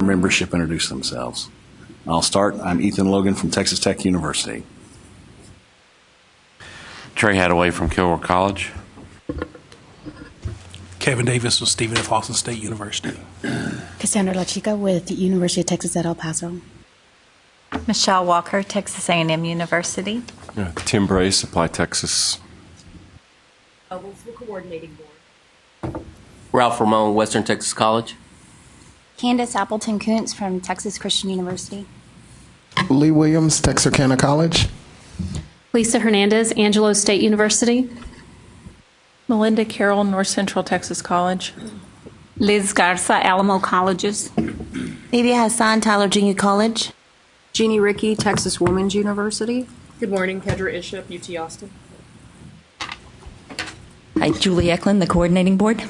membership introduce themselves. I'll start. I'm Ethan Logan from Texas Tech University. Trey Hadaway from Kilroy College. Kevin Davis with Stephen F. Austin State University. Cassandra La Chica with the University of Texas at El Paso. Michelle Walker, Texas A&M University. Tim Bray, Supply Texas. Noblesville Coordinating Board. Ralph Ramon, Western Texas College. Candace Appleton Kuntz from Texas Christian University. Lee Williams, Texarkana College. Lisa Hernandez, Angelo State University. Melinda Carroll, North Central Texas College. Liz Garza, Alamo Colleges. Navia Hassan, Tyler Junior College. Jeannie Rickey, Texas Women's University. Good morning, Kedra Iship, UT Austin. Hi, Julie Eklund, the Coordinating Board.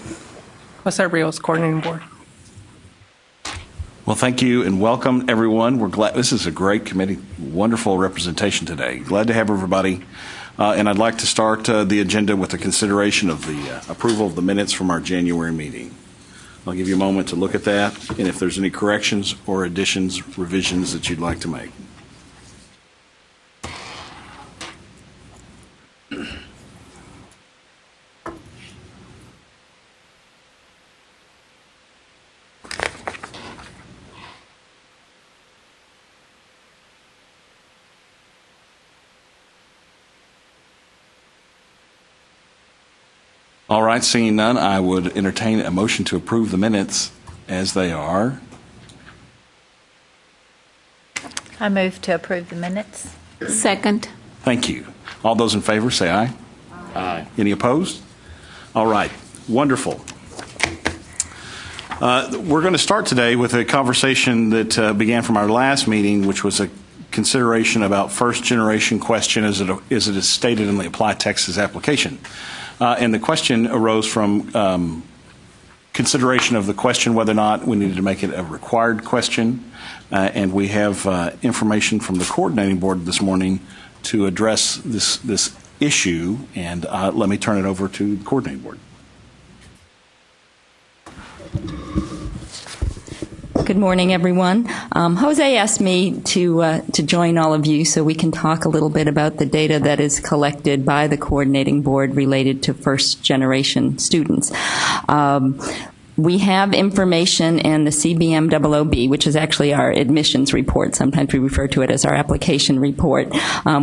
Jose Rios, Coordinating Board. Well, thank you and welcome, everyone. We're glad this is a great committee, wonderful representation today. Glad to have everybody. And I'd like to start the agenda with the consideration of the approval of the minutes from our January meeting. I'll give you a moment to look at that, and if there's any corrections or additions, revisions that you'd like to make. All right, seeing none, I would entertain a motion to approve the minutes as they are. I move to approve the minutes. Second. Thank you. All those in favor say aye. Aye. Any opposed? All right, wonderful. We're going to start today with a conversation that began from our last meeting, which was a consideration about first-generation question as it is stated in the Apply Texas application. And the question arose from consideration of the question whether or not we needed to make it a required question. And we have information from the coordinating board this morning to address this issue. And let me turn it over to the coordinating board. Good morning, everyone. Jose asked me to join all of you so we can talk a little bit about the data that is collected by the coordinating board related to first-generation students. We have information in the CBM-00B, which is actually our admissions report. Sometimes we refer to it as our application report.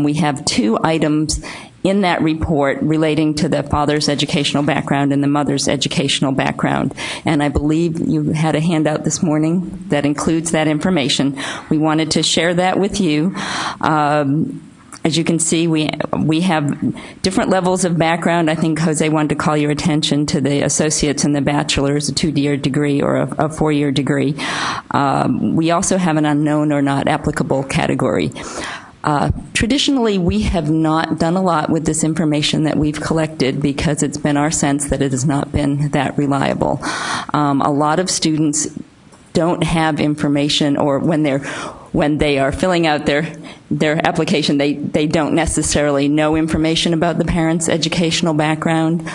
We have two items in that report relating to the father's educational background and the mother's educational background. And I believe you had a handout this morning that includes that information. We wanted to share that with you. As you can see, we have different levels of background. I think Jose wanted to call your attention to the associates and the bachelor's, a 2-year degree or a 4-year degree. We also have an unknown or not applicable category. Traditionally, we have not done a lot with this information that we've collected because it's been our sense that it has not been that reliable. A lot of students don't have information, or when they are filling out their application, they don't necessarily know information about the parent's educational background.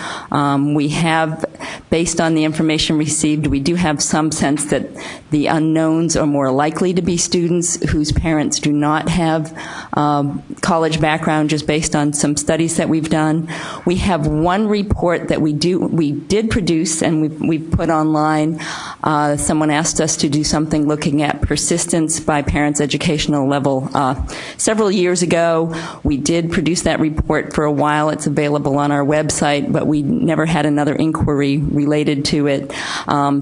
We have, based on the information received, we do have some sense that the unknowns are more likely to be students whose parents do not have college background, just based on some studies that we've done. We have one report that we did produce and we've put online. Someone asked us to do something looking at persistence by parents' educational level several years ago. We did produce that report for a while. It's available on our website, but we never had another inquiry related to it.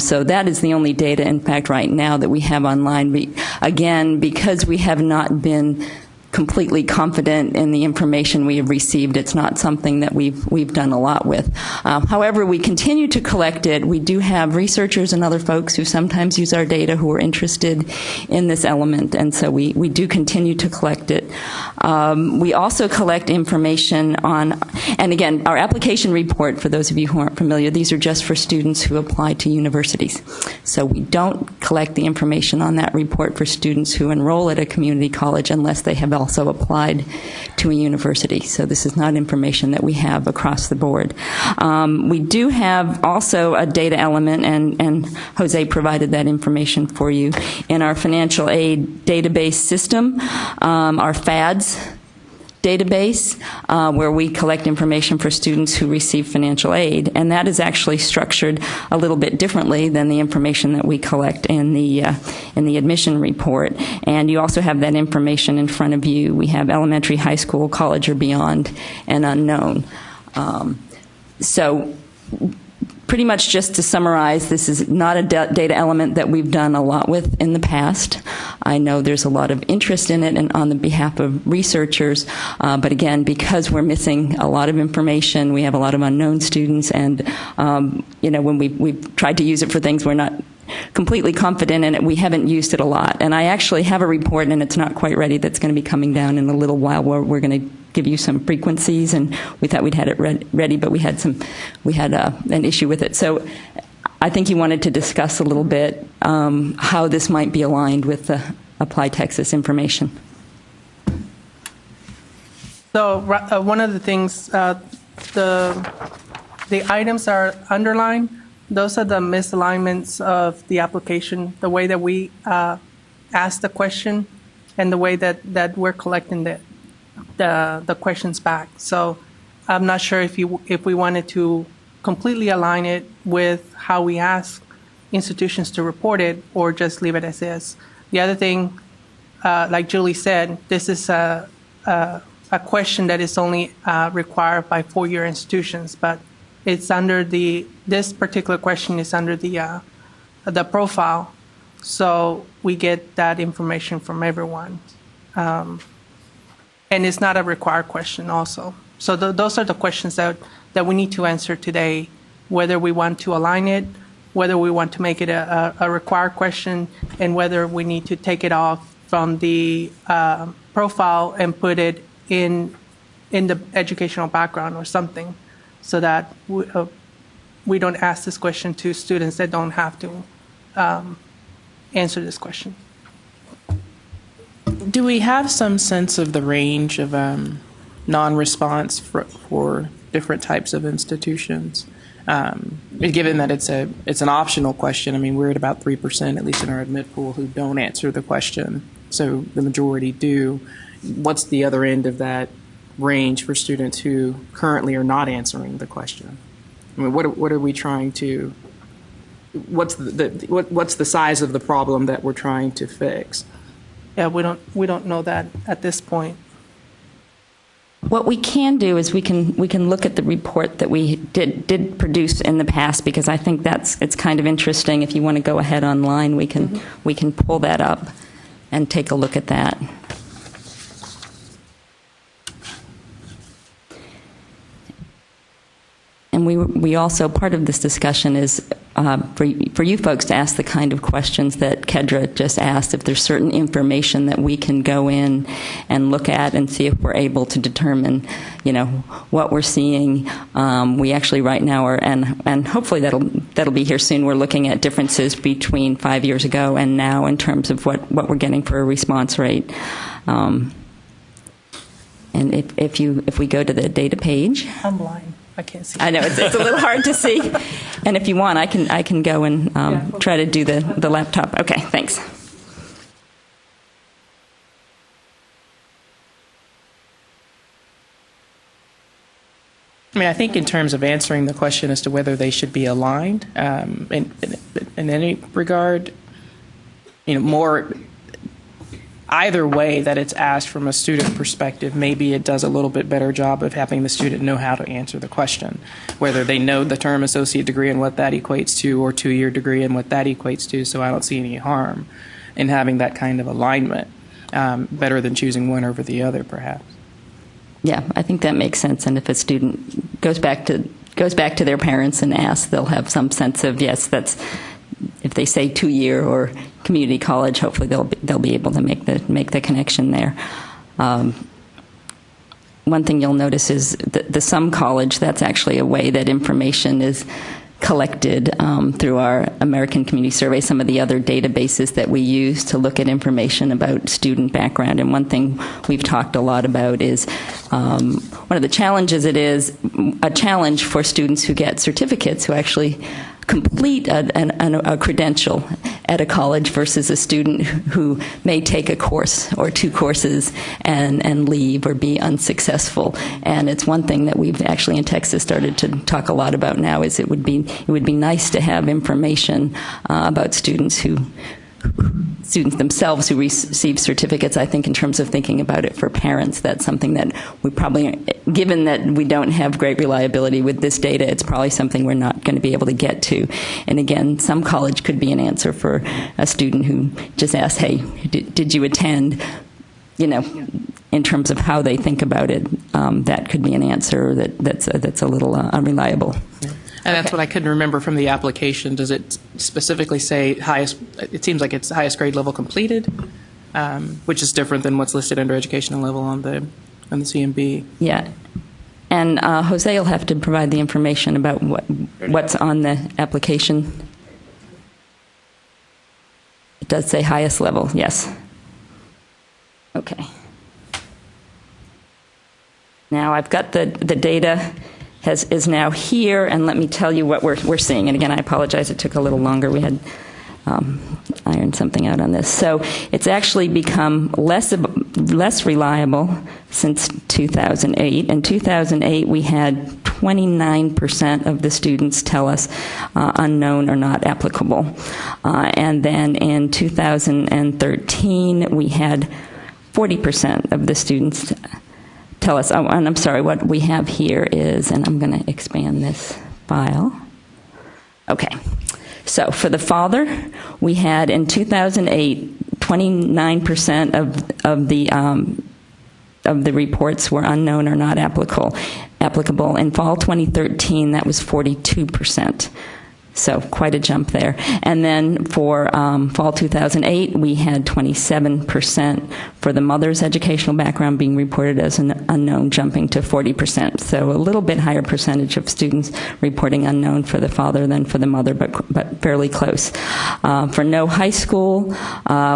So that is the only data, in fact, right now that we have online. Again, because we have not been completely confident in the information we have received. It's not something that we've done a lot with. However, we continue to collect it. We do have researchers and other folks who sometimes use our data who are interested in this element, and so we do continue to collect it. We also collect information on, and again, our application report, for those of you who aren't familiar, these are just for students who apply to universities. So we don't collect the information on that report for students who enroll at a community college unless they have also applied to a university. So this is not information that we have across the board. We do have also a data element, and Jose provided that information for you, in our financial aid database system, our FADS database, where we collect information for students who receive financial aid, and that is actually structured a little bit differently than the information that we collect in the admission report. And you also have that information in front of you. We have elementary, high school, college or beyond, and unknown. So pretty much just to summarize, this is not a data element that we've done a lot with in the past. I know there's a lot of interest in it and on the behalf of researchers, but again, because we're missing a lot of information, we have a lot of unknown students, and when we've tried to use it for things we're not completely confident in it, we haven't used it a lot. And I actually have a report, and it's not quite ready, that's going to be coming down in a little while, where we're going to give you some frequencies, and we thought we'd had it ready, but we had an issue with it. So I think you wanted to discuss a little bit how this might be aligned with the Apply Texas information. So one of the things, the items are underlined. Those are the misalignments of the application, the way that we ask the question and the way that we're collecting the questions back. So I'm not sure if we wanted to completely align it with how we ask institutions to report it, or just leave it as is. The other thing, like Julie said, this is a question that is only required by four-year institutions, but it's under this particular question is under the profile, so we get that information from everyone. And it's not a required question also. So those are the questions that we need to answer today, whether we want to align it, whether we want to make it a required question, and whether we need to take it off from the profile and put it in the educational background or something, so that we don't ask this question to students that don't have to answer this question. Do we have some sense of the range of non-response for different types of institutions? Given that it's an optional question, I mean, we're at about 3%, at least in our admit pool, who don't answer the question. So the majority do. What's the other end of that range for students who currently are not answering the question? I mean, what are we trying to? What's the size of the problem that we're trying to fix? Yeah, we don't know that at this point. What we can do is we can look at the report that we did produce in the past, because I think it's kind of interesting. If you want to go ahead online, we can pull that up and take a look at that. And we also, part of this discussion is for you folks to ask the kind of questions that Kedra just asked, if there's certain information that we can go in and look at and see if we're able to determine, what we're seeing. We actually right now are, and hopefully that'll be here soon, we're looking at differences between 5 years ago and now in terms of what we're getting for a response rate. And if we go to the data page. I'm blind. I can't see. I know it's a little hard to see, and if you want, I can go and try to do the laptop. Okay, thanks. I mean, I think in terms of answering the question as to whether they should be aligned, in any regard, more. Either way that it's asked from a student perspective, maybe it does a little bit better job of having the student know how to answer the question, whether they know the term associate degree and what that equates to, or two-year degree and what that equates to. So I don't see any harm in having that kind of alignment, better than choosing one over the other, perhaps. Yeah, I think that makes sense. And if a student goes back to their parents and asks, they'll have some sense of, yes, that's. If they say 2-year or community college, hopefully they'll be able to make the connection there. One thing you'll notice is the some college. That's actually a way that information is collected through our American Community Survey, some of the other databases that we use to look at information about student background. And one thing we've talked a lot about is one of the challenges. It is a challenge for students who get certificates who actually complete a credential at a college versus a student who may take a course or two courses and leave or be unsuccessful. And it's one thing that we've actually in Texas started to talk a lot about now is it would be nice to have information about students themselves who receive certificates. I think in terms of thinking about it for parents, that's something that we probably, given that we don't have great reliability with this data, it's probably something we're not going to be able to get to. And again, some college could be an answer for a student who just asks, hey, did you attend? You know, in terms of how they think about it, that could be an answer that's a little unreliable. And that's what I couldn't remember from the application. Does it specifically say highest? It seems like it's highest grade level completed, which is different than what's listed under educational level on the CMB. Yeah, and Jose will have to provide the information about what's on the application. It does say highest level. Yes. Okay. Now I've got the data. Is now here, and let me tell you what we're seeing. And again, I apologize, it took a little longer. We had ironed something out on this. So it's actually become less reliable since 2008. In 2008, we had 29% of the students tell us unknown or not applicable. And then in 2013, we had 40% of the students tell us, and I'm sorry, what we have here is, and I'm going to expand this file. Okay. So for the father, we had in 2008, 29% of the reports were unknown or not applicable. In fall 2013, that was 42%. So quite a jump there. And then for fall 2008, we had 27% for the mother's educational background being reported as an unknown, jumping to 40%. So a little bit higher percentage of students reporting unknown for the father than for the mother, but fairly close. For no high school,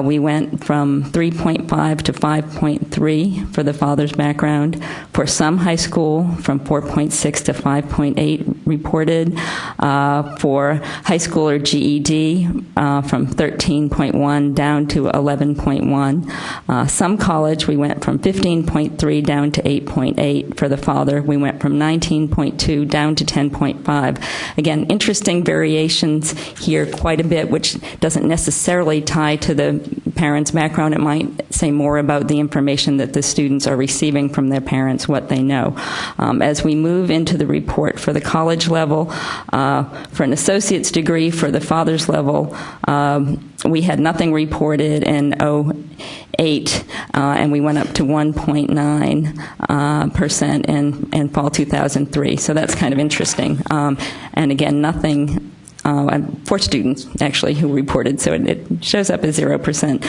we went from 3.5 to 5.3 for the father's background. For some high school, from 4.6 to 5.8 reported. For high school or GED, from 13.1 down to 11.1. Some college, we went from 15.3 down to 8.8. For the father, we went from 19.2 down to 10.5. Again, interesting variations here quite a bit, which doesn't necessarily tie to the parent's background. It might say more about the information that the students are receiving from their parents, what they know. As we move into the report for the college level, for an associate's degree for the father's level, we had nothing reported in 2008, and we went up to 1.9% in fall 2003. So that's kind of interesting. And again, nothing for students actually who reported, so it shows up as 0%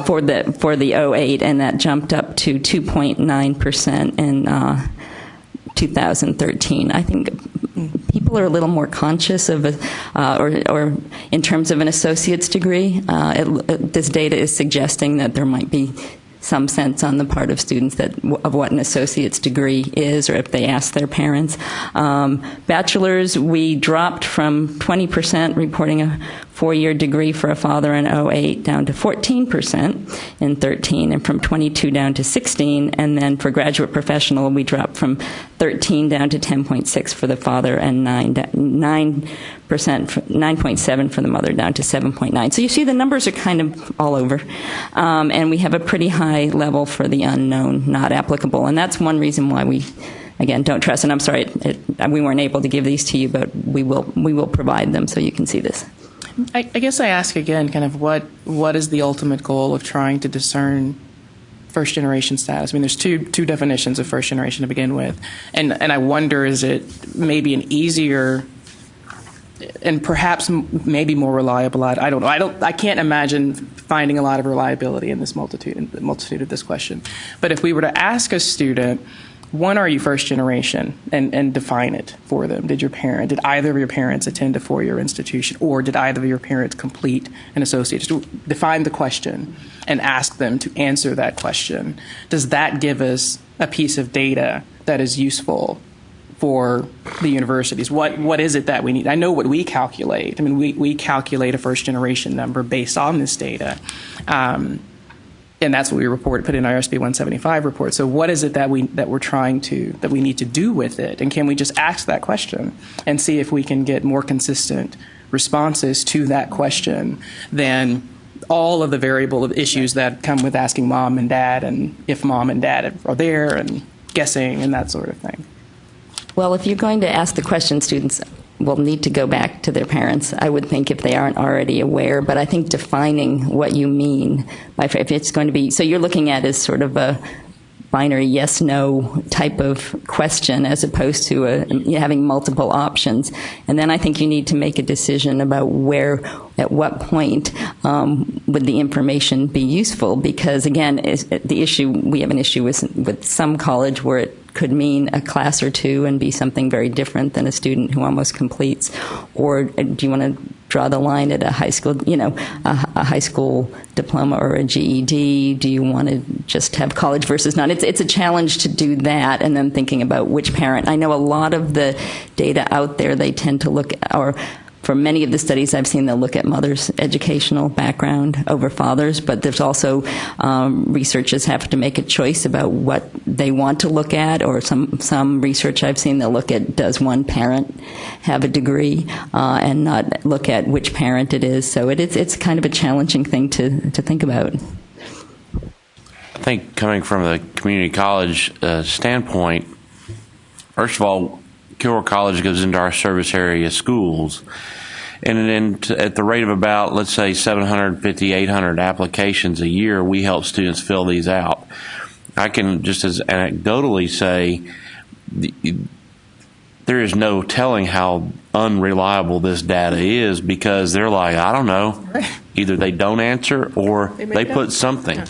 for the 2008, and that jumped up to 2.9% in 2013. I think people are a little more conscious of, or in terms of an associate's degree. This data is suggesting that there might be some sense on the part of students of what an associate's degree is, or if they ask their parents. Bachelor's, we dropped from 20% reporting a four-year degree for a father in 2008 down to 14% in 13, and from 22 down to 16. And then for graduate professional, we dropped from 13 down to 10.6 for the father, and 9.7 for the mother, down to 7.9. So you see the numbers are kind of all over. And we have a pretty high level for the unknown, not applicable. And that's one reason why we, again, don't trust. And I'm sorry, we weren't able to give these to you, but we will provide them so you can see this. I guess I ask again, kind of what is the ultimate goal of trying to discern first generation status? I mean, there's two definitions of first generation to begin with, and I wonder, is it maybe an easier and perhaps maybe more reliable? I don't know. I can't imagine finding a lot of reliability in this multitude of this question. But if we were to ask a student, One, are you first generation? And define it for them. Did either of your parents attend a four-year institution, or did either of your parents complete an associate's? Define the question and ask them to answer that question. Does that give us a piece of data that is useful for the universities? What is it that we need? I know what we calculate. I mean, we calculate a first-generation number based on this data. And that's what we put in our SB 175 report. So what is it that we need to do with it? And can we just ask that question and see if we can get more consistent responses to that question than all of the variable of issues that come with asking mom and dad, and if mom and dad are there, and guessing and that sort of thing? Well, if you're going to ask the question, students will need to go back to their parents, I would think, if they aren't already aware. But I think defining what you mean by, if it's going to be, so you're looking at as sort of a binary yes-no type of question as opposed to having multiple options. And then I think you need to make a decision about at what point would the information be useful, because again, we have an issue with some college where it could mean a class or two and be something very different than a student who almost completes. Or do you want to draw the line at a high school, a high school diploma or a GED? Do you want to just have college versus not? It's a challenge to do that, and then thinking about which parent. I know a lot of the data out there, they tend to look, or for many of the studies I've seen, they'll look at mother's educational background over father's, but there's also researchers have to make a choice about what they want to look at, or some research I've seen, they'll look at, does one parent have a degree, and not look at which parent it is. So it's kind of a challenging thing to think about. I think coming from the community college standpoint, first of all, Kilgore College goes into our service area schools, and then at the rate of about, let's say, 750, 800 applications a year, we help students fill these out. I can just as anecdotally say there is no telling how unreliable this data is, because they're like, I don't know. Either they don't answer or they put something. Yeah.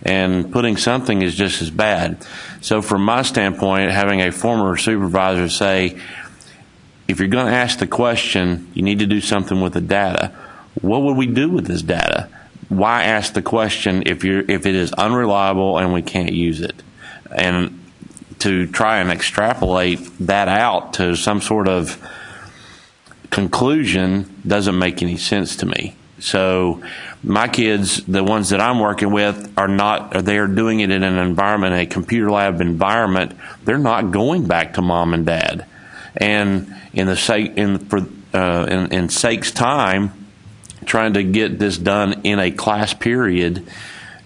And putting something is just as bad. So from my standpoint, having a former supervisor say, if you're going to ask the question, you need to do something with the data. What would we do with this data? Why ask the question if it is unreliable and we can't use it? And to try and extrapolate that out to some sort of conclusion doesn't make any sense to me. So my kids, the ones that I'm working with, they're doing it in an environment, a computer lab environment. They're not going back to mom and dad. And in sake's time, trying to get this done in a class period,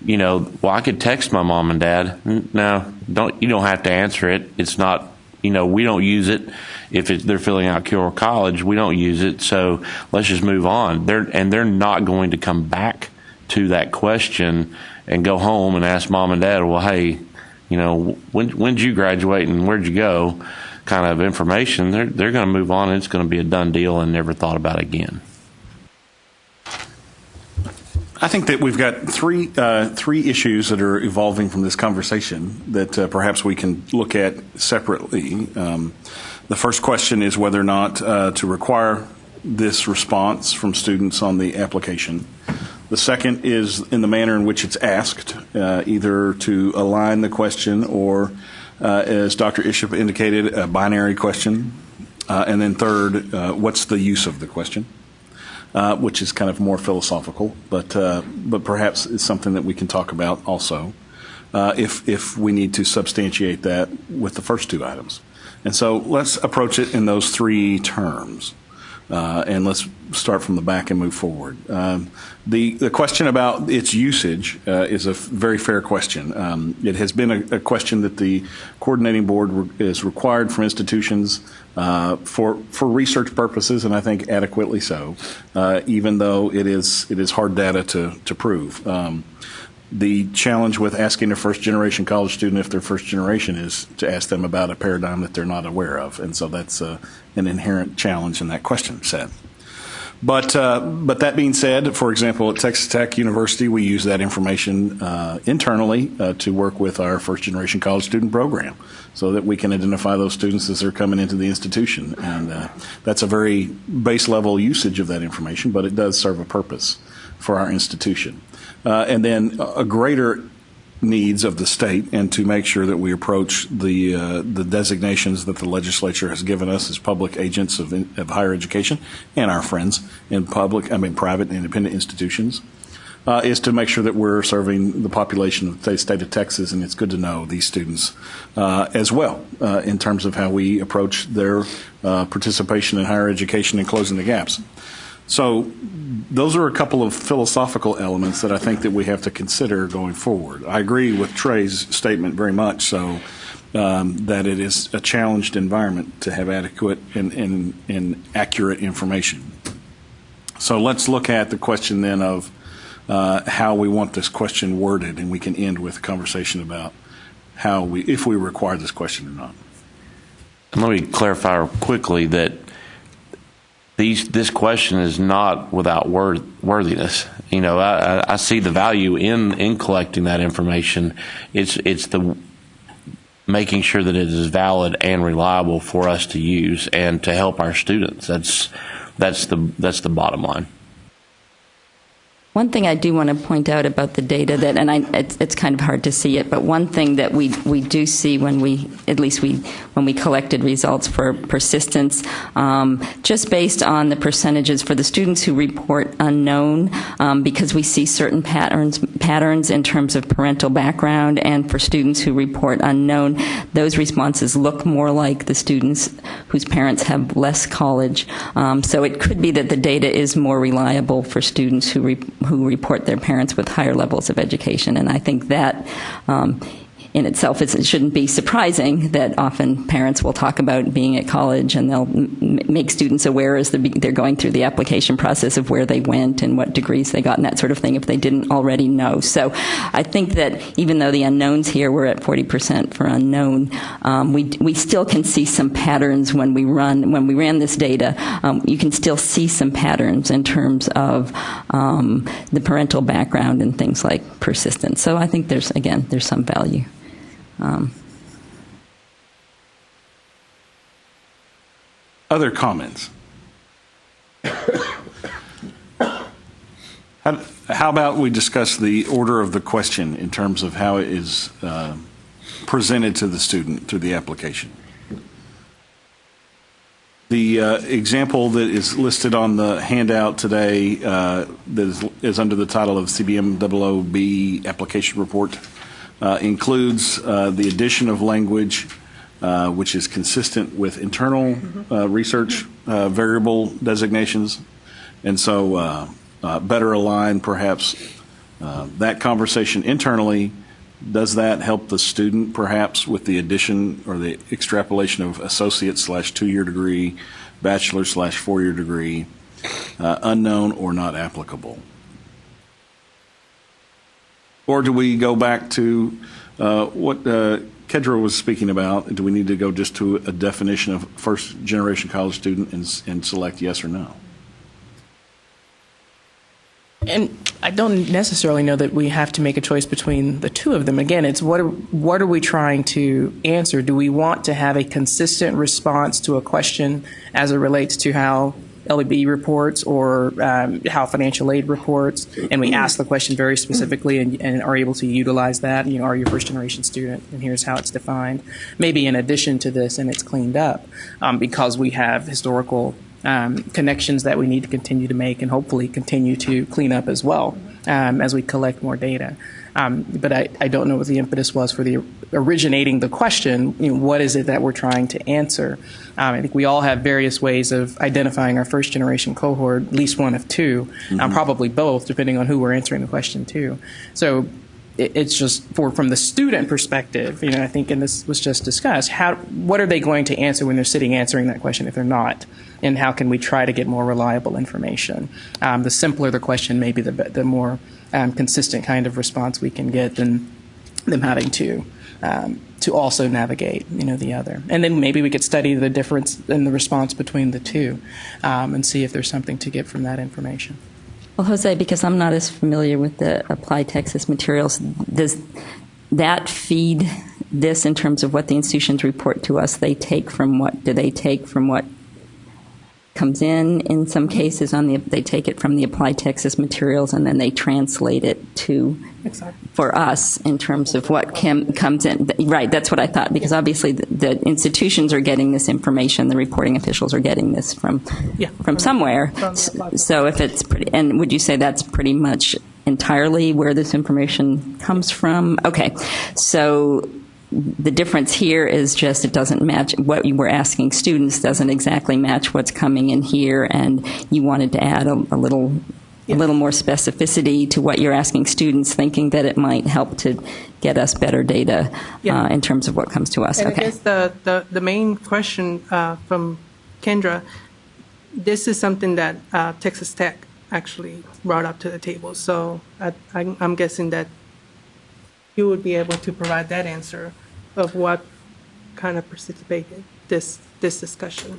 I could text my mom and dad. No, you don't have to answer it. It's not, we don't use it. If they're filling out Kilgore College, we don't use it, so let's just move on. They're not going to come back to that question and go home and ask mom and dad, well, hey, when did you graduate and where'd you go? Kind of information. They're going to move on, and it's going to be a done deal and never thought about it again. I think that we've got three issues that are evolving from this conversation that perhaps we can look at separately. The first question is whether or not to require this response from students on the application. The second is in the manner in which it's asked, either to align the question or, as Dr. Isham indicated, a binary question. And then third, what's the use of the question? Which is kind of more philosophical, but perhaps it's something that we can talk about also if we need to substantiate that with the first two items. And so let's approach it in those three terms, and let's start from the back and move forward. The question about its usage is a very fair question. It has been a question that the coordinating board is required from institutions for research purposes, and I think adequately so, even though it is hard data to prove. The challenge with asking a first-generation college student if they're first generation is to ask them about a paradigm that they're not aware of, and so that's an inherent challenge in that question set. But that being said, for example, at Texas Tech University, we use that information internally to work with our first generation college student program so that we can identify those students as they're coming into the institution. And that's a very base level usage of that information, but it does serve a purpose for our institution. And then a greater needs of the state, and to make sure that we approach the designations that the legislature has given us as public agents of higher education and our friends in private and independent institutions, is to make sure that we're serving the population of the state of Texas, and it's good to know these students as well in terms of how we approach their participation in higher education and closing the gaps. So those are a couple of philosophical elements that I think that we have to consider going forward. I agree with Trey's statement very much so that it is a challenged environment to have adequate and accurate information. So let's look at the question then of how we want this question worded, and we can end with a conversation about if we require this question or not. Let me clarify quickly that this question is not without worthiness. You know, I see the value in collecting that information. It's the making sure that it is valid and reliable for us to use and to help our students. That's the bottom line. One thing I do want to point out about the data it's kind of hard to see it, but one thing that we do see when we collected results for persistence, just based on the percentages for the students who report unknown, because we see certain patterns in terms of parental background, and for students who report unknown, those responses look more like the students whose parents have less college. So it could be that the data is more reliable for students who report their parents with higher levels of education. And I think that in itself, it shouldn't be surprising that often parents will talk about being at college, and they'll make students aware as they're going through the application process of where they went and what degrees they got and that sort of thing if they didn't already know. So I think that even though the unknowns here were at 40% for unknown, we still can see some patterns when we ran this data. You can still see some patterns in terms of the parental background and things like persistence. So I think there's some value. Other comments? How about we discuss the order of the question in terms of how it is presented to the student through the application? The example that is listed on the handout today that is under the title of CBM 00B application report includes the addition of language which is consistent with internal research variable designations, and so better align perhaps that conversation internally. Does that help the student perhaps with the addition or the extrapolation of associate / 2-year degree, bachelor / 4-year degree, unknown or not applicable? Or do we go back to what Kedra was speaking about? Do we need to go just to a definition of first generation college student and select yes or no? And I don't necessarily know that we have to make a choice between the two of them. Again, it's what are we trying to answer? Do we want to have a consistent response to a question as it relates to how LEB reports or how financial aid reports, and we ask the question very specifically and are able to utilize that? You know, are you a first generation student, and here's how it's defined. Maybe in addition to this, and it's cleaned up because we have historical connections that we need to continue to make and hopefully continue to clean up as well as we collect more data. But I don't know what the impetus was for the originating the question. You know, what is it that we're trying to answer? I think we all have various ways of identifying our first generation cohort, at least one of two, probably both, depending on who we're answering the question to. So it's just from the student perspective, you know, I think, and this was just discussed, what are they going to answer when they're sitting answering that question if they're not? And how can we try to get more reliable information? The simpler the question, maybe the more consistent kind of response we can get than them having to to also navigate, the other. And then maybe we could study the difference in the response between the two and see if there's something to get from that information. Well, Jose, because I'm not as familiar with the Apply Texas materials, does that feed this in terms of what the institutions report to us? They take from what? Do they take from what comes in some cases they take it from the Apply Texas materials and then they translate it for us in terms of what comes in. Right, that's what I thought, because obviously the institutions are getting this information, the reporting officials are getting this from somewhere. So if it's and would you say that's pretty much entirely where this information comes from? Okay, so the difference here is just it doesn't match what you were asking students, doesn't exactly match what's coming in here, and you wanted to add a little more specificity to what you're asking students, thinking that it might help to get us better data in terms of what comes to us. And okay. I guess the main question from Kendra, this is something that Texas Tech actually brought up to the table. So I'm guessing that you would be able to provide that answer of what kind of precipitated this discussion.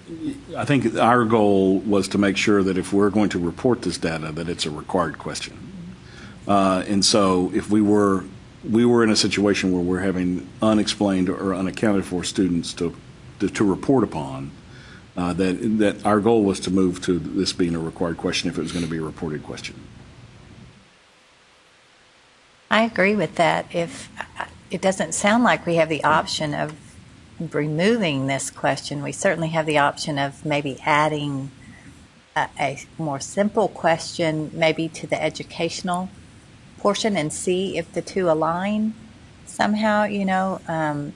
I think our goal was to make sure that if we're going to report this data, that it's a required question. And so if we were in a situation where we're having unexplained or unaccounted for students to report upon, that our goal was to move to this being a required question if it was going to be a reported question. I agree with that. If it doesn't sound like we have the option of removing this question, we certainly have the option of maybe adding a more simple question maybe to the educational portion and see if the two align somehow,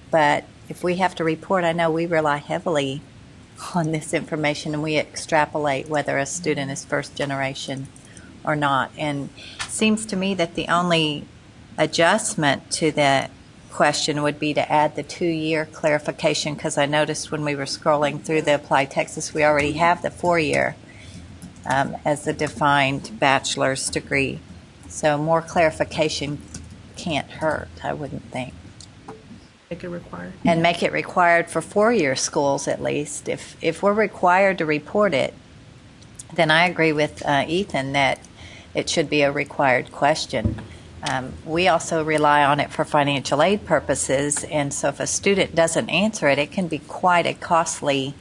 but if we have to report, I know we rely heavily on this information and we extrapolate whether a student is first generation or not. And it seems to me that the only adjustment to the question would be to add the 2-year clarification, because I noticed when we were scrolling through the Apply Texas, we already have the 4-year as the defined bachelor's degree. So more clarification can't hurt, I wouldn't think. Make it required. And make it required for 4-year schools at least. If we're required to report it, then I agree with Ethan that it should be a required question. We also rely on it for financial aid purposes, and so if a student doesn't answer it, it can be quite a costly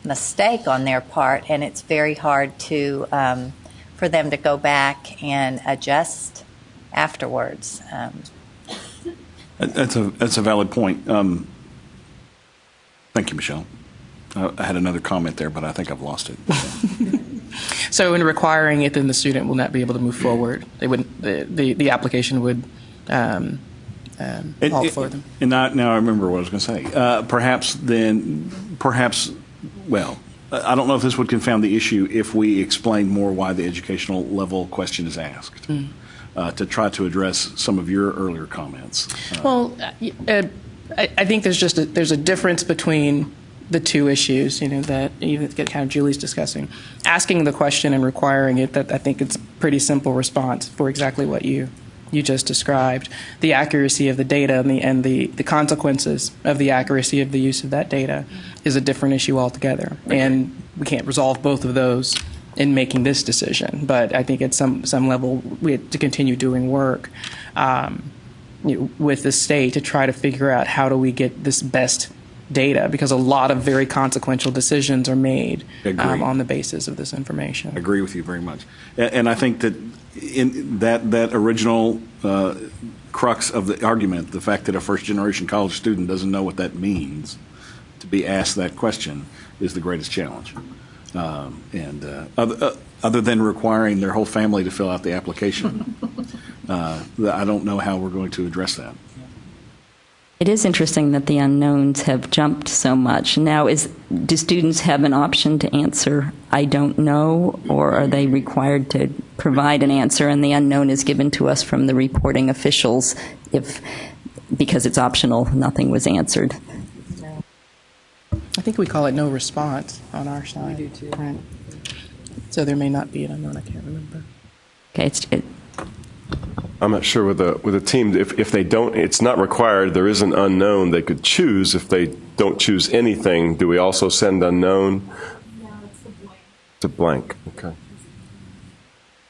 mistake on their part, and it's very hard to for them to go back and adjust afterwards. That's a valid point. Thank you, Michelle. I had another comment there, but I think I've lost it. So in requiring it, then the student will not be able to move forward. They wouldn't. The application would halt for them. And now I remember what I was going to say. Well, I don't know if this would confound the issue if we explained more why the educational level question is asked, to try to address some of your earlier comments. Well, I think there's a difference between the two issues, that even kind of Julie's discussing. Asking the question and requiring it, that I think it's a pretty simple response for exactly what you just described. The accuracy of the data and the consequences of the accuracy of the use of that data is a different issue altogether. And we can't resolve both of those in making this decision. But I think at some level we have to continue doing work with the state to try to figure out how do we get this best data, because a lot of very consequential decisions are made on the basis of this information. I agree with you very much. And I think that in that original crux of the argument, the fact that a first-generation college student doesn't know what that means to be asked that question is the greatest challenge. Other than requiring their whole family to fill out the application, I don't know how we're going to address that. It is interesting that the unknowns have jumped so much. Now, do students have an option to answer, I don't know, or are they required to provide an answer and the unknown is given to us from the reporting officials because it's optional, nothing was answered? I think we call it no response on our side. We do too. Right. So there may not be an unknown, I can't remember. Okay, I'm not sure with a team, if they don't, it's not required, there is an unknown they could choose. If they don't choose anything, do we also send unknown? No, it's the blank. To blank, okay.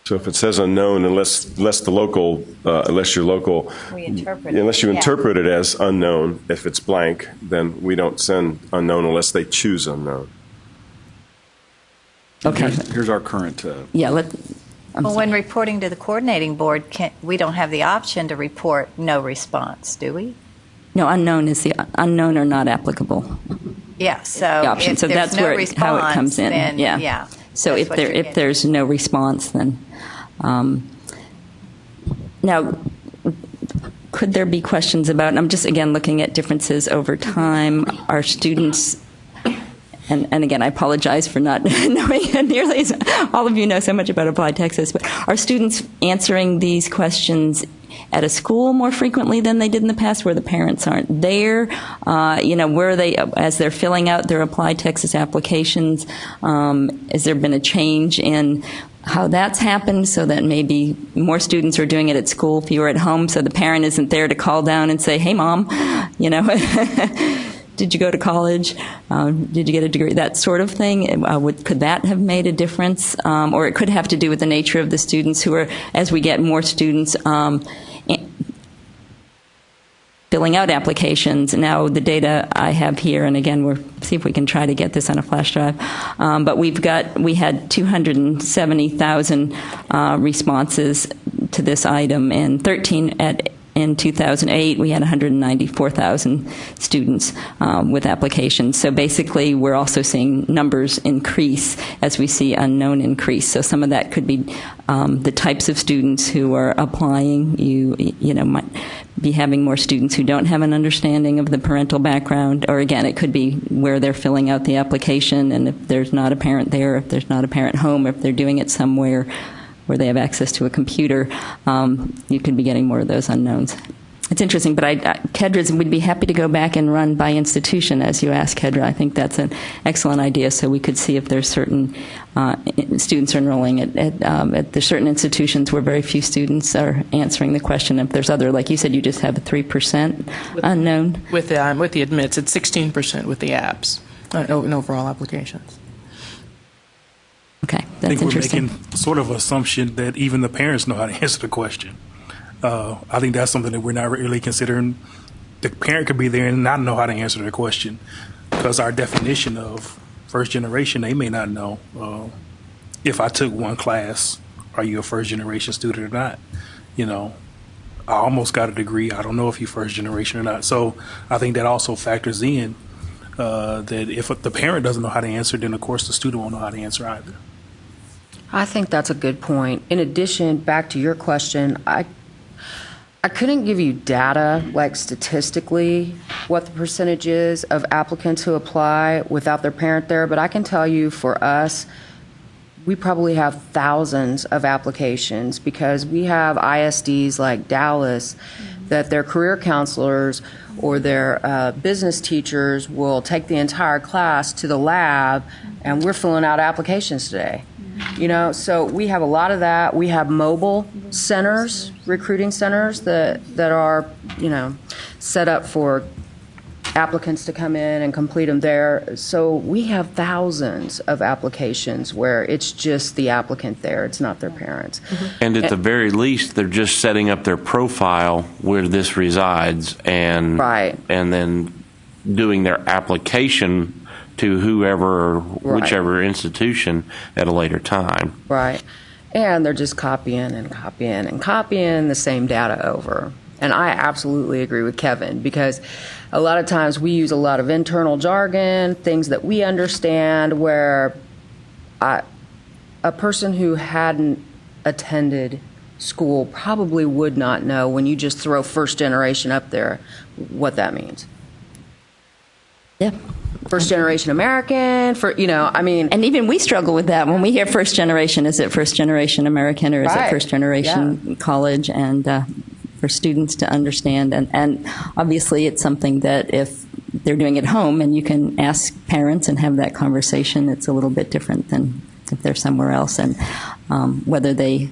So if it says unknown, unless you're local, We interpret it. unless you Yeah. interpret it as unknown, if it's blank, then we don't send unknown unless they choose unknown. Okay. Here's our current. Yeah, Well, when reporting to the coordinating board, we don't have the option to report no response, do we? No, unknown is the unknown or not applicable. Yeah, so The option. if So there's that's no how response, it comes in. then, yeah. So that's if what you're if getting. there's no response, then now could there be questions about? And I'm just again looking at differences over time. Are students? And again, I apologize for not knowing nearly as all of you know so much about Applied Texas, but are students answering these questions at a school more frequently than they did in the past where the parents aren't there? Where they, as they're filling out their Applied Texas applications, has there been a change in how that's happened so that maybe more students are doing it at school, fewer at home, so the parent isn't there to call down and say, hey, Mom, did you go to college? Did you get a degree? That sort of thing. Could that have made a difference? Or it could have to do with the nature of the students who are, as we get more students filling out applications. Now, the data I have here, and again, we'll see if we can try to get this on a flash drive, but we had 270,000 responses to this item, and in 2008, we had 194,000 students with applications. So basically, we're also seeing numbers increase as we see unknown increase. So some of that could be the types of students who are applying. You might be having more students who don't have an understanding of the parental background, or again, it could be where they're filling out the application, and if there's not a parent there, if there's not a parent home, if they're doing it somewhere where they have access to a computer, you could be getting more of those unknowns. It's interesting, but Kedra, we'd be happy to go back and run by institution, as you asked, Kedra. I think that's an excellent idea, so we could see if there's certain students are enrolling at the certain institutions where very few students are answering the question. If there's other, like you said, you just have a 3% unknown. With the admits, it's 16% with the apps in overall applications. Okay, I think that's interesting. we're making sort of an assumption that even the parents know how to answer the question. I think that's something that we're not really considering. The parent could be there and not know how to answer the question because our definition of first generation, they may not know. If I took one class, are you a first generation student or not? I almost got a degree. I don't know if you're first generation or not. So I think that also factors in that if the parent doesn't know how to answer, then of course the student won't know how to answer either. I think that's a good point. In addition, back to your question, I couldn't give you data, like statistically, what the percentage is of applicants who apply without their parent there, but I can tell you for us, we probably have thousands of applications because we have ISDs like Dallas that their career counselors or their business teachers will take the entire class to the lab, and we're filling out applications today. So we have a lot of that. We have mobile centers, recruiting centers that are, set up for applicants to come in and complete them there. So we have thousands of applications where it's just the applicant there. It's not their parents. And at the very least, they're just setting up their profile where this resides and then doing their application to whoever or whichever institution at a later time. Right. And they're just copying and copying and copying the same data over. And I absolutely agree with Kevin because a lot of times we use a lot of internal jargon, things that we understand, where a person who hadn't attended school probably would not know when you just throw first generation up there what that means. Yeah. First generation American, And even we struggle with that. When we hear first generation, is it first generation American or is it first generation college? And for students to understand. And obviously it's something that if they're doing it at home and you can ask parents and have that conversation, it's a little bit different than if they're somewhere else. And whether they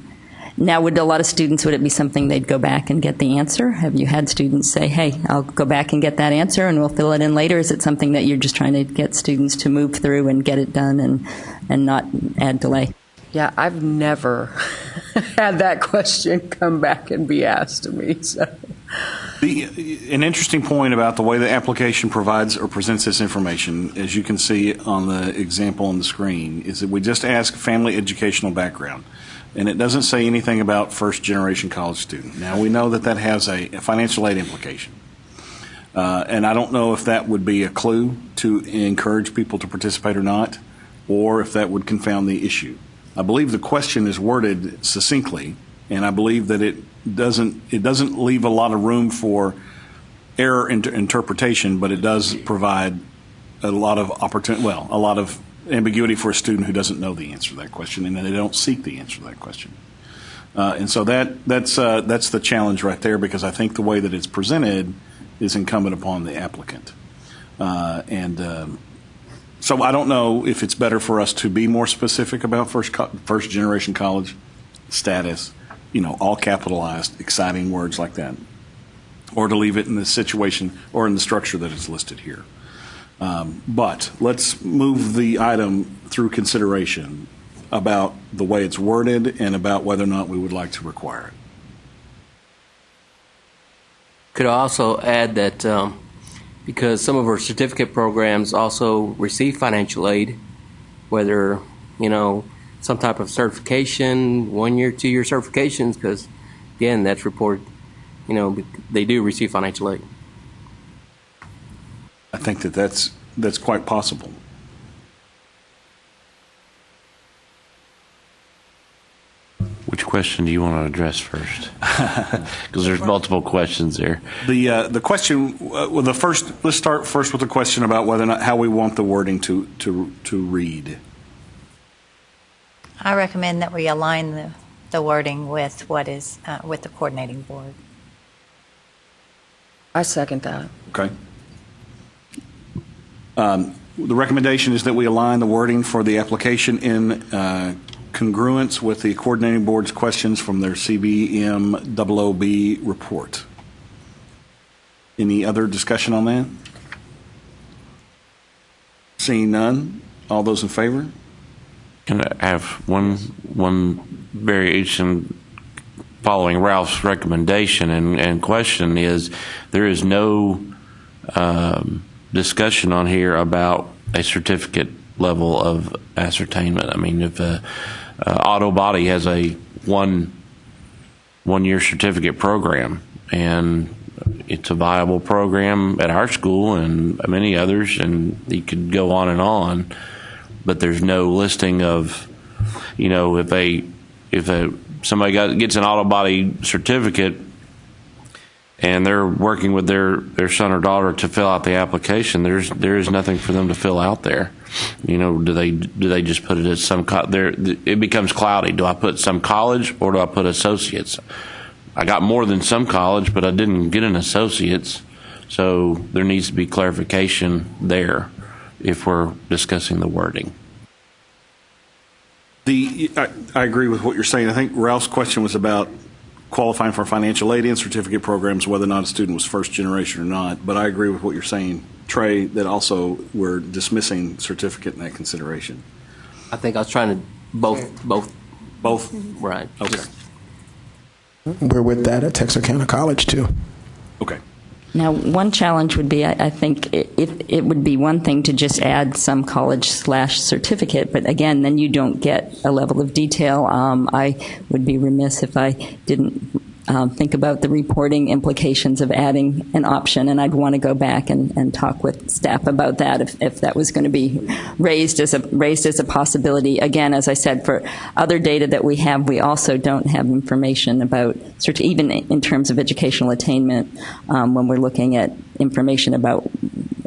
Now, would a lot of students, would it be something they'd go back and get the answer? Have you had students say, hey, I'll go back and get that answer and we'll fill it in later? Is it something that you're just trying to get students to move through and get it done and not add delay? Yeah, I've never had that question come back and be asked to me. So. An interesting point about the way the application provides or presents this information, as you can see on the example on the screen, is that we just ask family educational background. And it doesn't say anything about first-generation college student. Now, we know that that has a financial aid implication. And I don't know if that would be a clue to encourage people to participate or not, or if that would confound the issue. I believe the question is worded succinctly, and I believe that it doesn't leave a lot of room for error interpretation, but it does provide a lot of a lot of ambiguity for a student who doesn't know the answer to that question, and they don't seek the answer to that question. And so that's the challenge right there, because I think the way that it's presented is incumbent upon the applicant. So I don't know if it's better for us to be more specific about first generation college status, all capitalized, exciting words like that, or to leave it in the situation or in the structure that is listed here. But let's move the item through consideration about the way it's worded and about whether or not we would like to require it. Could I also add that because some of our certificate programs also receive financial aid, whether, some type of certification, 1 year, 2 year certifications, because, again, that's reported, they do receive financial aid. I think that's quite possible. Which question do you want to address first? Because there's multiple questions there. The question, let's start first with the question about whether or not how we want the wording to read. I recommend that we align the wording with what is with the coordinating board. I second that. Okay. The recommendation is that we align the wording for the application in congruence with the coordinating board's questions from their CBM-00B report. Any other discussion on that? Seeing none, all those in favor? Can I have one variation following Ralph's recommendation and question is there is no discussion on here about a certificate level of ascertainment. I mean, if auto body has a one year certificate program and it's a viable program at our school and many others, and you could go on, but there's no listing of, if somebody gets an auto body certificate and they're working with their son or daughter to fill out the application, there is nothing for them to fill out there. Do they just put it at some it becomes cloudy. Do I put some college or do I put associates? I got more than some college, but I didn't get an associates. So there needs to be clarification there if we're discussing the wording. I agree with what you're saying. I think Ralph's question was about qualifying for financial aid and certificate programs, whether or not a student was first generation or not. But I agree with what you're saying, Trey, that also we're dismissing certificate in that consideration. I think I was trying to both. Both? Right. Okay. We're with that at Texarkana College, too. Okay. Now, one challenge would be, I think it would be one thing to just add some college/certificate, but again, then you don't get a level of detail. I would be remiss if I didn't think about the reporting implications of adding an option, and I'd want to go back and talk with staff about that if that was going to be raised as a possibility. Again, as I said, for other data that we have, we also don't have information about, even in terms of educational attainment, when we're looking at information about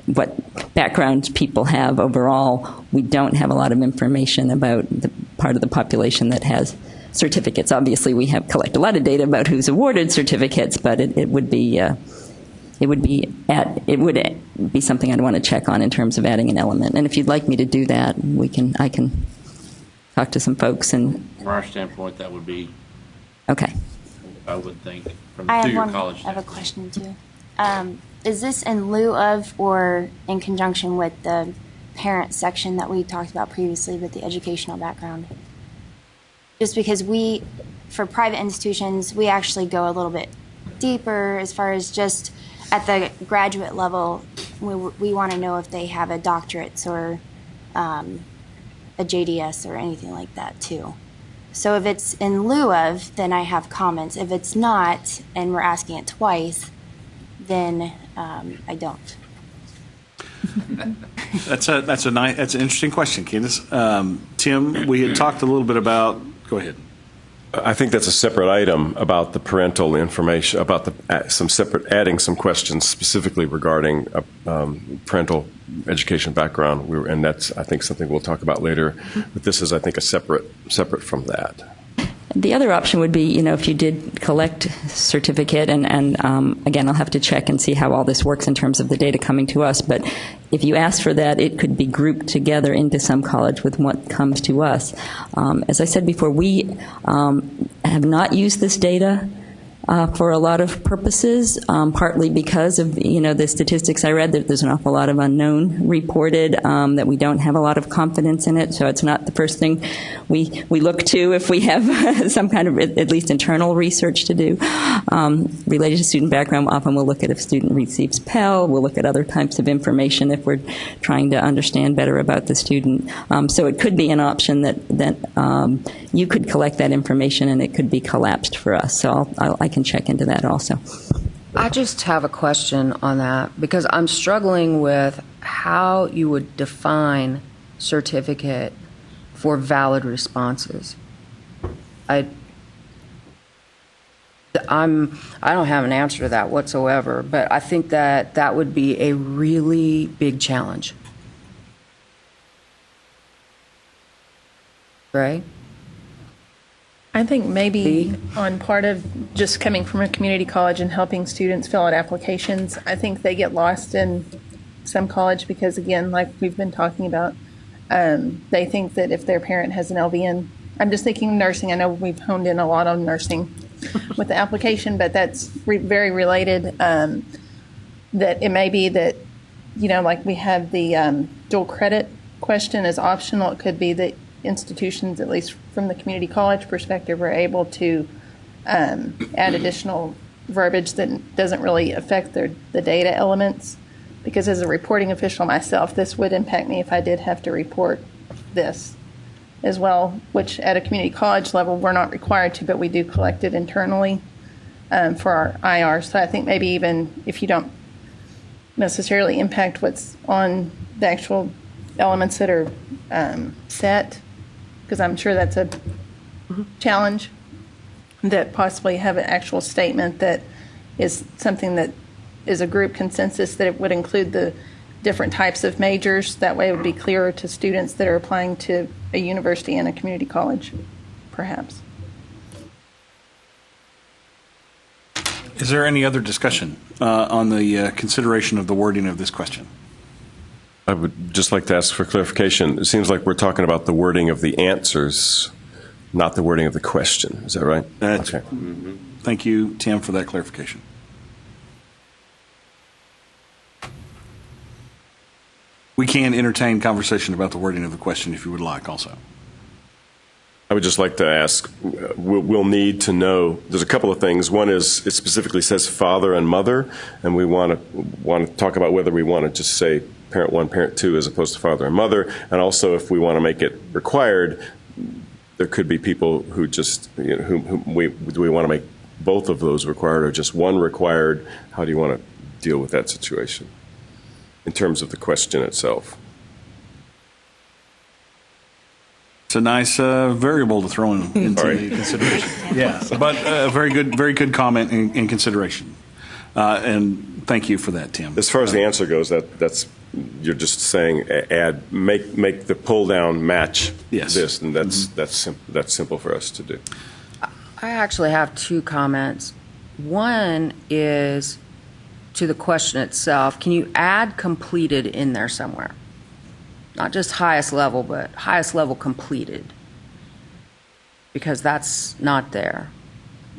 what backgrounds people have overall, we don't have a lot of information about the part of the population that has certificates. Obviously, we collect a lot of data about who's awarded certificates, but it would be something I'd want to check on in terms of adding an element. And if you'd like me to do that, I can talk to some folks. And from our standpoint, that would be Okay. I would think from I to have your one. college. I have a question too. Is this in lieu of or in conjunction with the parent section that we talked about previously with the educational background? Just because for private institutions, we actually go a little bit deeper as far as just at the graduate level. We want to know if they have a doctorate or a JDS or anything like that too. So if it's in lieu of, then I have comments. If it's not, and we're asking it twice, then I don't. That's an interesting question, Candace. Tim, we had talked a little bit about. Go ahead. I think that's a separate item about the parental information, about adding some questions specifically regarding parental education background, and that's, I think, something we'll talk about later. But this is, I think, a separate from that. The other option would be, if you did collect certificate, and again, I'll have to check and see how all this works in terms of the data coming to us, but if you ask for that, it could be grouped together into some college with what comes to us. As I said before, we have not used this data for a lot of purposes, partly because of the statistics I read, that there's an awful lot of unknown reported, that we don't have a lot of confidence in it, so it's not the first thing we look to if we have some kind of at least internal research to do. Related to student background, often we'll look at if student receives Pell, we'll look at other types of information if we're trying to understand better about the student. So it could be an option that you could collect that information and it could be collapsed for us. So I can check into that also. I just have a question on that because I'm struggling with how you would define certificate for valid responses. I don't have an answer to that whatsoever, but I think that would be a really big challenge. Right? I think maybe on part of just coming from a community college and helping students fill out applications, I think they get lost in some college because, again, like we've been talking about, they think that if their parent has an LVN, I'm just thinking nursing. I know we've honed in a lot on nursing with the application, but that's very related. That it may be that, like we have the dual credit question as optional. It could be that institutions, at least from the community college perspective, are able to add additional verbiage that doesn't really affect the data elements. Because as a reporting official myself, this would impact me if I did have to report this as well, which at a community college level we're not required to, but we do collect it internally for our IR. So I think maybe even if you don't necessarily impact what's on the actual elements that are set, because I'm sure that's a challenge, that possibly have an actual statement that is something that is a group consensus, that it would include the different types of majors. That way it would be clearer to students that are applying to a university and a community college, perhaps. Is there any other discussion on the consideration of the wording of this question? I would just like to ask for clarification. It seems like we're talking about the wording of the answers, not the wording of the question. Is that right? That's, okay. Thank you, Tim, for that clarification. We can entertain conversation about the wording of the question if you would like also. I would just like to ask, we'll need to know, there's a couple of things. One is it specifically says father and mother, and we want to talk about whether we want to just say parent one, parent two, as opposed to father and mother. And also, if we want to make it required, there could be people who just, do we want to make both of those required or just one required? How do you want to deal with that situation in terms of the question itself? It's a nice variable to throw into the consideration. Yeah, but very good comment and consideration. And thank you for that, Tim. As far as the answer goes, that's you're just saying make the pull down match this, and that's simple for us to do. I actually have two comments. One is to the question itself. Can you add completed in there somewhere? Not just highest level, but highest level completed, because that's not there.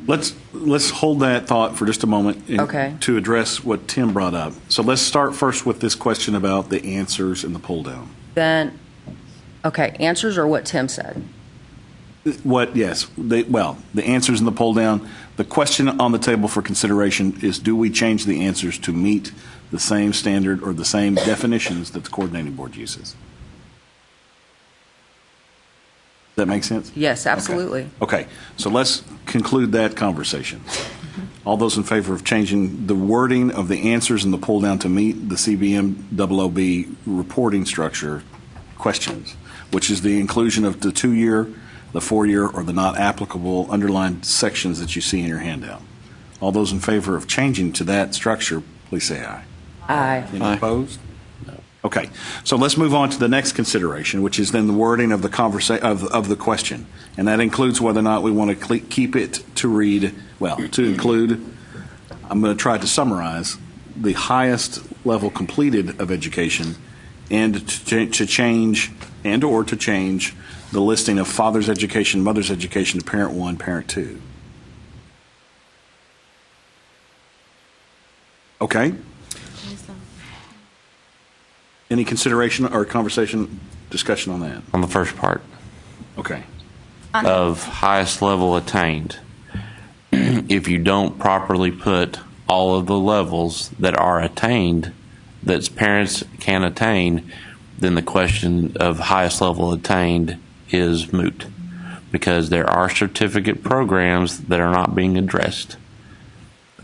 Let's hold that thought for just a moment Okay. to address what Tim brought up. So let's start first with this question about the answers and the pull down. Then, okay, answers are what Tim said. The answers and the pull down. The question on the table for consideration is, do we change the answers to meet the same standard or the same definitions that the coordinating board uses? Does that make sense? Yes, absolutely. Okay, so let's conclude that conversation. All those in favor of changing the wording of the answers and the pull down to meet the CBM OOB reporting structure questions, which is the inclusion of the 2-year, the 4-year, or the not applicable underlined sections that you see in your handout. All those in favor of changing to that structure, please say aye. Aye. Any opposed? No. Okay, so let's move on to the next consideration, which is then the wording of the of the question, and that includes whether or not we want to keep it to read, to include. I'm going to try to summarize the highest level completed of education, and to change the listing of father's education, mother's education to parent 1, parent 2. Okay. Any consideration or conversation, discussion on that? On the first part. Okay. Of highest level attained. If you don't properly put all of the levels that are attained, that parents can attain, then the question of highest level attained is moot, because there are certificate programs that are not being addressed.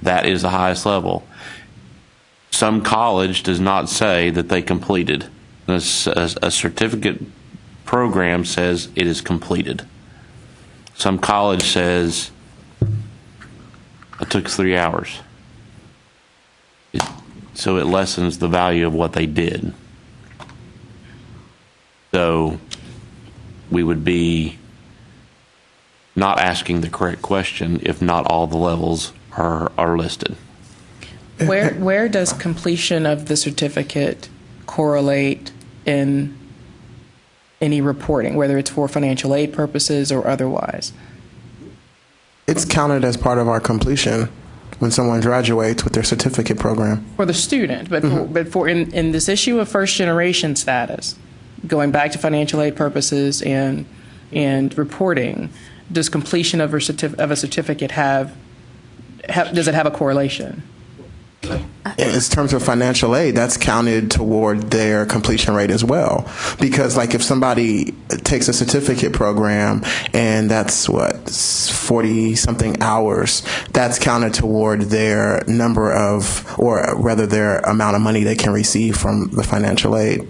That is the highest level. Some college does not say that they completed. A certificate program says it is completed. Some college says it took 3 hours. So it lessens the value of what they did. So we would be not asking the correct question if not all the levels are listed. Where does completion of the certificate correlate in any reporting, whether it's for financial aid purposes or otherwise? It's counted as part of our completion when someone graduates with their certificate program. For the student, but for in this issue of first generation status, going back to financial aid purposes and reporting, does completion of a certificate does it have a correlation? In terms of financial aid, that's counted toward their completion rate as well. Because like if somebody takes a certificate program and that's 40 something hours, that's counted toward their number of, or rather their amount of money they can receive from the financial aid.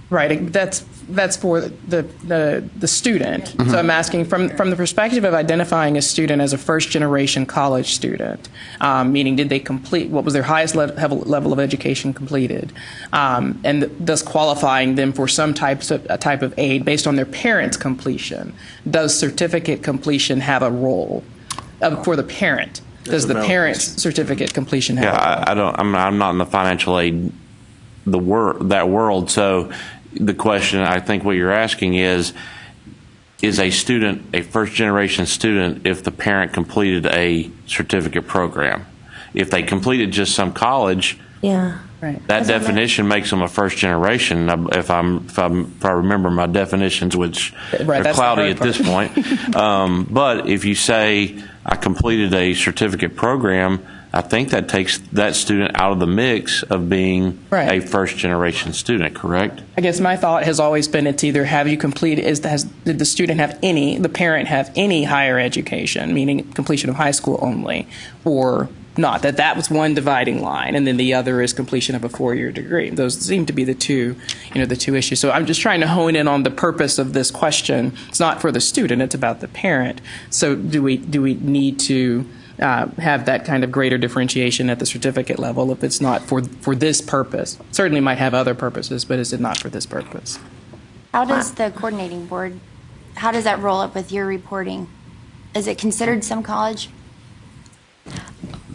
Right. That's for the student. Mm-hmm. So I'm asking from the perspective of identifying a student as a first generation college student, meaning did they complete, what was their highest level of education completed, and thus qualifying them for some type of aid based on their parents' completion. Does certificate completion have a role for the parent? Does the parent's certificate completion have a role? I'm not in the financial aid that world, so the question, I think what you're asking is a student, a first-generation student, if the parent completed a certificate program? If they completed just some college, that definition makes them a first-generation, if I remember my definitions, which are cloudy at this point. But if you say, I completed a certificate program, I think that takes that student out of the mix of being a first-generation student, correct? I guess my thought has always been it's either have you completed, did the student have the parent have any higher education, meaning completion of high school only, or not, that was one dividing line, and then the other is completion of a 4-year degree. Those seem to be the two issues. So I'm just trying to hone in on the purpose of this question. It's not for the student, it's about the parent. So do we need to have that kind of greater differentiation at the certificate level if it's not for this purpose? Certainly might have other purposes, but is it not for this purpose? How does the coordinating board, how does that roll up with your reporting? Is it considered some college?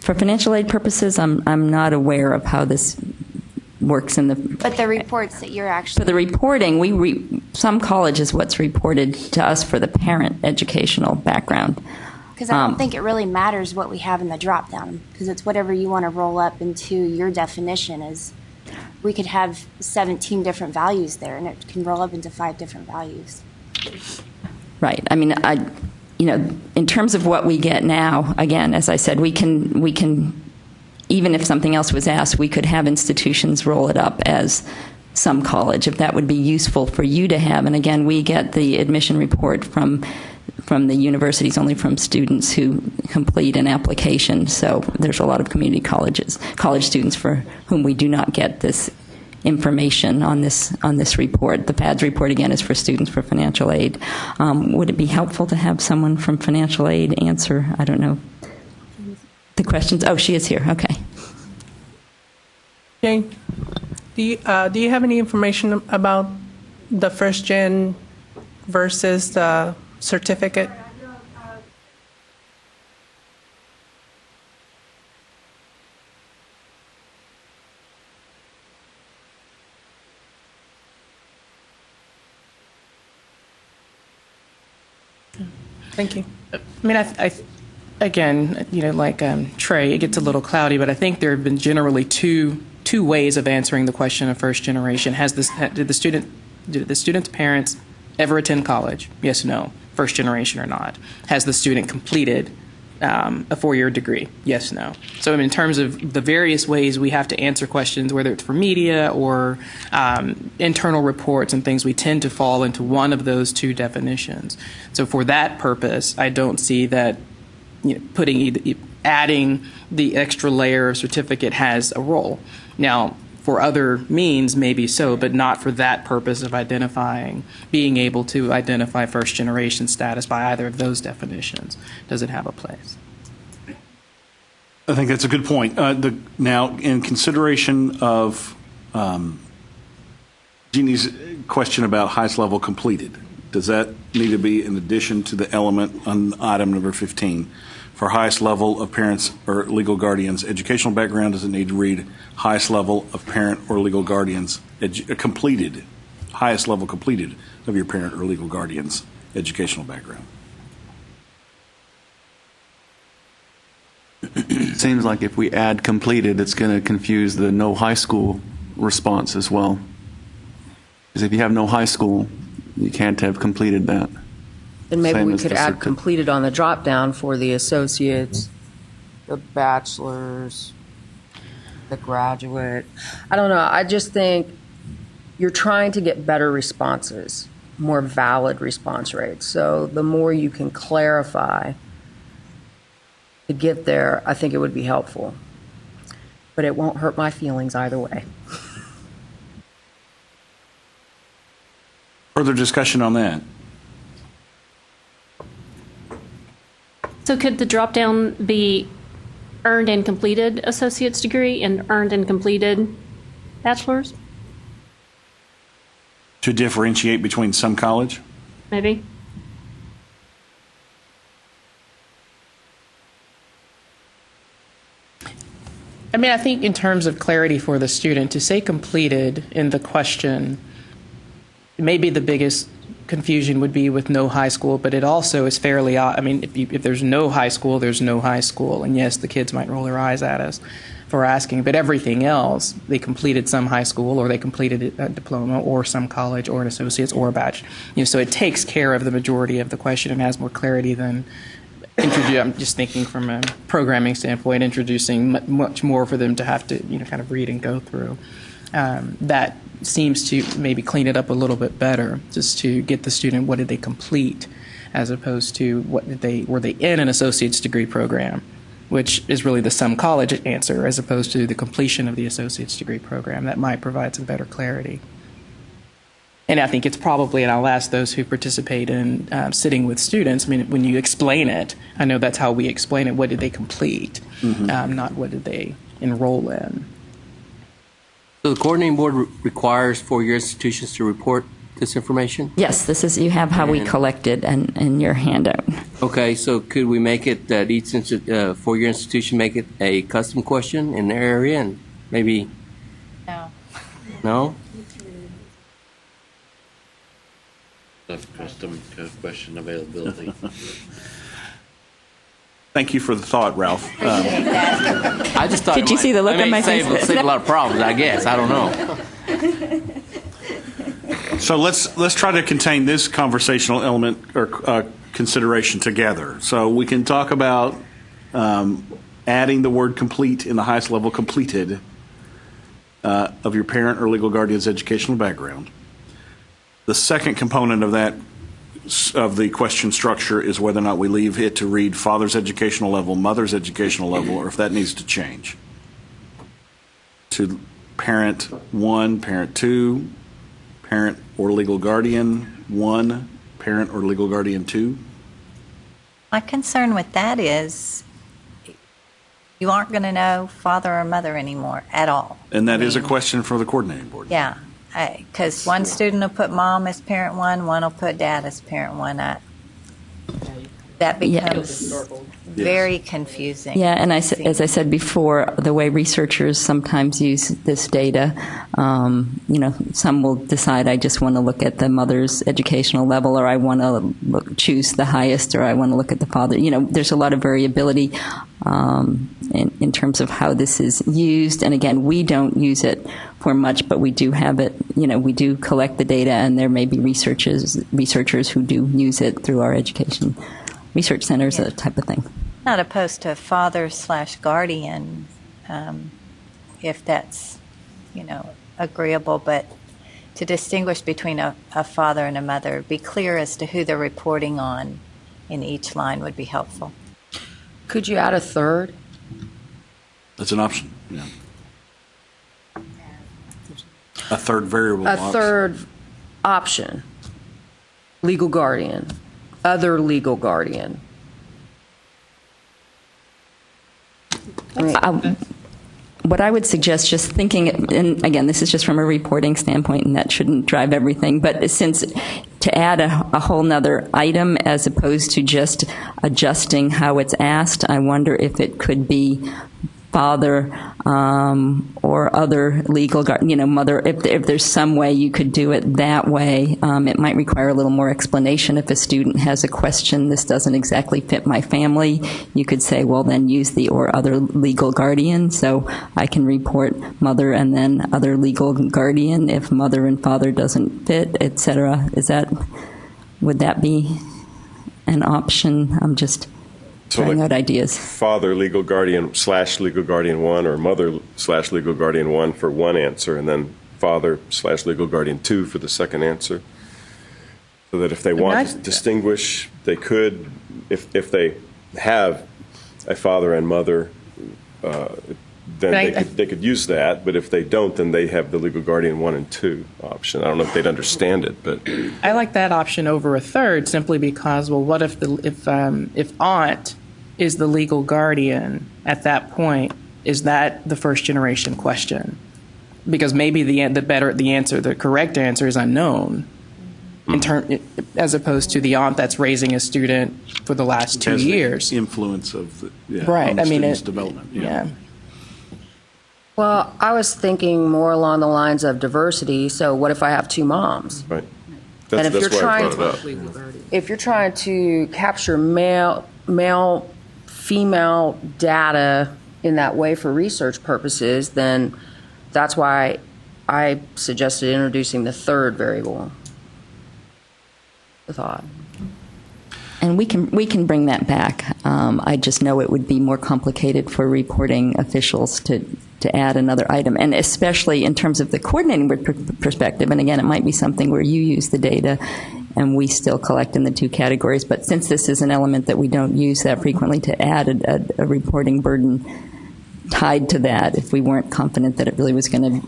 For financial aid purposes, I'm not aware of how this works in the. But the reports that you're actually. For the reporting, some college is what's reported to us for the parent educational background. Because I don't think it really matters what we have in the drop down, because it's whatever you want to roll up into your definition. Is we could have 17 different values there, and it can roll up into 5 different values. Right. I mean, in terms of what we get now, again, as I said, we can, even if something else was asked, we could have institutions roll it up as some college, if that would be useful for you to have. And again, we get the admission report from the universities only from students who complete an application. So there's a lot of community college students for whom we do not get this information on this report. The PADS report, again, is for students for financial aid. Would it be helpful to have someone from financial aid answer, I don't know, the questions? Oh, she is here. Okay. Jane, do you have any information about the first gen versus the certificate? Thank you. I mean, again, like Trey, it gets a little cloudy, but I think there have been generally two ways of answering the question of first generation. Did the student's parents ever attend college? Yes, no. First generation or not? Has the student completed a 4-year degree? Yes, no. So I mean, in terms of the various ways we have to answer questions, whether it's for media or internal reports and things, we tend to fall into one of those two definitions. So for that purpose, I don't see that adding the extra layer of certificate has a role. Now, for other means, maybe so, but not for that purpose of being able to identify first generation status by either of those definitions. Does it have a place? I think that's a good point. Now, in consideration of Jeannie's question about highest level completed, does that need to be in addition to the element on item number 15? For highest level of parents or legal guardians' educational background, does it need to read highest level of parent or legal guardians completed, highest level completed of your parent or legal guardian's educational background? It seems like if we add completed, it's going to confuse the no high school response as well. Because if you have no high school, you can't have completed that. Then maybe Same we as could the add completed on the drop down for the associates, the bachelor's, the graduate. I don't know. I just think you're trying to get better responses, more valid response rates. So the more you can clarify to get there, I think it would be helpful. But it won't hurt my feelings either way. Further discussion on that? So could the drop down be earned and completed associate's degree and earned and completed bachelor's? To differentiate between some college? Maybe. I mean, I think in terms of clarity for the student, to say completed in the question, maybe the biggest confusion would be with no high school, but it also is fairly odd. I mean, if there's no high school, there's no high school. And yes, the kids might roll their eyes at us for asking, but everything else, they completed some high school or they completed a diploma or some college or an associate's or a bachelor. So it takes care of the majority of the question and has more clarity than I'm just thinking from a programming standpoint, introducing much more for them to have to, kind of read and go through. That seems to maybe clean it up a little bit better, just to get the student, what did they complete, as opposed to were they in an associate's degree program, which is really the some college answer, as opposed to the completion of the associate's degree program. That might provide some better clarity. And I think it's probably, and I'll ask those who participate in sitting with students, I mean, when you explain it, I know that's how we explain it, what did they complete, not what did they enroll in. So the coordinating board requires for your institutions to report this information? Yes, you have how we collect it in your handout. Okay, so could we make it that each for your institution make it a custom question in their area and maybe? No. No? Custom question availability. Thank you for the thought, Ralph. I just thought. Did you see the look on my face? Save a lot of problems, I guess. I don't know. So let's try to contain this conversational element or consideration together. So we can talk about adding the word complete in the highest level completed of your parent or legal guardian's educational background. The second component of that, of the question structure, is whether or not we leave it to read father's educational level, mother's educational level, or if that needs to change. To parent 1, parent 2, parent or legal guardian 1, parent or legal guardian 2. My concern with that is you aren't going to know father or mother anymore at all. And that is a question for the coordinating board. Yeah, because one student will put mom as parent 1, one will put dad as parent 1. That becomes very confusing. Yeah, and as I said before, the way researchers sometimes use this data, some will decide I just want to look at the mother's educational level, or I want to choose the highest, or I want to look at the father. There's a lot of variability in terms of how this is used. And again, we don't use it for much, but we do have it. We do collect the data, and there may be researchers who do use it through our education research centers, that type of thing. Not opposed to father/guardian, if that's, agreeable, but to distinguish between a father and a mother, be clear as to who they're reporting on in each line would be helpful. Could you add a third? That's an option, yeah. A third variable. A third option. Legal guardian. Other legal guardian. What I would suggest, just thinking, and again, this is just from a reporting standpoint, and that shouldn't drive everything, but since to add a whole nother item as opposed to just adjusting how it's asked, I wonder if it could be father or other legal mother. If there's some way you could do it that way, it might require a little more explanation. If a student has a question, this doesn't exactly fit my family, you could say, well, then use the or other legal guardian. So I can report mother and then other legal guardian if mother and father doesn't fit, etc. Would that be an option? I'm just trying out ideas. Father, legal guardian / legal guardian 1, or mother / legal guardian 1 for one answer, and then father / legal guardian 2 for the second answer. So that if they want to distinguish, they could, if they have a father and mother, then they could use that. But if they don't, then they have the legal guardian 1 and 2 option. I don't know if they'd understand it, but I like that option over a third, simply because, well, what if if aunt is the legal guardian at that point? Is that the first generation question? Because maybe the correct answer is unknown, as opposed to the aunt that's raising a student for the last 2 years. The influence of the right. On the student's development. Yeah. Well, I was thinking more along the lines of diversity. So what if I have 2 moms? Right. And if you're trying to, if you're trying to capture male, female data in that way for research purposes, then that's why I suggested introducing the third variable. The thought. And we can bring that back. I just know it would be more complicated for reporting officials to add another item, and especially in terms of the coordinating perspective. And again, it might be something where you use the data and we still collect in the 2 categories. But since this is an element that we don't use that frequently, to add a reporting burden tied to that, if we weren't confident that it really was going to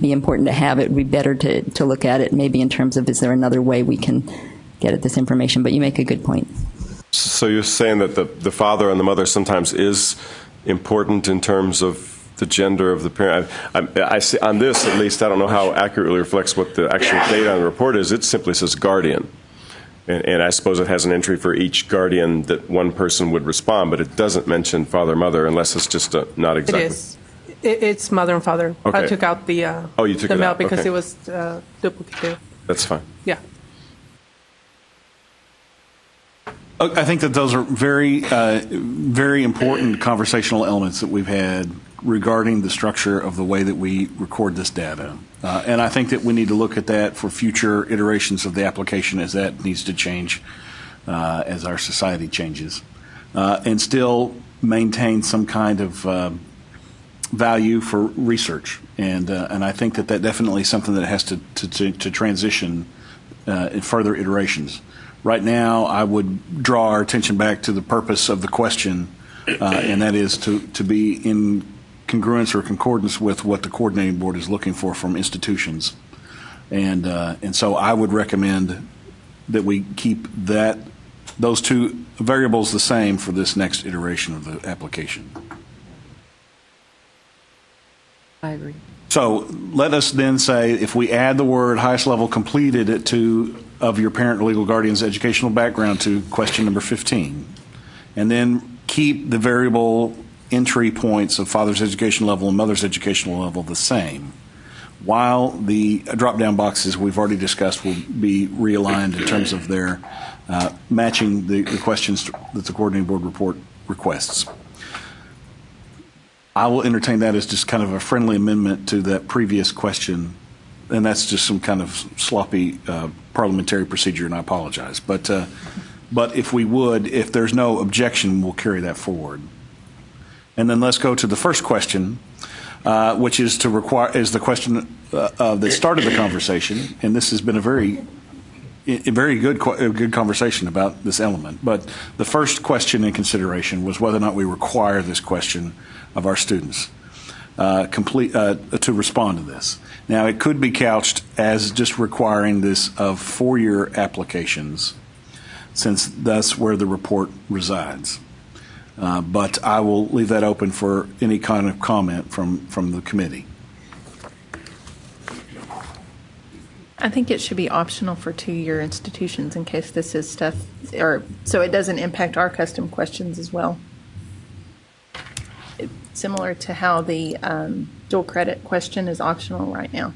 be important to have, it would be better to look at it maybe in terms of, is there another way we can get at this information? But you make a good point. So you're saying that the father and the mother sometimes is important in terms of the gender of the parent. I see on this, at least, I don't know how accurately reflects what the actual data on the report is. It simply says guardian. And I suppose it has an entry for each guardian that one person would respond, but it doesn't mention father, mother, unless it's just not exactly. It is. It's mother and father. Okay. I took out the you took the it male out. because Okay. it was duplicative. That's fine. Yeah. I think that those are very important conversational elements that we've had regarding the structure of the way that we record this data. And I think that we need to look at that for future iterations of the application as that needs to change as our society changes. And still maintain some kind of value for research. And I think that definitely is something that has to transition in further iterations. Right now, I would draw our attention back to the purpose of the question, and that is to be in congruence or concordance with what the coordinating board is looking for from institutions. And so I would recommend that we keep those two variables the same for this next iteration of the application. I agree. So let us then say, if we add the word highest level completed of your parent or legal guardian's educational background to question number 15, and then keep the variable entry points of father's education level and mother's educational level the same, while the drop-down boxes we've already discussed will be realigned in terms of their matching the questions that the coordinating board report requests. I will entertain that as just kind of a friendly amendment to that previous question, and that's just some kind of sloppy parliamentary procedure, and I apologize. But if there's no objection, we'll carry that forward. And then let's go to the first question, which is the question that started the conversation, and this has been a very good conversation about this element. But the first question in consideration was whether or not we require this question of our students to respond to this. Now, it could be couched as just requiring this of four-year applications, since that's where the report resides. But I will leave that open for any kind of comment from the committee. I think it should be optional for two-year institutions in case this is stuff, or so it doesn't impact our custom questions as well. Similar to how the dual credit question is optional right now.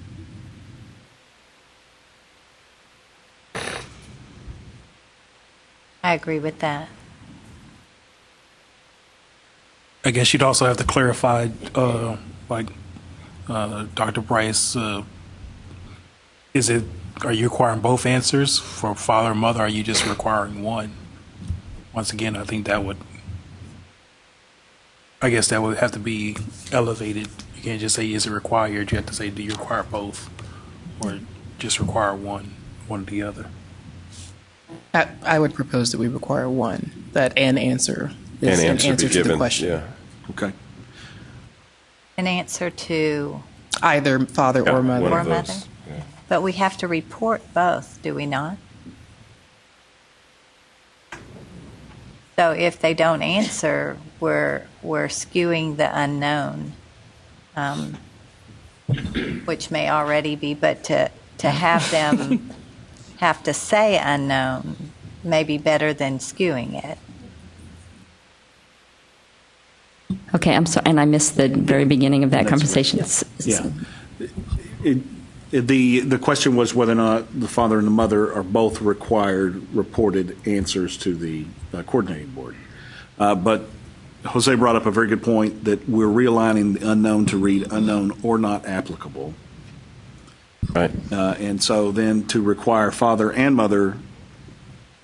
I agree with that. I guess you'd also have to clarify, like Dr. Bryce, are you requiring both answers for father and mother, or are you just requiring one? Once again, I think that would have to be elevated. You can't just say, is it required? You have to say, do you require both? Or just require one or the other? I would propose that we require one, that an answer is an answer to the question. Yeah. Okay. An answer to Either father or mother. or mother. Yeah. But we have to report both, do we not? So if they don't answer, we're skewing the unknown, which may already be, but to have them have to say unknown may be better than skewing it. Okay, I'm sorry, and I missed the very beginning of that That's conversation. Yeah. The question was whether or not the father and the mother are both required reported answers to the coordinating board. But Jose brought up a very good point that we're realigning the unknown to read unknown or not applicable. Right. And so then to require father and mother,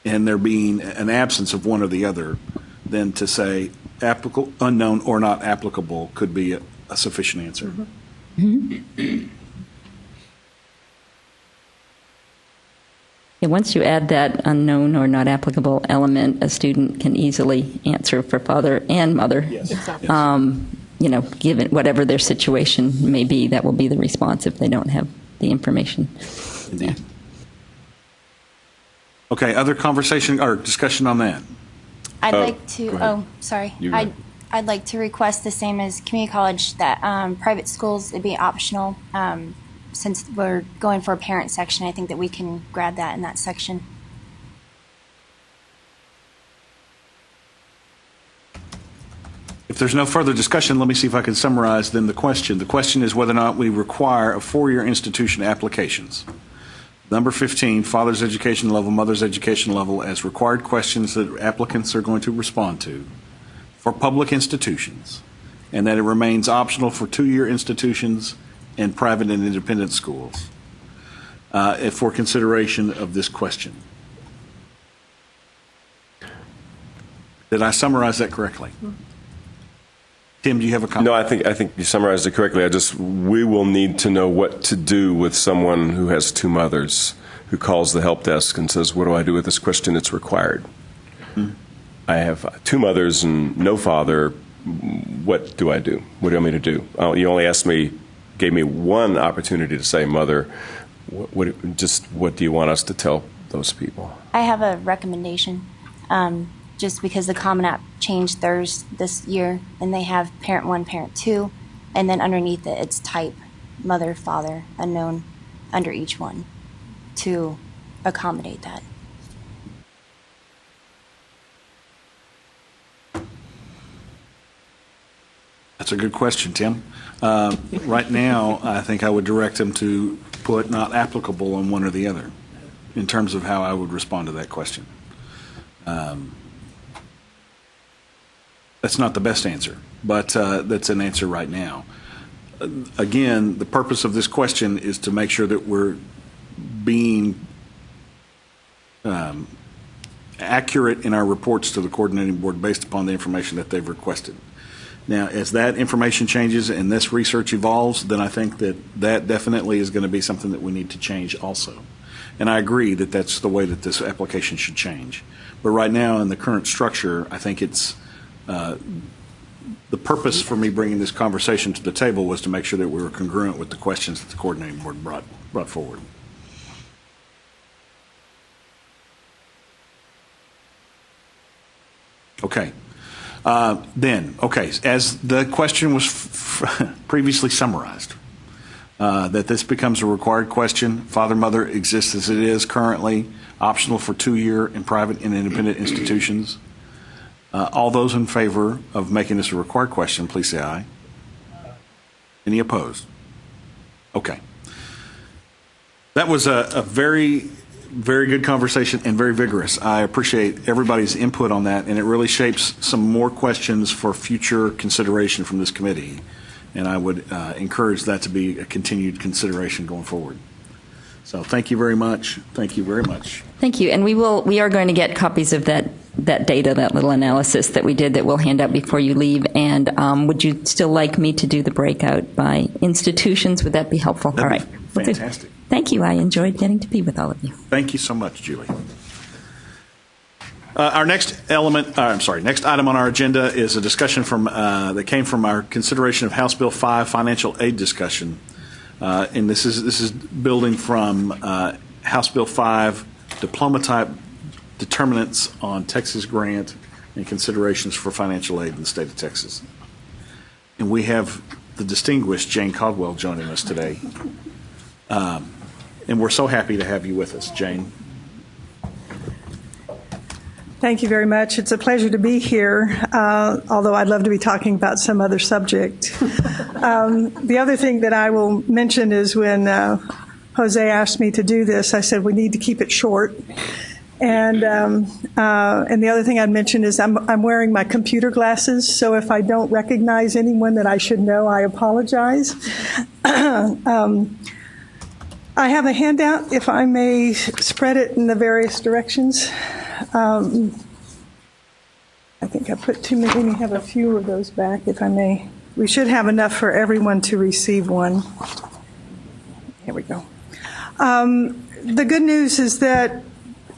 and there being an absence of one or the other, then to say applicable, unknown or not applicable could be a sufficient answer. Mm-hmm. Yeah, once you add that unknown or not applicable element, a student can easily answer for father and mother. Yes. Exactly. Given whatever their situation may be, that will be the response if they don't have the information. Indeed. Okay, other conversation or discussion on that? I'd like to, go ahead. sorry. You go ahead. I'd like to request the same as community college, that private schools, it'd be optional. Since we're going for a parent section, I think that we can grab that in that section. If there's no further discussion, let me see if I can summarize then the question. The question is whether or not we require a four-year institution applications. Number 15, father's education level, mother's education level as required questions that applicants are going to respond to for public institutions, and that it remains optional for two-year institutions and private and independent schools for consideration of this question. Did I summarize that correctly? Tim, do you have a comment? No, I think you summarized it correctly. We will need to know what to do with someone who has two mothers, who calls the help desk and says, what do I do with this question? It's required. I have two mothers and no father. What do I do? What do you want me to do? You only gave me one opportunity to say, mother, what do you want us to tell those people? I have a recommendation. Just because the Common App changed theirs this year, and they have parent 1, parent 2, and then underneath it, it's type, mother, father, unknown, under each one, to accommodate that. That's a good question, Tim. Right now, I think I would direct them to put not applicable on one or the other in terms of how I would respond to that question. That's not the best answer, but that's an answer right now. Again, the purpose of this question is to make sure that we're being accurate in our reports to the coordinating board based upon the information that they've requested. Now, as that information changes and this research evolves, then I think that definitely is going to be something that we need to change also. And I agree that that's the way that this application should change. But right now, in the current structure, I think it's the purpose for me bringing this conversation to the table was to make sure that we were congruent with the questions that the coordinating board brought forward. Okay. As the question was previously summarized, that this becomes a required question. Father-mother exists as it is currently, optional for two-year in private and independent institutions. All those in favor of making this a required question, please say aye. Any opposed? Okay. That was a very, very good conversation and very vigorous. I appreciate everybody's input on that, and it really shapes some more questions for future consideration from this committee. And I would encourage that to be a continued consideration going forward. So thank you very much. Thank you very much. Thank you. And we are going to get copies of that data, that little analysis that we did that we'll hand out before you leave. And would you still like me to do the breakout by institutions? Would that be helpful? That'd all right. Be fantastic. Thank you. I enjoyed getting to be with all of you. Thank you so much, Julie. Our next item on our agenda is a discussion that came from our consideration of House Bill 5 financial aid discussion. And this is building from House Bill 5 diploma type determinants on Texas grant and considerations for financial aid in the state of Texas. And we have the distinguished Jane Caldwell joining us today. And we're so happy to have you with us, Jane. Thank you very much. It's a pleasure to be here, although I'd love to be talking about some other subject. The other thing that I will mention is when Jose asked me to do this, I said we need to keep it short. And the other thing I'd mention is I'm wearing my computer glasses, so if I don't recognize anyone that I should know, I apologize. I have a handout, if I may spread it in the various directions. I think I put too many. Let me have a few of those back, if I may. We should have enough for everyone to receive one. Here we go. The good news is that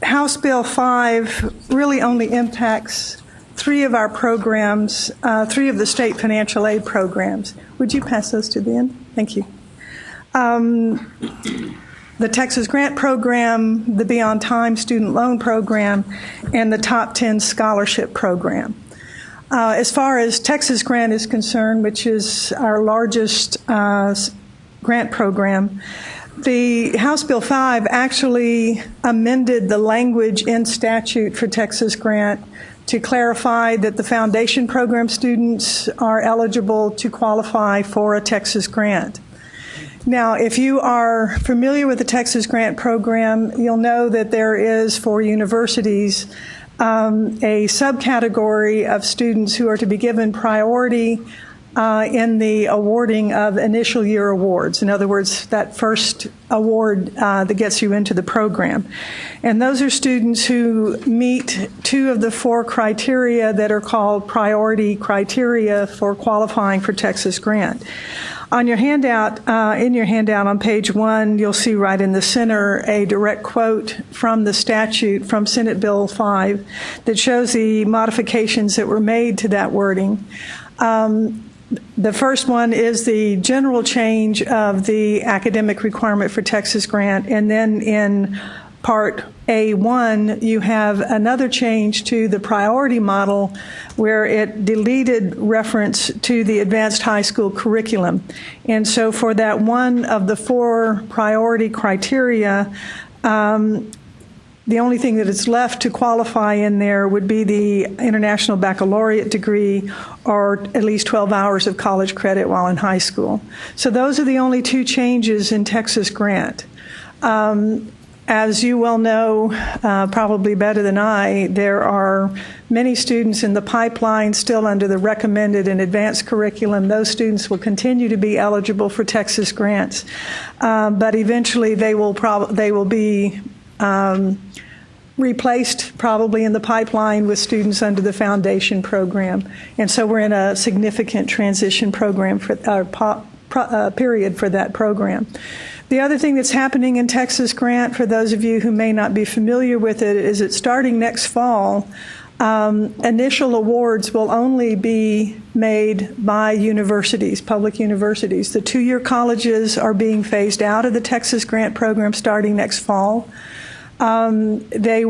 House Bill 5 really only impacts 3 of our programs, 3 of the state financial aid programs. Would you pass those to the end? Thank you. The Texas Grant Program, the Beyond Time Student Loan Program, and the Top 10 Scholarship Program. As far as Texas Grant is concerned, which is our largest grant program, the House Bill 5 actually amended the language in statute for Texas Grant to clarify that the foundation program students are eligible to qualify for a Texas Grant. Now, if you are familiar with the Texas Grant Program, you'll know that there is, for universities, a subcategory of students who are to be given priority in the awarding of initial year awards. In other words, that first award that gets you into the program. And those are students who meet 2 of the 4 criteria that are called priority criteria for qualifying for Texas Grant. On your handout, in your handout on page 1, you'll see right in the center a direct quote from the statute from Senate Bill 5 that shows the modifications that were made to that wording. The first one is the general change of the academic requirement for Texas Grant, and then in Part A1, you have another change to the priority model where it deleted reference to the advanced high school curriculum. And so for that one of the 4 priority criteria, the only thing that is left to qualify in there would be the International Baccalaureate degree or at least 12 hours of college credit while in high school. So those are the only 2 changes in Texas Grant. As you well know, probably better than I, there are many students in the pipeline still under the recommended and advanced curriculum. Those students will continue to be eligible for Texas grants, but eventually they will be replaced probably in the pipeline with students under the foundation program. And so we're in a significant transition program period for that program. The other thing that's happening in Texas Grant, for those of you who may not be familiar with it, is that starting next fall, initial awards will only be made by universities, public universities. The 2-year colleges are being phased out of the Texas Grant program starting next fall. They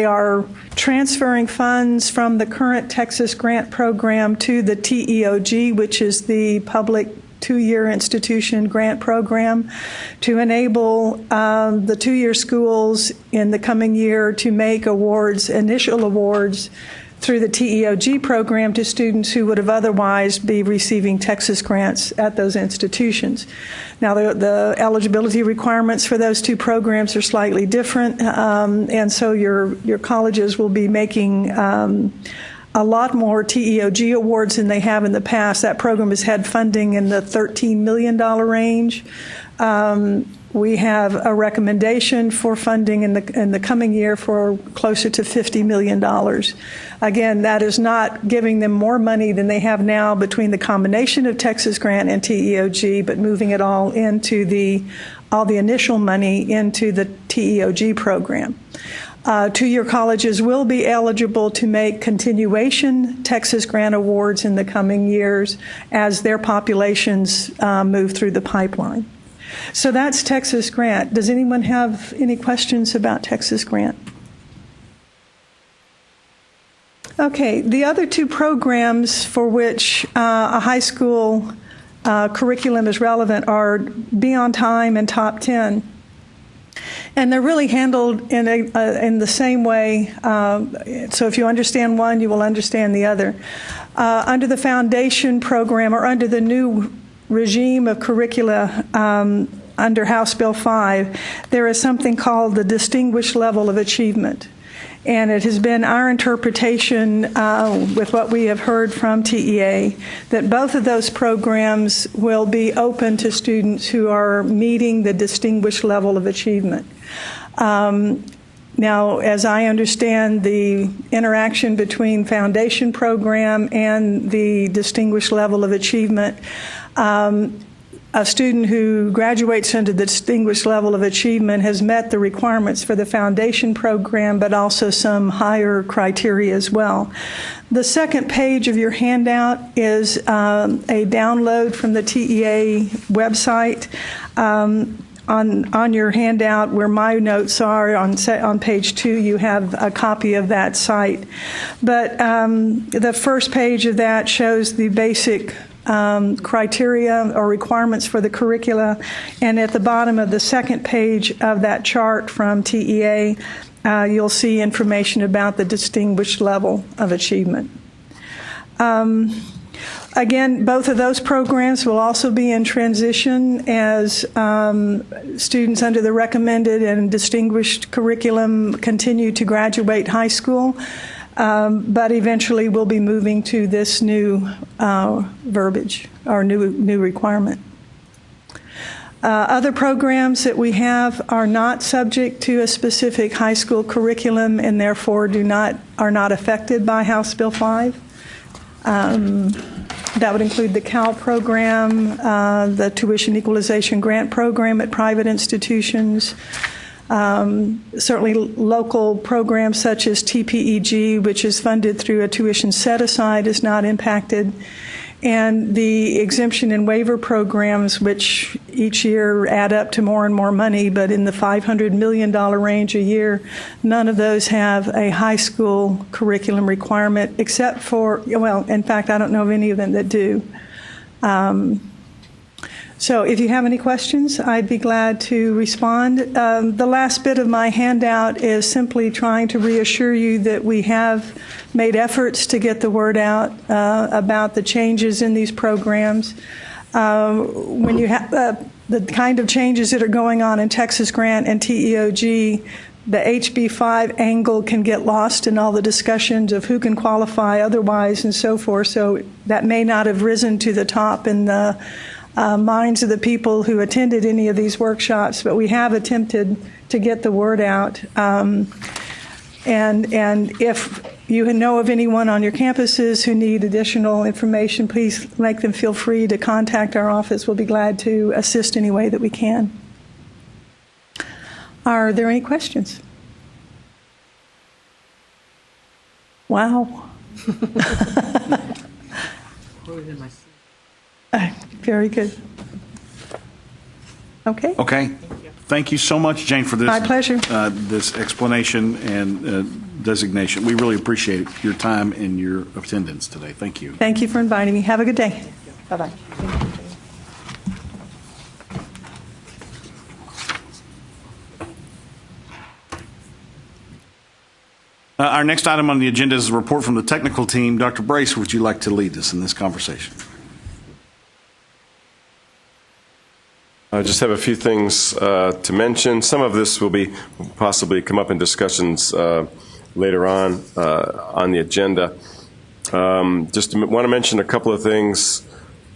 are transferring funds from the current Texas Grant program to the TEOG, which is the public 2-year institution grant program, to enable the 2-year schools in the coming year to make awards, initial awards, through the TEOG program to students who would have otherwise be receiving Texas grants at those institutions. Now, the eligibility requirements for those 2 programs are slightly different, and so your colleges will be making a lot more TEOG awards than they have in the past. That program has had funding in the $13 million range. We have a recommendation for funding in the coming year for closer to $50 million. Again, that is not giving them more money than they have now between the combination of Texas Grant and TEOG, but moving it all into all the initial money into the TEOG program. 2-year colleges will be eligible to make continuation Texas Grant awards in the coming years as their populations move through the pipeline. So that's Texas Grant. Does anyone have any questions about Texas Grant? Okay, the other 2 programs for which a high school curriculum is relevant are Be On Time and Top 10. And they're really handled in the same way. So if you understand one, you will understand the other. Under the foundation program, or under the new regime of curricula under House Bill 5, there is something called the Distinguished Level of Achievement. And it has been our interpretation, with what we have heard from TEA, that both of those programs will be open to students who are meeting the distinguished level of achievement. Now, as I understand the interaction between foundation program and the distinguished level of achievement, a student who graduates into the distinguished level of achievement has met the requirements for the foundation program, but also some higher criteria as well. The second page of your handout is a download from the TEA website. On your handout, where my notes are, on page 2, you have a copy of that site. But the first page of that shows the basic criteria or requirements for the curricula, and at the bottom of the second page of that chart from TEA, you'll see information about the distinguished level of achievement. Again, both of those programs will also be in transition as students under the recommended and distinguished curriculum continue to graduate high school, but eventually we'll be moving to this new verbiage or new requirement. Other programs that we have are not subject to a specific high school curriculum and therefore are not affected by House Bill 5. That would include the CAL program, the tuition equalization grant program at private institutions, certainly local programs such as TPEG, which is funded through a tuition set-aside, is not impacted, and the exemption and waiver programs, which each year add up to more and more money, but in the $500 million range a year, none of those have a high school curriculum requirement, except for, well, in fact, I don't know of any of them that do. So if you have any questions, I'd be glad to respond. The last bit of my handout is simply trying to reassure you that we have made efforts to get the word out about the changes in these programs. When you have the kind of changes that are going on in Texas Grant and TEOG, the HB5 angle can get lost in all the discussions of who can qualify otherwise and so forth. So that may not have risen to the top in the minds of the people who attended any of these workshops, but we have attempted to get the word out. And if you know of anyone on your campuses who need additional information, please make them feel free to contact our office. We'll be glad to assist any way that we can. Are there any questions? Wow. Very good. Okay. Okay. Thank you so much, Jane, for this. My pleasure. This explanation and designation. We really appreciate your time and your attendance today. Thank you. Thank you for inviting me. Have a good day. Bye-bye. Our next item on the agenda is a report from the technical team. Dr. Brace, would you like to lead us in this conversation? I just have a few things to mention. Some of this will possibly come up in discussions later on the agenda. Just want to mention a couple of things.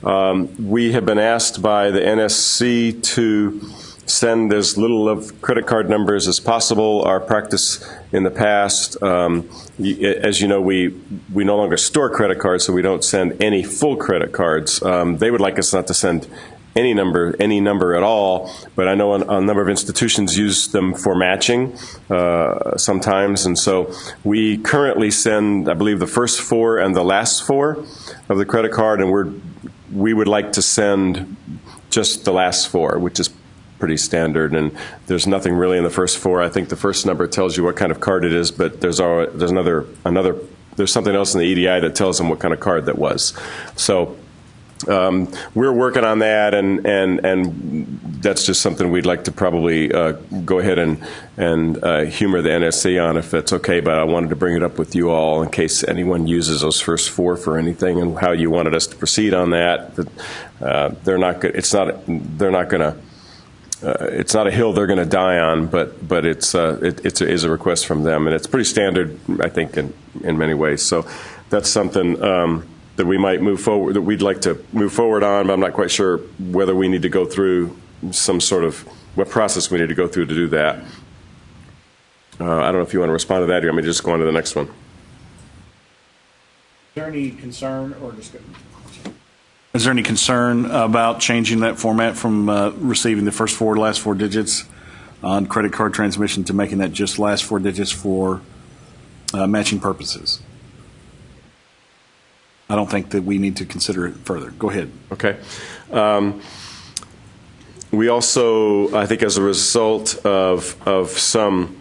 We have been asked by the NSC to send as little of credit card numbers as possible. Our practice in the past, as you know, we no longer store credit cards, so we don't send any full credit cards. They would like us not to send any number at all, but I know a number of institutions use them for matching sometimes, and so we currently send, I believe, the first four and the last four of the credit card, and we would like to send just the last four, which is pretty standard, and there's nothing really in the first four. I think the first number tells you what kind of card it is, but there's something else in the EDI that tells them what kind of card that was. So we're working on that, and that's just something we'd like to probably go ahead and humor the NSC on, if that's okay. But I wanted to bring it up with you all in case anyone uses those first four for anything, and how you wanted us to proceed on that. They're not good. It's not a hill they're going to die on, but it is a request from them, and it's pretty standard, I think, in many ways. So that's something that we might move forward, that we'd like to move forward on, but I'm not quite sure whether we need to go through what process we need to go through to do that. I don't know if you want to respond to that, or you want me to just go on to the next one? Is there any concern or discussion? Is there any concern about changing that format from receiving the first four, last four digits on credit card transmission to making that just last four digits for matching purposes? I don't think that we need to consider it further. Go ahead. Okay. We also, I think, as a result of some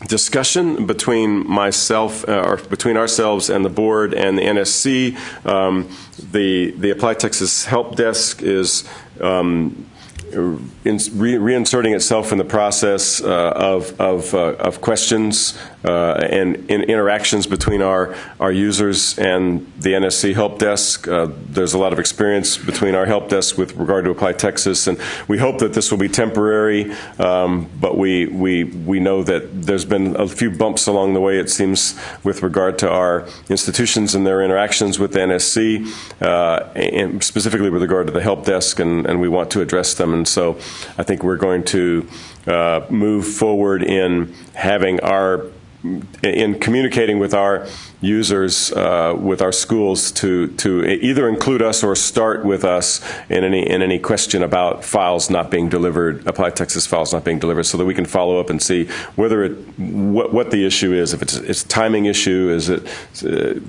discussion between between ourselves and the board and the NSC, the Apply Texas Help Desk is reinserting itself in the process of questions and in interactions between our users and the NSC help desk. There's a lot of experience between our help desk with regard to Apply Texas, and we hope that this will be temporary, but we know that there's been a few bumps along the way, it seems, with regard to our institutions and their interactions with the NSC, and specifically with regard to the help desk, and we want to address them. And so I think we're going to move forward in communicating with our users, with our schools, to either include us or start with us in any question about files not being delivered, Apply Texas files not being delivered, so that we can follow up and see whether what the issue is. If it's a timing issue, is it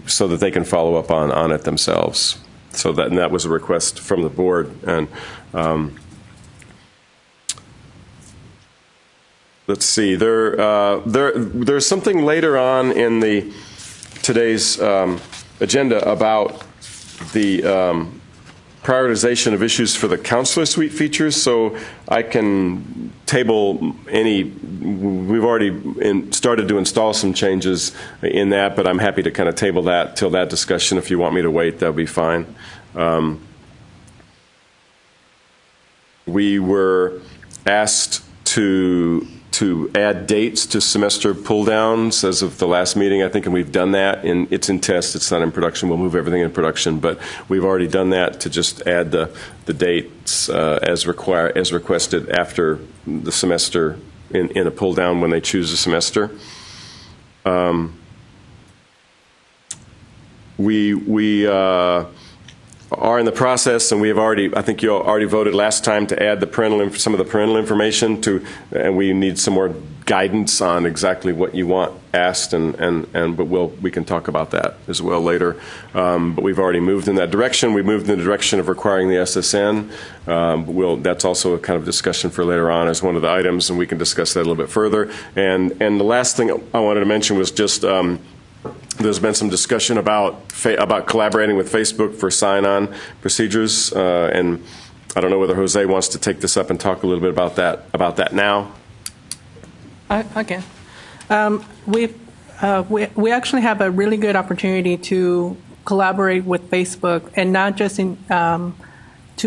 so that they can follow up on it themselves. So that was a request from the board. And let's see. There's something later on in today's agenda about the prioritization of issues for the counselor suite features. So I can table any. We've already started to install some changes in that, but I'm happy to kind of table that till that discussion. If you want me to wait, that'll be fine. We were asked to add dates to semester pull downs as of the last meeting, I think, and we've done that. It's in test, it's not in production. We'll move everything in production, but we've already done that to just add the dates as requested after the semester in a pull down when they choose a semester. We are in the process, and we have already, I think you already voted last time to add some of the parental information and we need some more guidance on exactly what you want asked, but we can talk about that as well later. But we've already moved in that direction. We moved in the direction of requiring the SSN. That's also a kind of discussion for later on as one of the items, and we can discuss that a little bit further. And the last thing I wanted to mention was just there's been some discussion about collaborating with Facebook for sign-on procedures, and I don't know whether Jose wants to take this up and talk a little bit about that now. I can. We actually have a really good opportunity to collaborate with Facebook, and not just to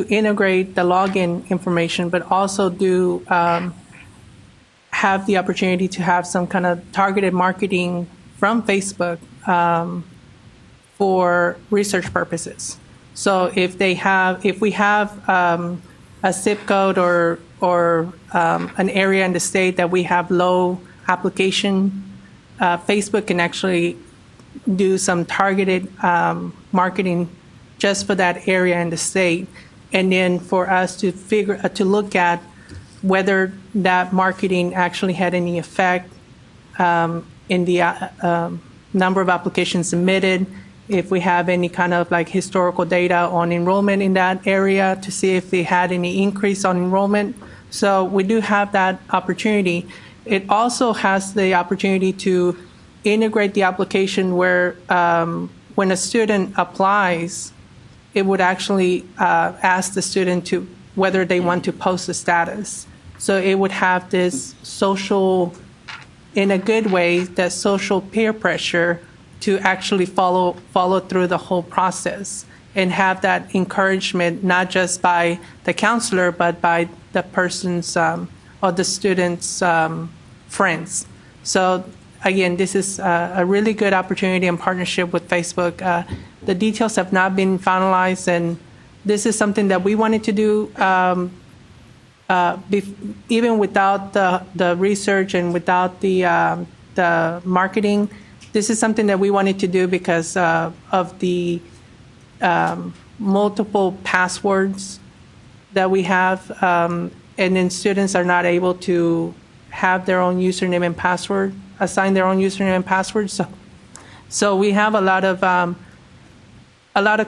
integrate the login information, but also have the opportunity to have some kind of targeted marketing from Facebook for research purposes. So if we have a zip code or an area in the state that we have low application, Facebook can actually do some targeted marketing just for that area in the state, and then for us to look at whether that marketing actually had any effect in the number of applications submitted, if we have any kind of like historical data on enrollment in that area to see if they had any increase on enrollment. So we do have that opportunity. It also has the opportunity to integrate the application where when a student applies, it would actually ask the student to whether they want to post a status. So it would have this social, in a good way, that social peer pressure to actually follow through the whole process and have that encouragement not just by the counselor but by the person's or the student's friends. So again, this is a really good opportunity in partnership with Facebook. The details have not been finalized, and this is something that we wanted to do even without the research and without the marketing. This is something that we wanted to do because of the multiple passwords that we have, and then students are not able to have their own username and password, assign their own username and password. So we have a lot of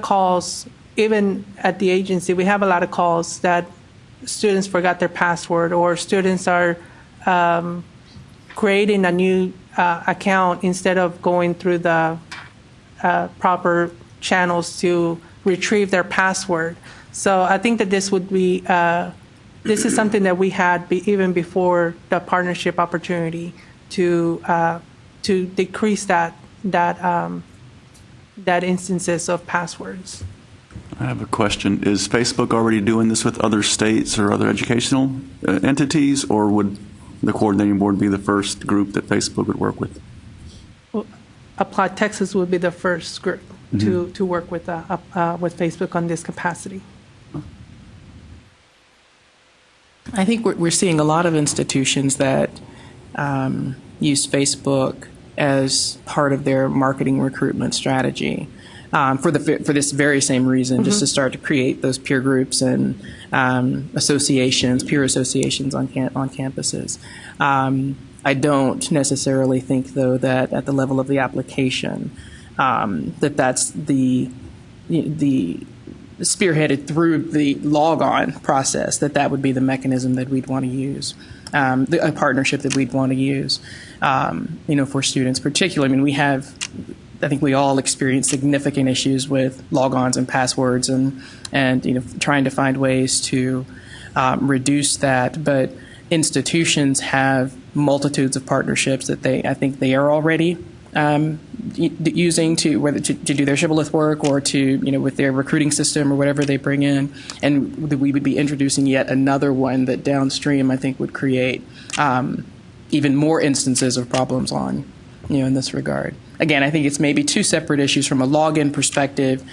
calls, even at the agency. We have a lot of calls that students forgot their password, or students are creating a new account instead of going through the proper channels to retrieve their password. So I think that this would be, this is something that we had even before the partnership opportunity to to decrease that instances of passwords. I have a question. Is Facebook already doing this with other states or other educational entities, or would the coordinating board be the first group that Facebook would work with? Apply Texas would be the first group to work with Facebook on this capacity. I think we're seeing a lot of institutions that use Facebook as part of their marketing recruitment strategy for this very same reason, just to start to create those peer groups and associations, peer associations on campuses. I don't necessarily think, though, that at the level of the application, that's the spearheaded through the log-on process, that would be the mechanism that we'd want to use, a partnership that we'd want to use, for students particularly. I mean, I think we all experience significant issues with log-ons and passwords and trying to find ways to reduce that. But institutions have multitudes of partnerships that I think they are already using whether to do their shibboleth work or to, with their recruiting system or whatever they bring in. And we would be introducing yet another one that downstream I think would create even more instances of problems in this regard. Again, I think it's maybe two separate issues from a login perspective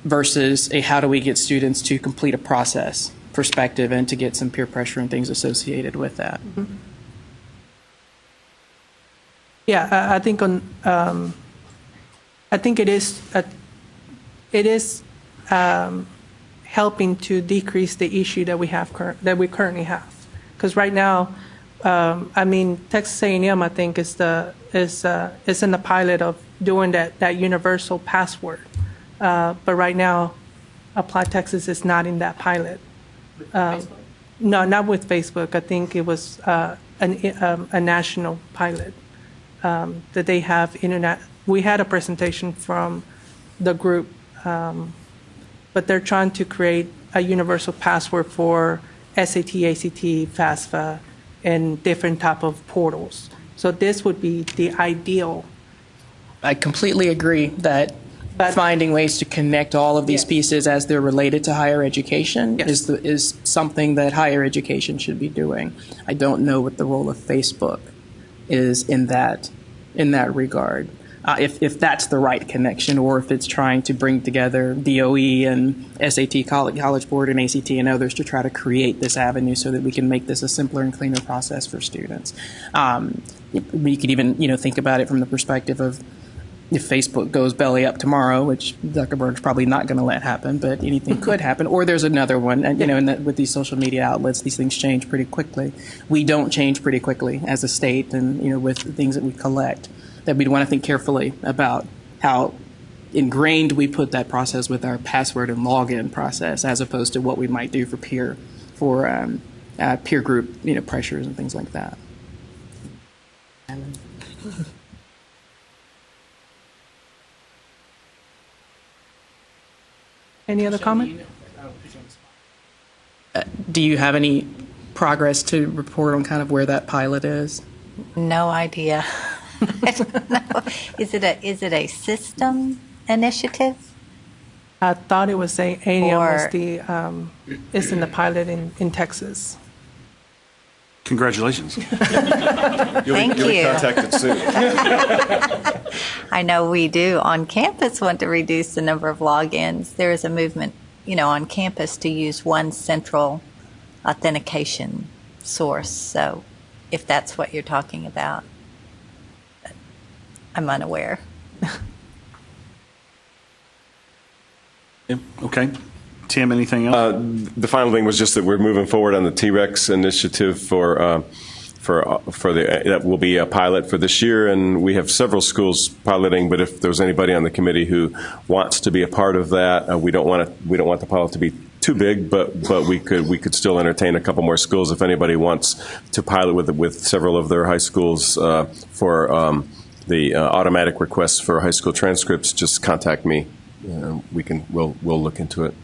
versus a how do we get students to complete a process perspective and to get some peer pressure and things associated with that. Mm-hmm. Yeah, I think it is helping to decrease the issue that we currently have, because right now, Texas A&M I think is in the pilot of doing that universal password, but right now, Apply Texas is not in that pilot. No, not with Facebook. I think it was a national pilot. That they have internet. We had a presentation from the group, but they're trying to create a universal password for SAT, ACT, FAFSA, and different type of portals. So this would be the ideal. I completely agree that finding ways to connect all of these pieces as they're related to higher education is something that higher education should be doing. I don't know what the role of Facebook is in that regard. If that's the right connection, or if it's trying to bring together DOE and SAT, College Board, and ACT and others to try to create this avenue so that we can make this a simpler and cleaner process for students. We could even think about it from the perspective of if Facebook goes belly up tomorrow, which Zuckerberg's probably not going to let happen, but anything could happen. Or there's another one, and and with these social media outlets, these things change pretty quickly. We don't change pretty quickly as a state, and with the things that we collect, that we'd want to think carefully about how ingrained we put that process with our password and login process, as opposed to what we might do for peer group pressures and things like that. Any other comment? Do you have any progress to report on kind of where that pilot is? No idea. I don't know. Is it a system initiative? I thought it was A&M was it's in the pilot in Texas. Congratulations. Thank You'll be you. contacted soon. I know we do on campus want to reduce the number of logins. There is a movement, on campus to use one central authentication source. So if that's what you're talking about, I'm unaware. Okay. Tim, anything else? The final thing was just that we're moving forward on the T-Rex initiative for that will be a pilot for this year, and we have several schools piloting. But if there's anybody on the committee who wants to be a part of that, we don't want the pilot to be too big, but we could still entertain a couple more schools if anybody wants to pilot with several of their high schools for the automatic requests for high school transcripts. Just contact me. We'll look into it.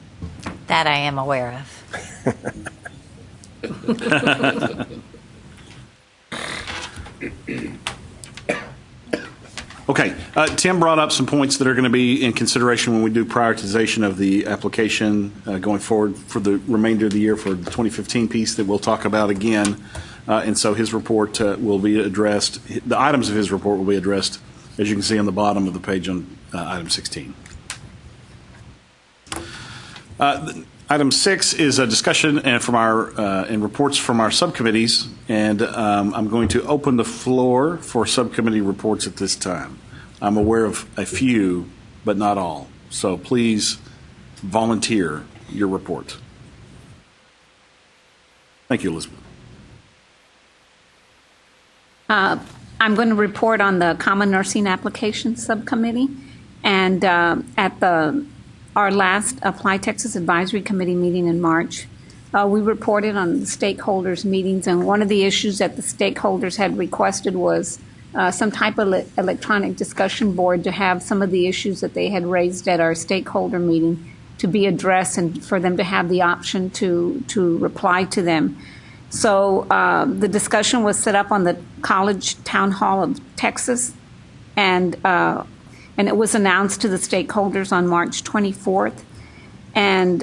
That I am aware of. Okay, Tim brought up some points that are going to be in consideration when we do prioritization of the application going forward for the remainder of the year for the 2015 piece that we'll talk about again. And so his report will be addressed, the items of his report will be addressed, as you can see on the bottom of the page on item 16. Item 6 is a discussion and from our and reports from our subcommittees, and I'm going to open the floor for subcommittee reports at this time. I'm aware of a few, but not all. So please volunteer your report. Thank you, Elizabeth. I'm going to report on the Common Nursing Applications Subcommittee, and at our last Apply Texas Advisory Committee meeting in March, we reported on the stakeholders meetings, and one of the issues that the stakeholders had requested was some type of electronic discussion board to have some of the issues that they had raised at our stakeholder meeting to be addressed and for them to have the option to reply to them. So the discussion was set up on the College Town Hall of Texas, and it was announced to the stakeholders on March 24th. And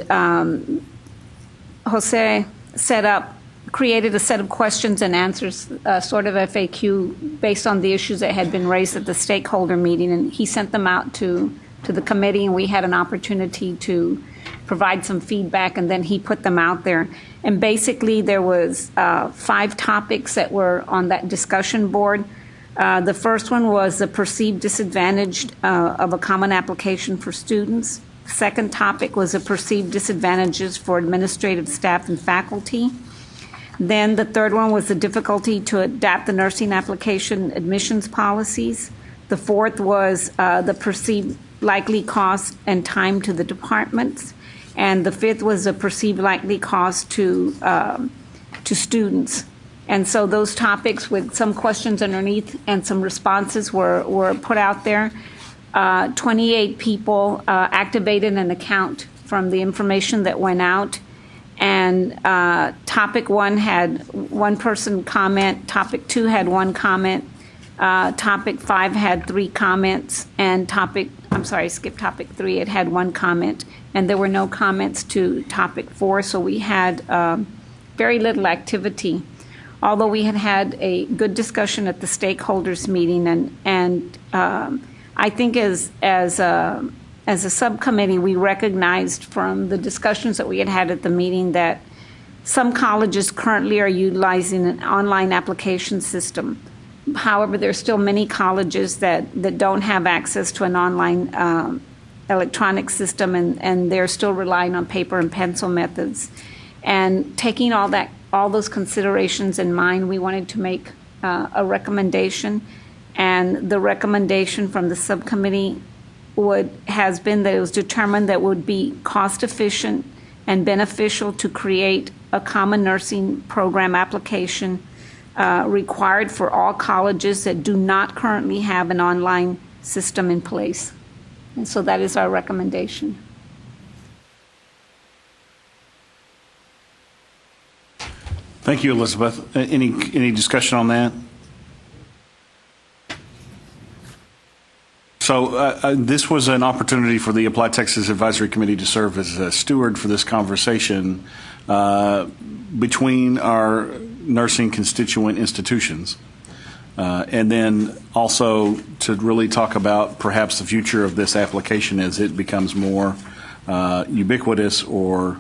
Jose created a set of questions and answers, sort of FAQ, based on the issues that had been raised at the stakeholder meeting. And he sent them out to the committee, and we had an opportunity to provide some feedback, and then he put them out there. And basically, there was 5 topics that were on that discussion board. The first one was the perceived disadvantage of a common application for students. Second topic was the perceived disadvantages for administrative staff and faculty. Then the third one was the difficulty to adapt the nursing application admissions policies. The fourth was the perceived likely cost and time to the departments. And the fifth was the perceived likely cost to students. And so those topics with some questions underneath and some responses were put out there. 28 people activated an account from the information that went out. And topic 1 had 1 person comment. Topic 2 had 1 comment. Topic 5 had 3 comments. And topic 3, it had 1 comment. And there were no comments to topic 4, so we had very little activity. Although we had a good discussion at the stakeholders meeting, and I think as a subcommittee, we recognized from the discussions that we had at the meeting that some colleges currently are utilizing an online application system. However, there are still many colleges that don't have access to an online electronic system, and they're still relying on paper and pencil methods. And taking all those considerations in mind, we wanted to make a recommendation, and the recommendation from the subcommittee has been that it was determined that it would be cost efficient and beneficial to create a common nursing program application required for all colleges that do not currently have an online system in place. And so that is our recommendation. Thank you, Elizabeth. Any discussion on that? So this was an opportunity for the Apply Texas Advisory Committee to serve as a steward for this conversation between our nursing constituent institutions. And then also to really talk about perhaps the future of this application as it becomes more ubiquitous, or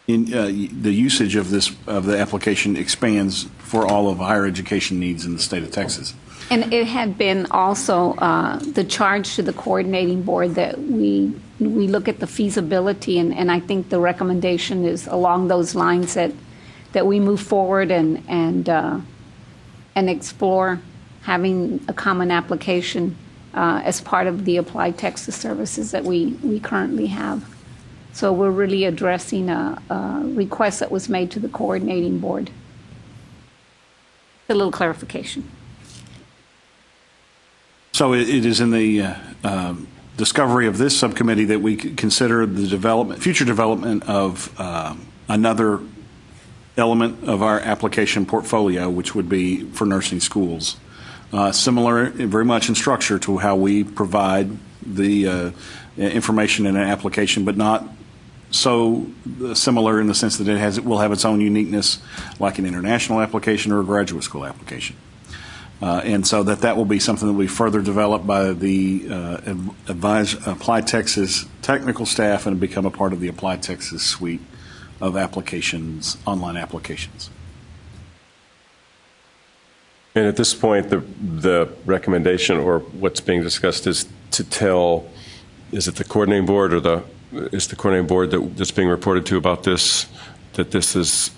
the usage of the application expands for all of higher education needs in the state of Texas. And it had been also the charge to the coordinating board that we look at the feasibility, and I think the recommendation is along those lines that we move forward and explore having a common application as part of the Apply Texas services that we currently have. So we're really addressing a request that was made to the coordinating board. A little clarification. So it is in the discovery of this subcommittee that we consider the future development of another element of our application portfolio, which would be for nursing schools. similar very much in structure to how we provide the information in an application, but not so similar in the sense that it will have its own uniqueness, like an international application or a graduate school application. And so that will be something that will be further developed by the Apply Texas technical staff and become a part of the Apply Texas suite of applications, online applications. And at this point, the recommendation or what's being discussed is to tell, is it the coordinating board or is the coordinating board that's being reported to about this, that this is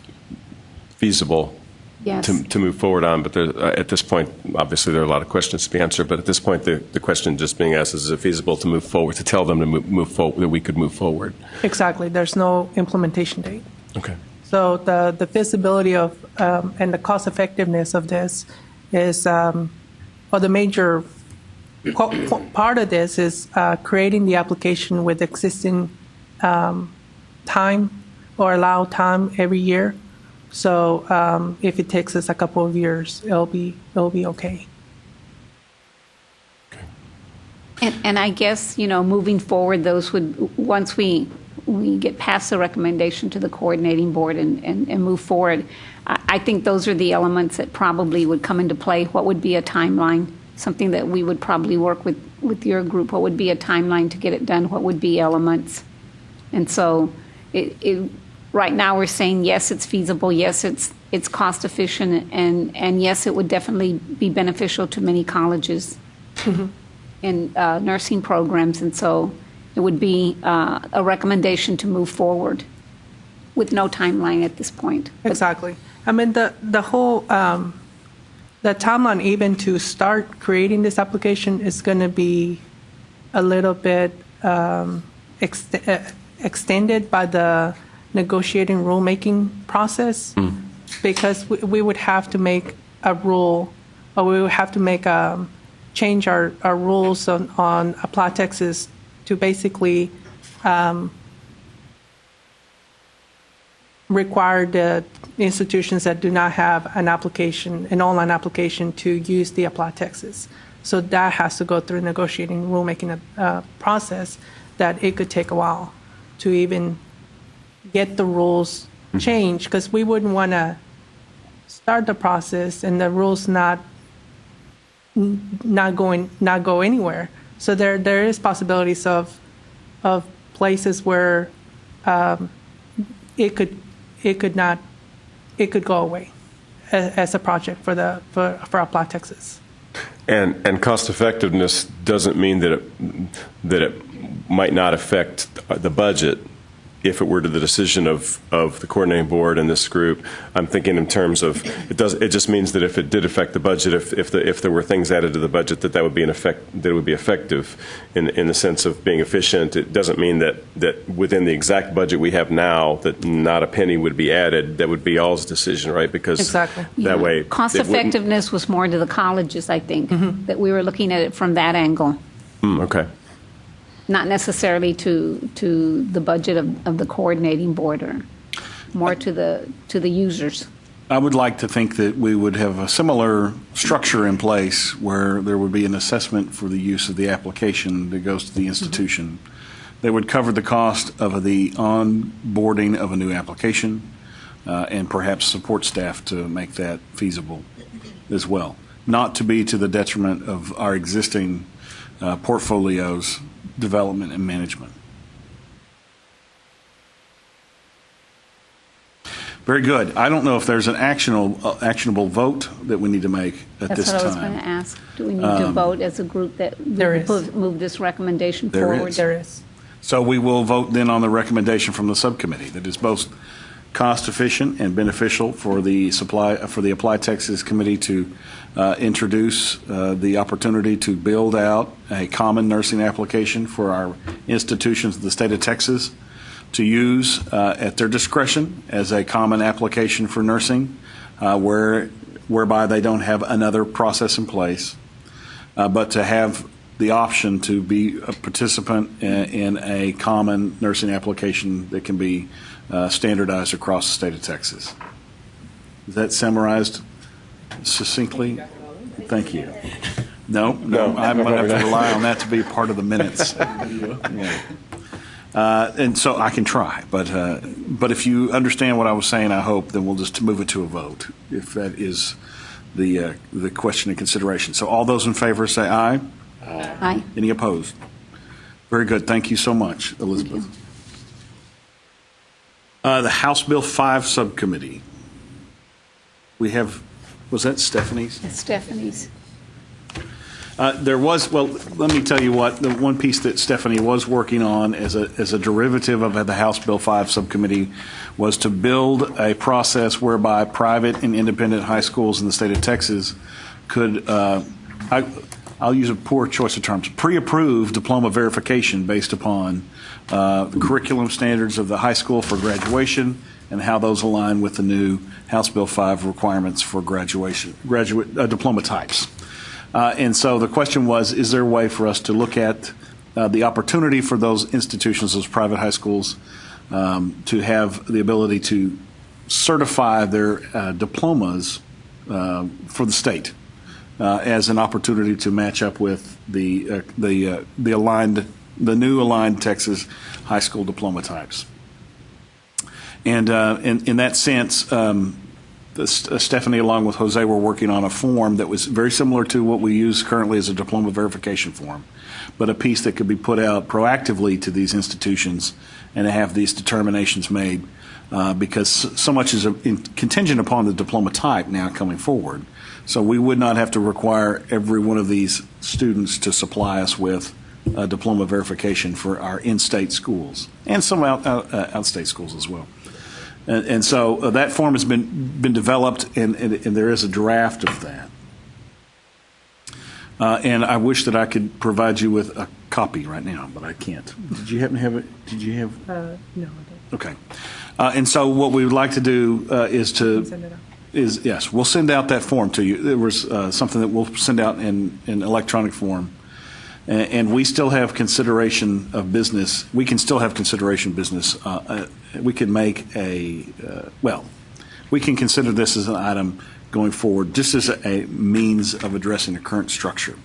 feasible Yes. to move forward on? But at this point, obviously there are a lot of questions to be answered, but at this point the question just being asked is it feasible to move forward, to tell them to move forward, that we could move forward? Exactly. There's no implementation date. Okay. So the feasibility of and the cost effectiveness of this is, or the major part of this is creating the application with existing time or allow time every year. So if it takes us a couple of years, it'll be okay. And I guess, moving forward, those would, once we get past the recommendation to the coordinating board and move forward, I think those are the elements that probably would come into play. What would be a timeline? Something that we would probably work with your group. What would be a timeline to get it done? What would be elements? And so right now we're saying, yes, it's feasible. Yes, it's cost efficient. And yes, it would definitely be beneficial to many colleges and nursing programs. And so it would be a recommendation to move forward with no timeline at this point. Exactly. I mean, the whole, the timeline even to start creating this application is going to be a little bit extended by the negotiating rulemaking process, because we would have to make a rule, or we would have to change our rules on Apply Texas to basically require the institutions that do not have an online application, to use the Apply Texas. So that has to go through negotiating rulemaking process that it could take a while to even get the rules changed, because we wouldn't want to start the process and the rules not go anywhere. So there is possibilities of places where it could go away as a project for Apply Texas. And cost effectiveness doesn't mean that it might not affect the budget if it were to the decision of the coordinating board and this group. I'm thinking in terms of it just means that if it did affect the budget, if there were things added to the budget, that would be that it would be effective in the sense of being efficient. It doesn't mean that within the exact budget we have now that not a penny would be added. That would be y'all's decision, right? Because exactly. That way cost effectiveness was more to the colleges, I think, that we were looking at it from that angle. Okay. Not necessarily to the budget of the coordinating board, or more to the users. I would like to think that we would have a similar structure in place where there would be an assessment for the use of the application that goes to the institution that would cover the cost of the onboarding of a new application and perhaps support staff to make that feasible as well. Not to be to the detriment of our existing portfolios, development and management. Very good. I don't know if there's an actionable vote that we need to make at this time. That's what I was going to ask. Do we need to vote as a group that move this recommendation forward? There is. So we will vote then on the recommendation from the subcommittee that is both cost efficient and beneficial for the Apply Texas Committee to introduce the opportunity to build out a common nursing application for our institutions of the state of Texas to use at their discretion as a common application for nursing, whereby they don't have another process in place, but to have the option to be a participant in a common nursing application that can be standardized across the state of Texas. Is that summarized succinctly? Thank you. No, I'm going to have to rely on that to be part of the minutes. Yeah. And so I can try, but if you understand what I was saying, I hope, then we'll just move it to a vote, if that is the question in consideration. So all those in favor say aye. Aye. Any opposed? Very good. Thank you so much, Elizabeth. The House Bill 5 Subcommittee. We have, was that Stephanie's? Stephanie's. There was, well, let me tell you what, the one piece that Stephanie was working on as a derivative of the House Bill 5 Subcommittee was to build a process whereby private and independent high schools in the state of Texas could, I'll use a poor choice of terms, pre-approve diploma verification based upon the curriculum standards of the high school for graduation and how those align with the new House Bill 5 requirements for graduate diploma types. And so the question was, is there a way for us to look at the opportunity for those institutions, those private high schools, to have the ability to certify their diplomas for the state as an opportunity to match up with the new aligned Texas high school diploma types. And in that sense, Stephanie, along with Jose, were working on a form that was very similar to what we use currently as a diploma verification form, but a piece that could be put out proactively to these institutions and to have these determinations made because so much is contingent upon the diploma type now coming forward. So we would not have to require every one of these students to supply us with a diploma verification for our in-state schools and some out-state schools as well. And so that form has been developed, and there is a draft of that. And I wish that I could provide you with a copy right now, but I can't. Did you happen to have it? Did you have? No, I don't. Okay. And so what we would like to do yes, we'll send out that form to you. There was something that we'll send out in electronic form. And we still have consideration of business. We can still have consideration business. We can make we can consider this as an item going forward, just as a means of addressing the current structure.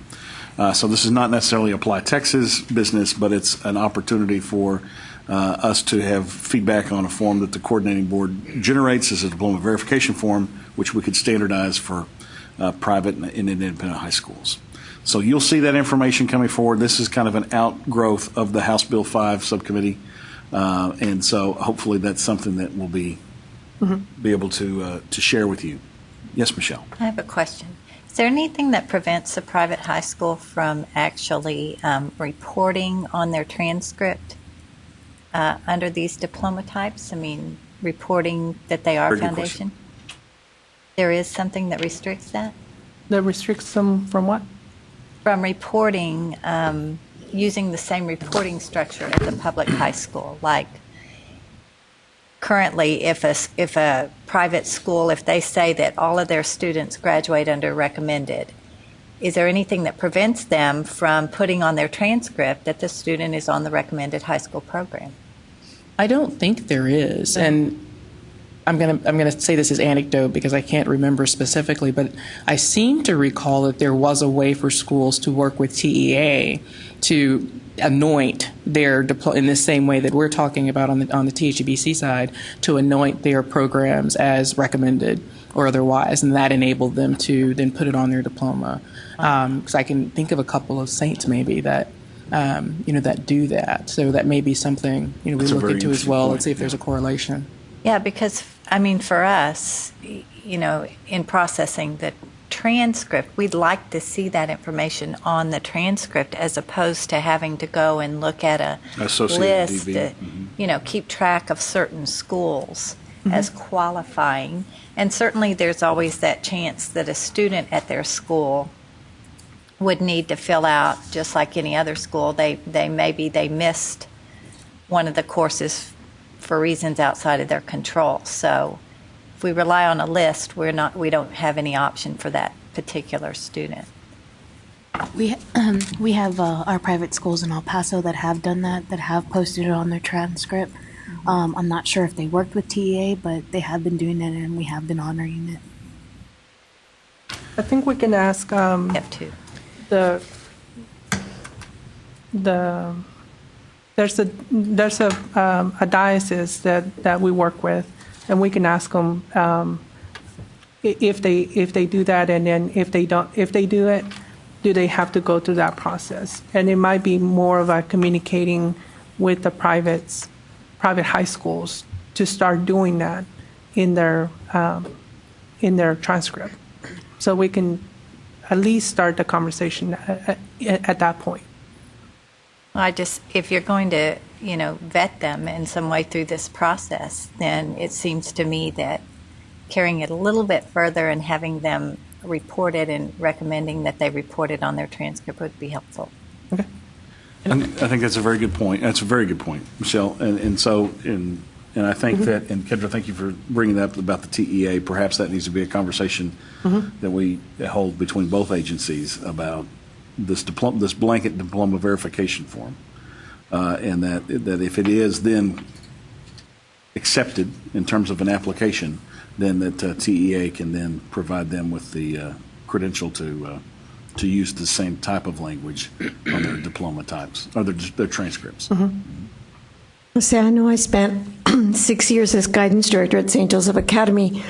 So this is not necessarily Apply Texas business, but it's an opportunity for us to have feedback on a form that the coordinating board generates as a diploma verification form, which we could standardize for private and independent high schools. So you'll see that information coming forward. This is kind of an outgrowth of the House Bill 5 subcommittee, and so hopefully that's something that we'll be able to share with you. Yes, Michelle. I have a question. Is there anything that prevents a private high school from actually reporting on their transcript under these diploma types? I mean, reporting that they are foundation? There is something that restricts that? That restricts them from what? From reporting, using the same reporting structure as a public high school. Like currently, if a private school, if they say that all of their students graduate under recommended, is there anything that prevents them from putting on their transcript that the student is on the recommended high school program? I don't think there is, and I'm gonna say this as anecdote because I can't remember specifically, but I seem to recall that there was a way for schools to work with TEA to anoint their in the same way that we're talking about on the THBC side, to anoint their programs as recommended or otherwise, and that enabled them to then put it on their diploma. Because I can think of a couple of saints maybe that that do that. So that may be something we look into as well and see if there's a correlation. Yeah, because, I mean, for us, in processing the transcript, we'd like to see that information on the transcript as opposed to having to go and look at a list to, keep track of certain schools as qualifying. And certainly there's always that chance that a student at their school would need to fill out, just like any other school, they missed one of the courses for reasons outside of their control. So if we rely on a list, we don't have any option for that particular student. We have our private schools in El Paso that have done that have posted it on their transcript. I'm not sure if they worked with TEA, but they have been doing it, and we have been honoring it. I think we can ask F2. There's a diocese that we work with, and we can ask them if they do that, and then if they do it, do they have to go through that process? And it might be more of a communicating with the private high schools to start doing that in their transcript, so we can at least start the conversation at that point. If you're going to, vet them in some way through this process, then it seems to me that carrying it a little bit further and having them report it and recommending that they report it on their transcript would be helpful. Okay. I think that's a very good point. That's a very good point, Michelle. And I think that, and Kendra, thank you for bringing that up about the TEA. Perhaps that needs to be a conversation that we hold between both agencies about this blanket diploma verification form, and that if it is then accepted in terms of an application, then that TEA can then provide them with the credential to use the same type of language on their diploma types or their transcripts. Say, I know I spent 6 years as guidance director at St. Joseph Academy,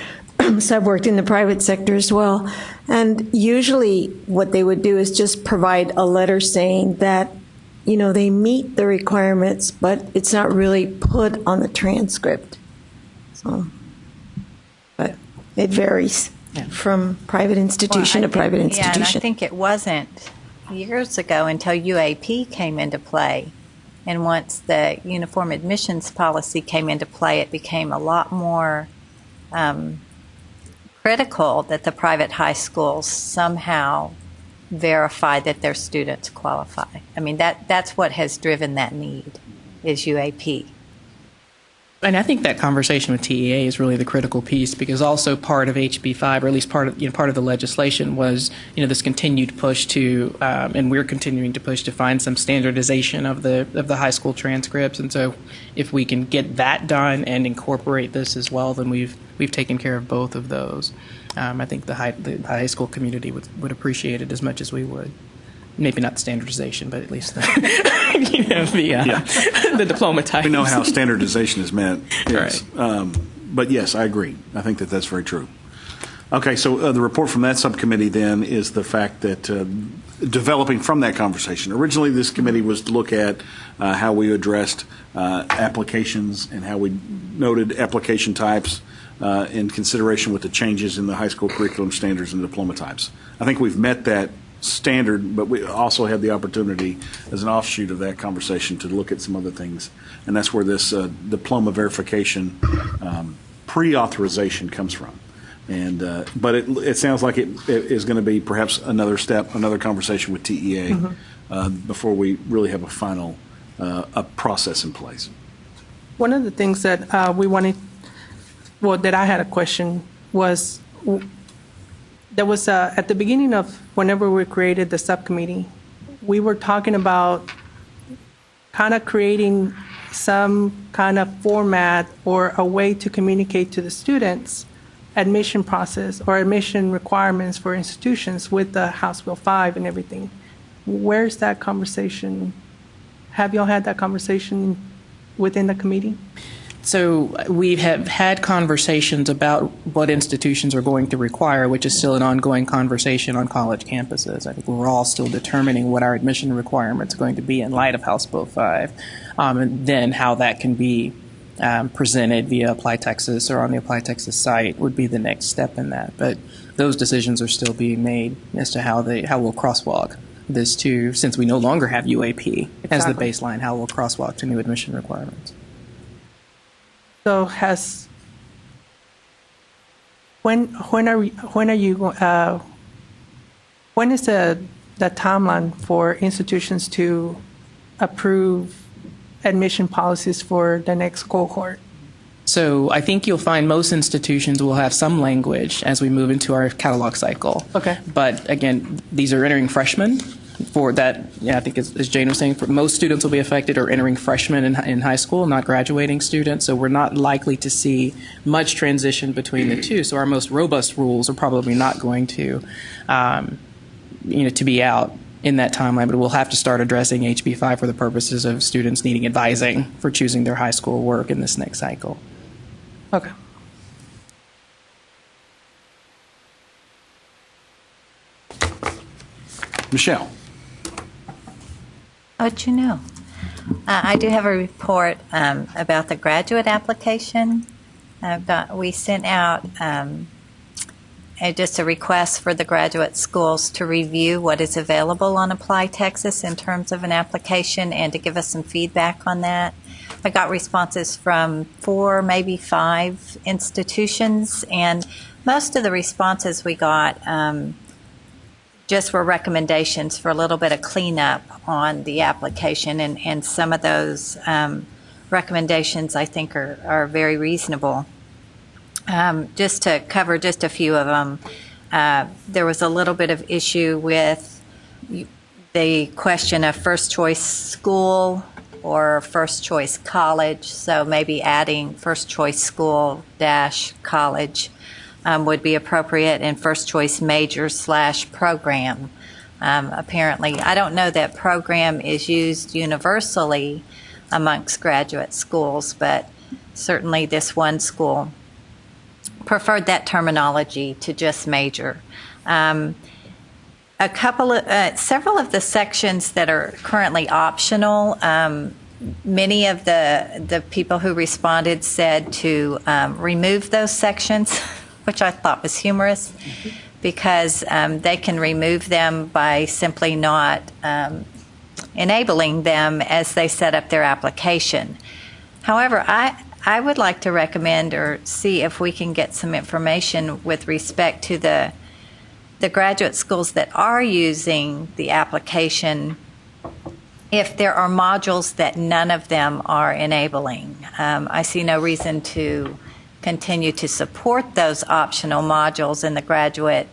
so I've worked in the private sector as well. And usually what they would do is just provide a letter saying that, they meet the requirements, but it's not really put on the transcript. So, but it varies from private institution to private institution. Yeah, and I think it wasn't years ago until UAP came into play. And once the uniform admissions policy came into play, it became a lot more critical that the private high schools somehow verify that their students qualify. I mean, that's what has driven that need, is UAP. And I think that conversation with TEA is really the critical piece, because also part of HB 5, or at least part of the legislation, was this continued push to, and we're continuing to push to find some standardization of the high school transcripts. And so, if we can get that done and incorporate this as well, then we've taken care of both of those. I think the high school community would appreciate it as much as we would. Maybe not the standardization, but at least the the diploma types. We know how standardization is meant. Yes. Right. But yes, I agree. I think that's very true. Okay, so the report from that subcommittee then is the fact that developing from that conversation. Originally, this committee was to look at how we addressed applications and how we noted application types in consideration with the changes in the high school curriculum standards and diploma types. I think we've met that standard, but we also had the opportunity as an offshoot of that conversation to look at some other things, and that's where this diploma verification pre-authorization comes from. And but it sounds like it is going to be perhaps another step, another conversation with TEA before we really have a final a process in place. One of the things that we wanted, that I had a question was, there was at the beginning of whenever we created the subcommittee, we were talking about kind of creating some kind of format or a way to communicate to the students admission process or admission requirements for institutions with the House Bill 5 and everything. Where's that conversation? Have y'all had that conversation within the committee? So we have had conversations about what institutions are going to require, which is still an ongoing conversation on college campuses. I think we're all still determining what our admission requirements are going to be in light of House Bill 5, and then how that can be presented via Apply Texas or on the Apply Texas site would be the next step in that. But those decisions are still being made as to how we'll crosswalk this to, since we no longer have UAP as the baseline, how we'll crosswalk to new admission requirements. So when is the timeline for institutions to approve admission policies for the next cohort? So I think you'll find most institutions will have some language as we move into our catalog cycle. Okay. But again, these are entering freshmen. for that, yeah, I think as Jane was saying, for most students will be affected are entering freshmen in high school, not graduating students. So we're not likely to see much transition between the two. So our most robust rules are probably not going to, to be out in that timeline. But we'll have to start addressing HB5 for the purposes of students needing advising for choosing their high school work in this next cycle. Okay. Michelle. How'd you know? I do have a report about the graduate application. We sent out just a request for the graduate schools to review what is available on Apply Texas in terms of an application and to give us some feedback on that. I got responses from 4, maybe 5 institutions, and most of the responses we got just were recommendations for a little bit of cleanup on the application, and some of those recommendations I think are very reasonable. Just to cover just a few of them, there was a little bit of issue with the question of first choice school or first choice college, so maybe adding first choice school - college would be appropriate, and first choice major / program. Apparently, I don't know that program is used universally amongst graduate schools, but certainly this one school preferred that terminology to just major. Several of the sections that are currently optional, many of the people who responded said to remove those sections, which I thought was humorous, because they can remove them by simply not enabling them as they set up their application. However, I would like to recommend or see if we can get some information with respect to the graduate schools that are using the application, if there are modules that none of them are enabling. I see no reason to continue to support those optional modules in the graduate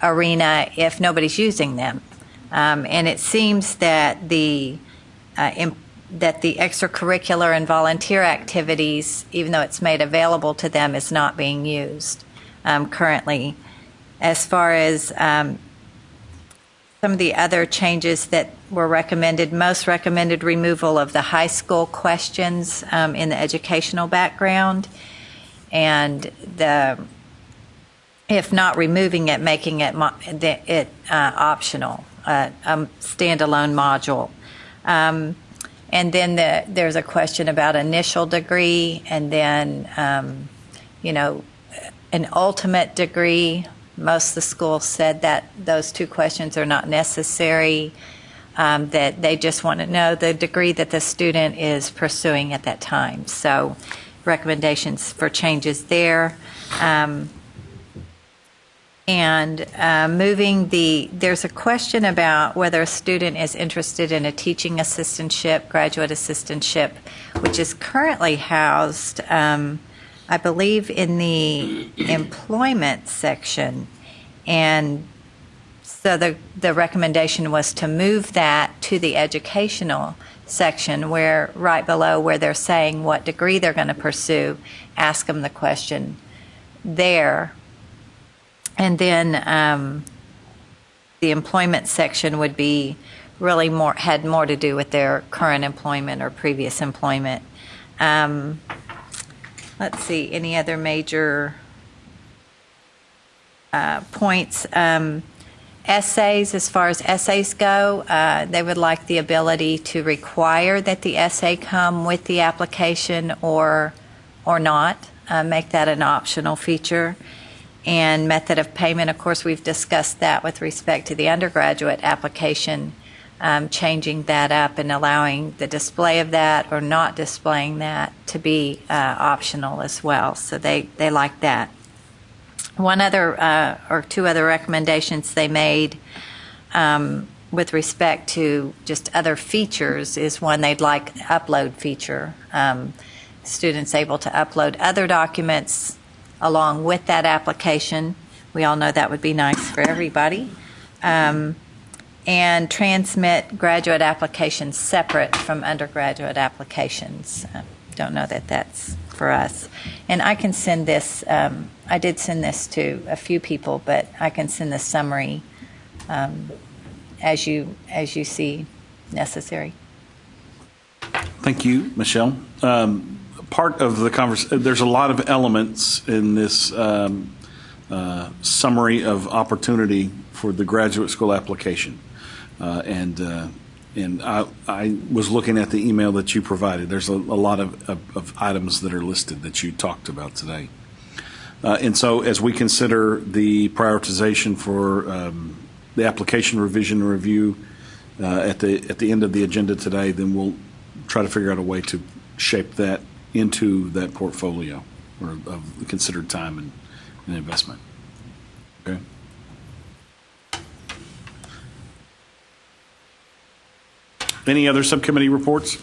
arena if nobody's using them. And it seems that the extracurricular and volunteer activities, even though it's made available to them, is not being used currently. As far as some of the other changes that were recommended, most recommended removal of the high school questions in the educational background, and if not removing it, making it optional, a standalone module. And then there's a question about initial degree, and then, an ultimate degree. Most of the schools said that those two questions are not necessary, that they just want to know the degree that the student is pursuing at that time. So recommendations for changes there. There's a question about whether a student is interested in a teaching assistantship, graduate assistantship, which is currently housed, I believe, in the employment section. And so the recommendation was to move that to the educational section, where right below where they're saying what degree they're going to pursue, ask them the question there. And then the employment section would be really had more to do with their current employment or previous employment. Let's see, any other major points? Essays, as far as essays go, they would like the ability to require that the essay come with the application or not, make that an optional feature. And method of payment, of course, we've discussed that with respect to the undergraduate application, changing that up and allowing the display of that or not displaying that to be optional as well. So they like that. One other or two other recommendations they made with respect to just other features is one, they'd like upload feature. Students able to upload other documents along with that application. We all know that would be nice for everybody. and transmit graduate applications separate from undergraduate applications. Don't know that that's for us. And I can send this, I did send this to a few people, but I can send the summary as you see necessary. Thank you, Michelle. Part of the conversation, there's a lot of elements in this summary of opportunity for the graduate school application. And I was looking at the email that you provided. There's a lot of items that are listed that you talked about today. And so as we consider the prioritization for the application revision and review at the end of the agenda today, then we'll try to figure out a way to shape that into that portfolio or of the considered time and investment. Okay. Any other subcommittee reports?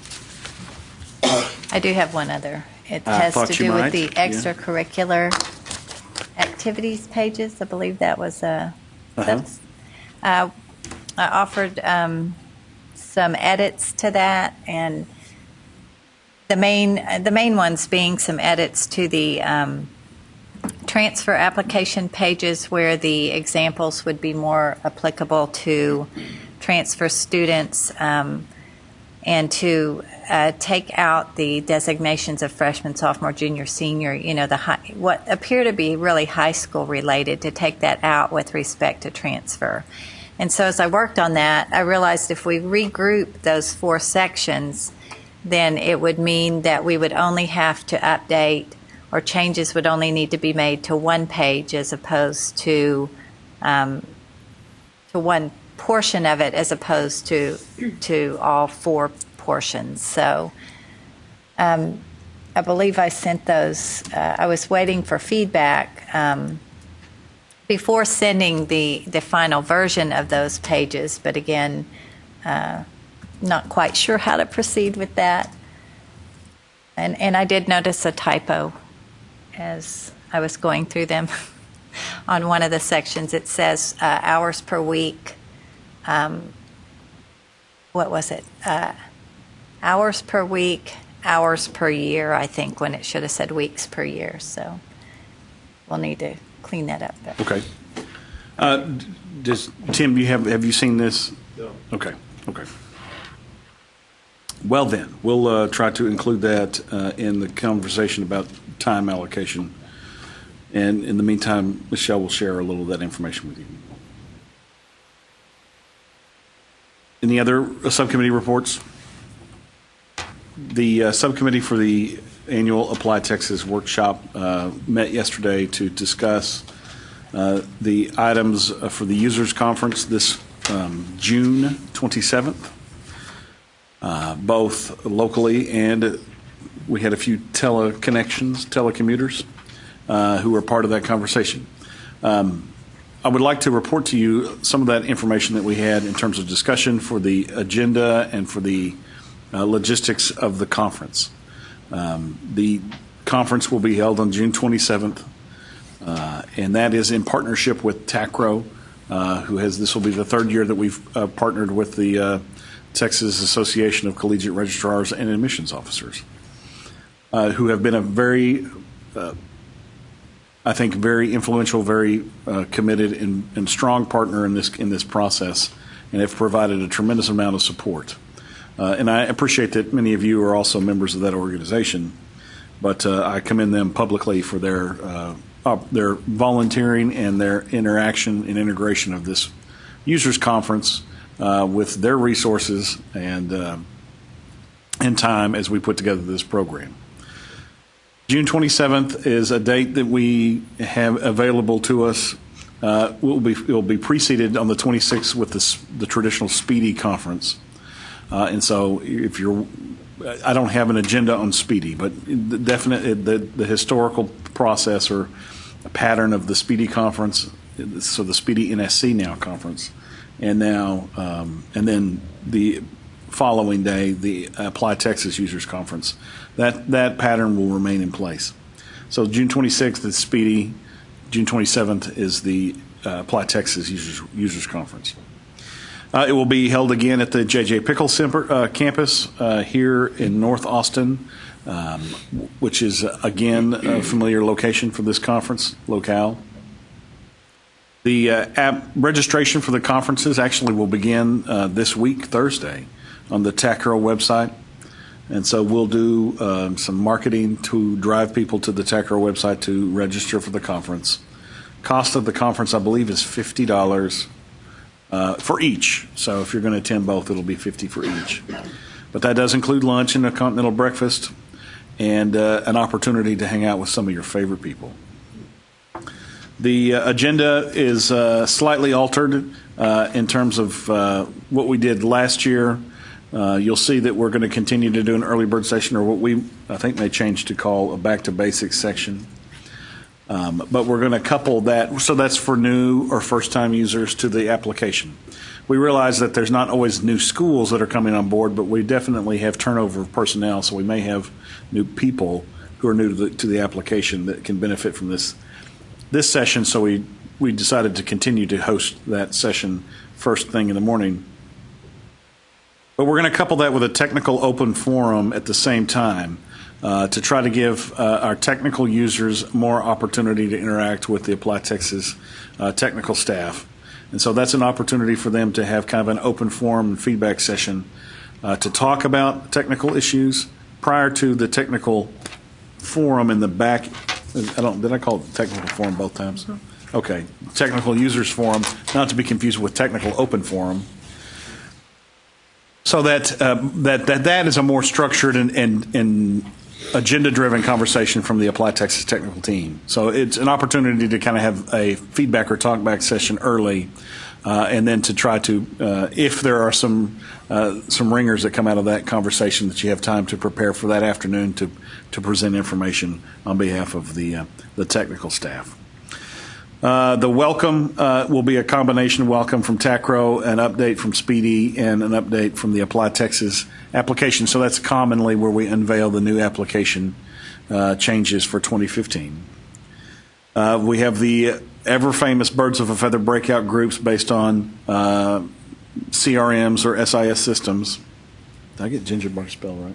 I do have one other. It has to do with the extracurricular activities pages. I believe that was I offered some edits to that, and the main ones being some edits to the transfer application pages where the examples would be more applicable to transfer students, and to take out the designations of freshman, sophomore, junior, senior, what appear to be really high school related, to take that out with respect to transfer. And so as I worked on that, I realized if we regroup those 4 sections, then it would mean that we would only have to update, or changes would only need to be made to one page as opposed to one portion of it, as opposed to all 4 portions. So I believe I sent those. I was waiting for feedback before sending the final version of those pages, but again, not quite sure how to proceed with that. And I did notice a typo as I was going through them. On one of the sections, it says hours per week. What was it? Hours per week, hours per year, I think, when it should have said weeks per year. So we'll need to clean that up. Okay. Tim, have you seen this? No. Okay. Well then, we'll try to include that in the conversation about time allocation. And in the meantime, Michelle will share a little of that information with you. Any other subcommittee reports? The subcommittee for the annual Apply Texas workshop met yesterday to discuss the items for the users conference this June 27th, both locally, and we had a few telecommuters who were part of that conversation. I would like to report to you some of that information that we had in terms of discussion for the agenda and for the logistics of the conference. The conference will be held on June 27th, and that is in partnership with TACRO, this will be the 3rd year that we've partnered with the Texas Association of Collegiate Registrars and Admissions Officers, who have been a very I think very influential, very committed and strong partner in this process, and have provided a tremendous amount of support. And I appreciate that many of you are also members of that organization, but I commend them publicly for their volunteering and their interaction and integration of this users conference with their resources and time as we put together this program. June 27th is a date that we have available to us. It will be preceded on the 26th with the traditional Speedy conference. And so I don't have an agenda on Speedy, but the historical process or pattern of the Speedy conference, so the Speedy NSC now conference, and then the following day, the Apply Texas Users Conference. That pattern will remain in place. So June 26th is Speedy. June 27th is the Apply Texas Users Conference. It will be held again at the J.J. Pickle campus here in North Austin, which is, again, a familiar location for this conference locale. The registration for the conferences actually will begin this week, Thursday, on the TACRO website. And so we'll do some marketing to drive people to the TACRO website to register for the conference. Cost of the conference, I believe, is $50 for each. So if you're going to attend both, it'll be $50 for each. But that does include lunch and a continental breakfast and an opportunity to hang out with some of your favorite people. The agenda is slightly altered in terms of what we did last year. You'll see that we're going to continue to do an early bird session, or what we, I think, may change to call a back to basics section. But we're going to couple that, so that's for new or first-time users to the application. We realize that there's not always new schools that are coming on board, but we definitely have turnover of personnel, so we may have new people who are new to the application that can benefit from this session. So we decided to continue to host that session first thing in the morning. But we're going to couple that with a technical open forum at the same time to try to give our technical users more opportunity to interact with the Apply Texas technical staff. And so that's an opportunity for them to have kind of an open forum and feedback session to talk about technical issues prior to the technical forum in the back. Did I call it technical forum both times? Okay. Technical users forum, not to be confused with technical open forum. So that is a more structured and agenda-driven conversation from the Apply Texas technical team. So it's an opportunity to kind of have a feedback or talk-back session early, and then to try to, if there are some ringers that come out of that conversation, that you have time to prepare for that afternoon to present information on behalf of the technical staff. The welcome will be a combination welcome from TACRO, an update from Speedy, and an update from the Apply Texas application. So that's commonly where we unveil the new application changes for 2015. We have the ever-famous Birds of a Feather breakout groups based on CRMs or SIS systems. Did I get Ginger Bar spelled right?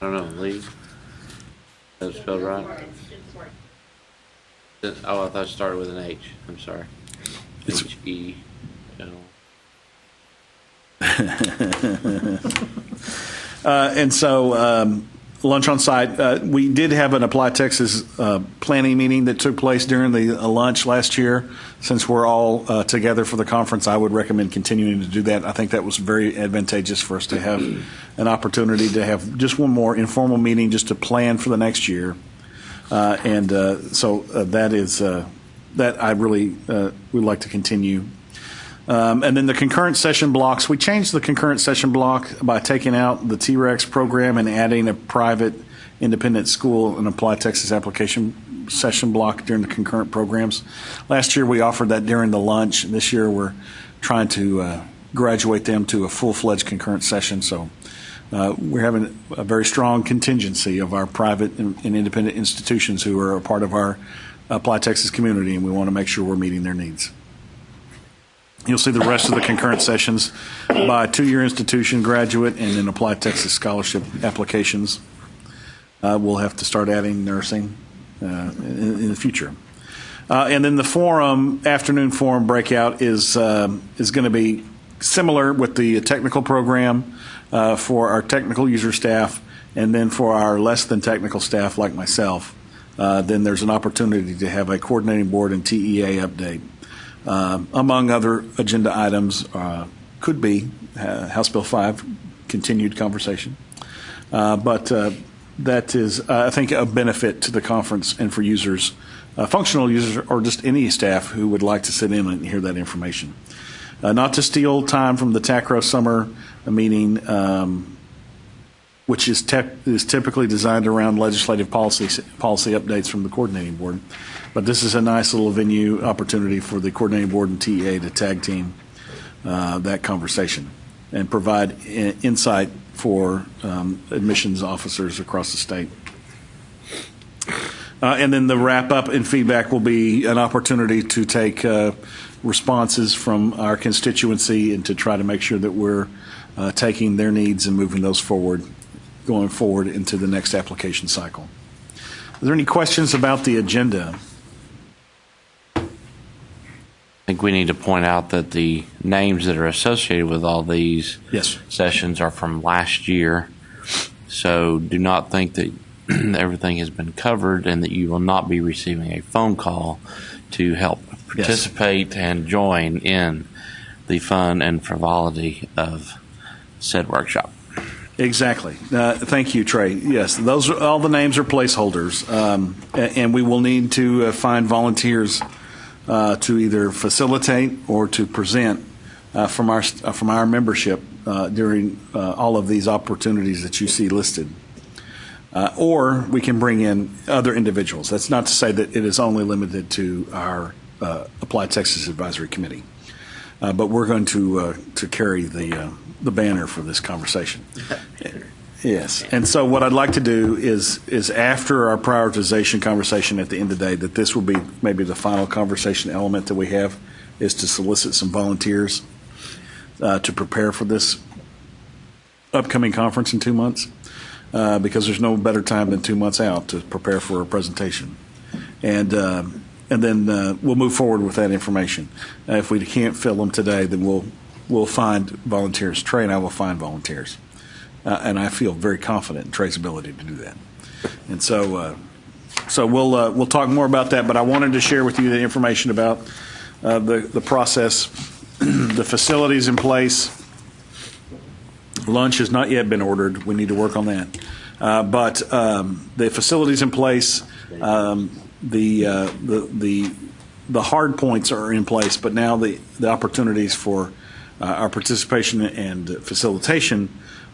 I don't know, Lee. Is that spelled right? Oh, I thought it started with an H. I'm sorry. H-E-L. And so lunch on site, we did have an Apply Texas planning meeting that took place during the lunch last year. Since we're all together for the conference, I would recommend continuing to do that. I think that was very advantageous for us to have an opportunity to have just one more informal meeting just to plan for the next year. So that is that I really would like to continue. And then the concurrent session blocks, we changed the concurrent session block by taking out the T-REX program and adding a private independent school and Apply Texas application session block during the concurrent programs. Last year we offered that during the lunch. This year we're trying to graduate them to a full-fledged concurrent session. So we're having a very strong contingency of our private and independent institutions who are a part of our Apply Texas community, and we want to make sure we're meeting their needs. You'll see the rest of the concurrent sessions by two-year institution, graduate, and then Apply Texas scholarship applications. We'll have to start adding nursing in the future. And then the forum, afternoon forum breakout is going to be similar with the technical program for our technical user staff, and then for our less than technical staff like myself. Then there's an opportunity to have a coordinating board and TEA update. Among other agenda items could be House Bill 5, continued conversation. But that is, I think, a benefit to the conference and for users, functional users, or just any staff who would like to sit in and hear that information. Not to steal time from the TACRO summer meeting, which is typically designed around legislative policy updates from the coordinating board. But this is a nice little venue opportunity for the coordinating board and TEA to tag team that conversation and provide insight for admissions officers across the state. And then the wrap up and feedback will be an opportunity to take responses from our constituency and to try to make sure that we're taking their needs and moving those forward, going forward into the next application cycle. Are there any questions about the agenda? I think we need to point out that the names that are associated with all these sessions are from last year. So do not think that everything has been covered and that you will not be receiving a phone call to help participate and join in the fun and frivolity of said workshop. Exactly. Thank you, Trey. Yes, those are, all the names are placeholders, and we will need to find volunteers to either facilitate or to present from our membership during all of these opportunities that you see listed. Or we can bring in other individuals. That's not to say that it is only limited to our Applied Texas Advisory Committee, but we're going to carry the banner for this conversation. Yes, and so what I'd like to do is after our prioritization conversation at the end of the day, that this will be maybe the final conversation element that we have, is to solicit some volunteers to prepare for this upcoming conference in 2 months, because there's no better time than 2 months out to prepare for a presentation. And then we'll move forward with that information. If we can't fill them today, then we'll find volunteers. Trey and I will find volunteers. And I feel very confident in Trey's ability to do that. And so we'll talk more about that, but I wanted to share with you the information about the process. The facilities in place. Lunch has not yet been ordered. We need to work on that. But the facilities in place, the hard points are in place, but now the opportunities for our participation and facilitation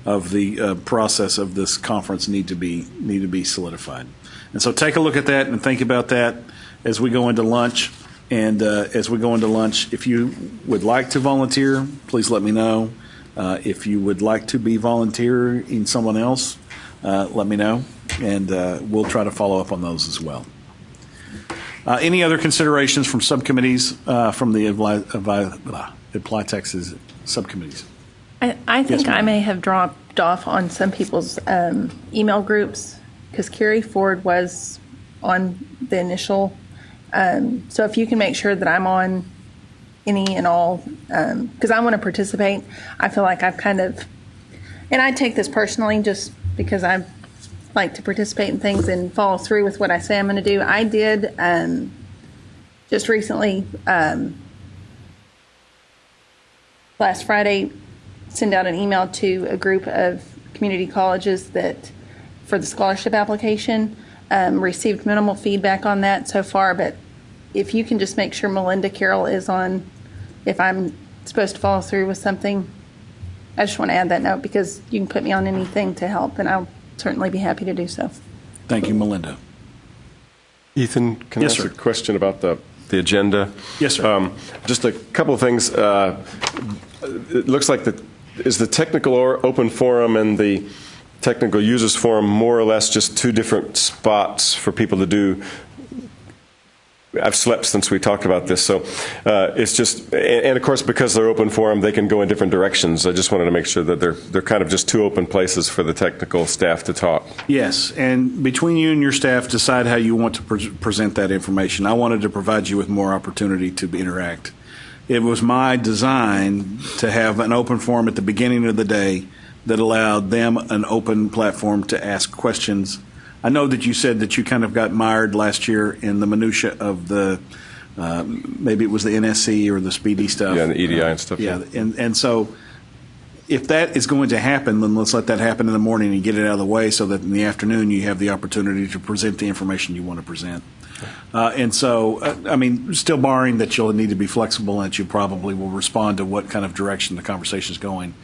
of the process of this conference need to be solidified. And so take a look at that and think about that as we go into lunch. And as we go into lunch, if you would like to volunteer, please let me know. If you would like to be volunteering someone else, let me know, and we'll try to follow up on those as well. Any other considerations from subcommittees from the Apply Texas subcommittees? I think Yes, I may have dropped off on some people's email groups because Carrie Ford was on the initial. So if you can make sure that I'm on any and all, because I want to participate. I feel like I've kind of, and I take this personally just because I like to participate in things and follow through with what I say I'm going to do. I did just recently, last Friday, send out an email to a group of community colleges that, for the scholarship application, received minimal feedback on that so far, but if you can just make sure Melinda Carroll is on, if I'm supposed to follow through with something, I just want to add that note because you can put me on anything to help, and I'll certainly be happy to do so. Thank you, Melinda. Ethan, can I ask a question about the agenda? Yes, sir. Just a couple of things. It looks like is the technical or open forum and the technical users forum more or less just two different spots for people to do. I've slept since we talked about this, so it's just, and of course because they're open forum, they can go in different directions. I just wanted to make sure that they're kind of just two open places for the technical staff to talk. Yes, and between you and your staff, decide how you want to present that information. I wanted to provide you with more opportunity to interact. It was my design to have an open forum at the beginning of the day that allowed them an open platform to ask questions. I know that you said that you kind of got mired last year in the minutia of the, maybe it was the NSC or the speedy stuff. Yeah, and the EDI and stuff. Yeah, and so if that is going to happen, then let's let that happen in the morning and get it out of the way so that in the afternoon you have the opportunity to present the information you want to present. And so, I mean, still barring that you'll need to be flexible and that you probably will respond to what kind of direction the conversation is going.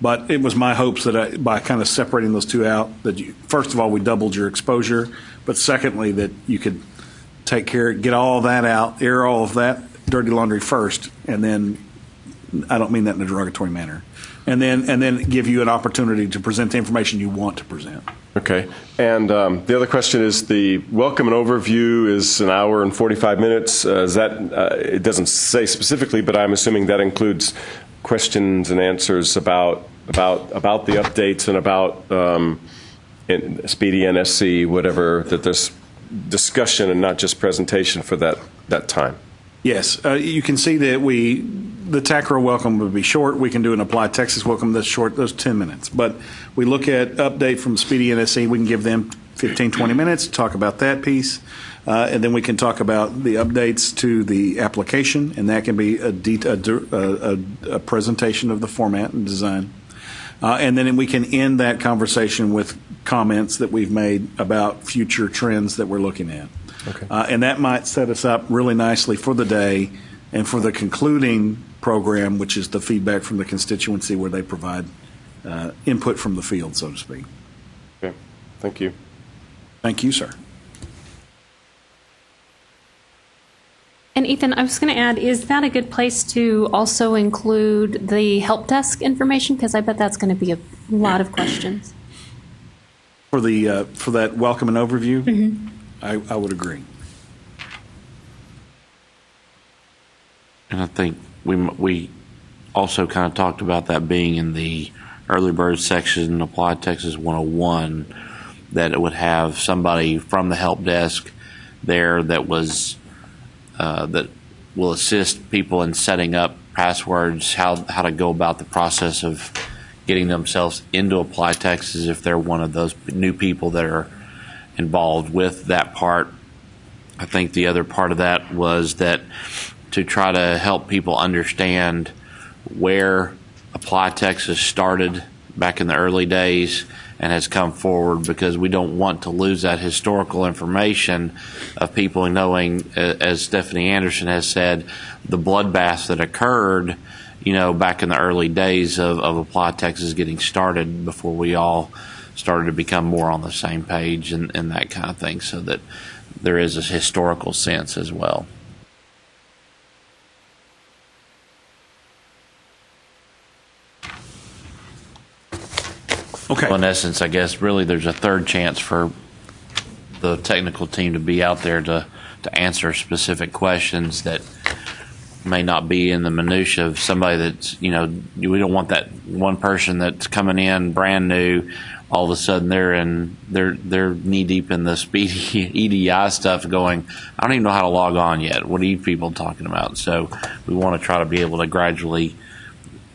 But it was my hopes that by kind of separating those two out, that first of all, we doubled your exposure, but secondly, that you could take care, get all that out, air all of that dirty laundry first, and then, I don't mean that in a derogatory manner, and then give you an opportunity to present the information you want to present. Okay. And the other question is the welcome and overview is an hour and 45 minutes. Is that, it doesn't say specifically, but I'm assuming that includes questions and answers about the updates and about Speedy, NSC, whatever, that there's discussion and not just presentation for that time. Yes, you can see that the TACRA welcome would be short. We can do an Apply Texas welcome that's short, those 10 minutes. But we look at update from Speedy NSC, we can give them 15, 20 minutes to talk about that piece. And then we can talk about the updates to the application, and that can be a presentation of the format and design. And then we can end that conversation with comments that we've made about future trends that we're looking at. Okay. And that might set us up really nicely for the day and for the concluding program, which is the feedback from the constituency where they provide input from the field, so to speak. Okay. Thank you. Thank you, sir. And Ethan, I was going to add, is that a good place to also include the help desk information? Because I bet that's going to be a lot of questions. For that welcome and overview, Mm-hmm. I would agree. And I think we also kind of talked about that being in the early bird section, Apply Texas 101, that it would have somebody from the help desk there that was that will assist people in setting up passwords, how to go about the process of getting themselves into Apply Texas if they're one of those new people that are involved with that part. I think the other part of that was that to try to help people understand where Apply Texas started back in the early days and has come forward, because we don't want to lose that historical information of people knowing, as Stephanie Anderson has said, the bloodbath that occurred, back in the early days of Apply Texas getting started, before we all started to become more on the same page and that kind of thing, so that there is a historical sense as well. Okay. Well, in essence, I guess really there's a third chance for the technical team to be out there to answer specific questions that may not be in the minutia of somebody that's, we don't want that one person that's coming in brand new, all of a sudden they're knee deep in the Speedy EDI stuff going, I don't even know how to log on yet. What are you people talking about? So we want to try to be able to gradually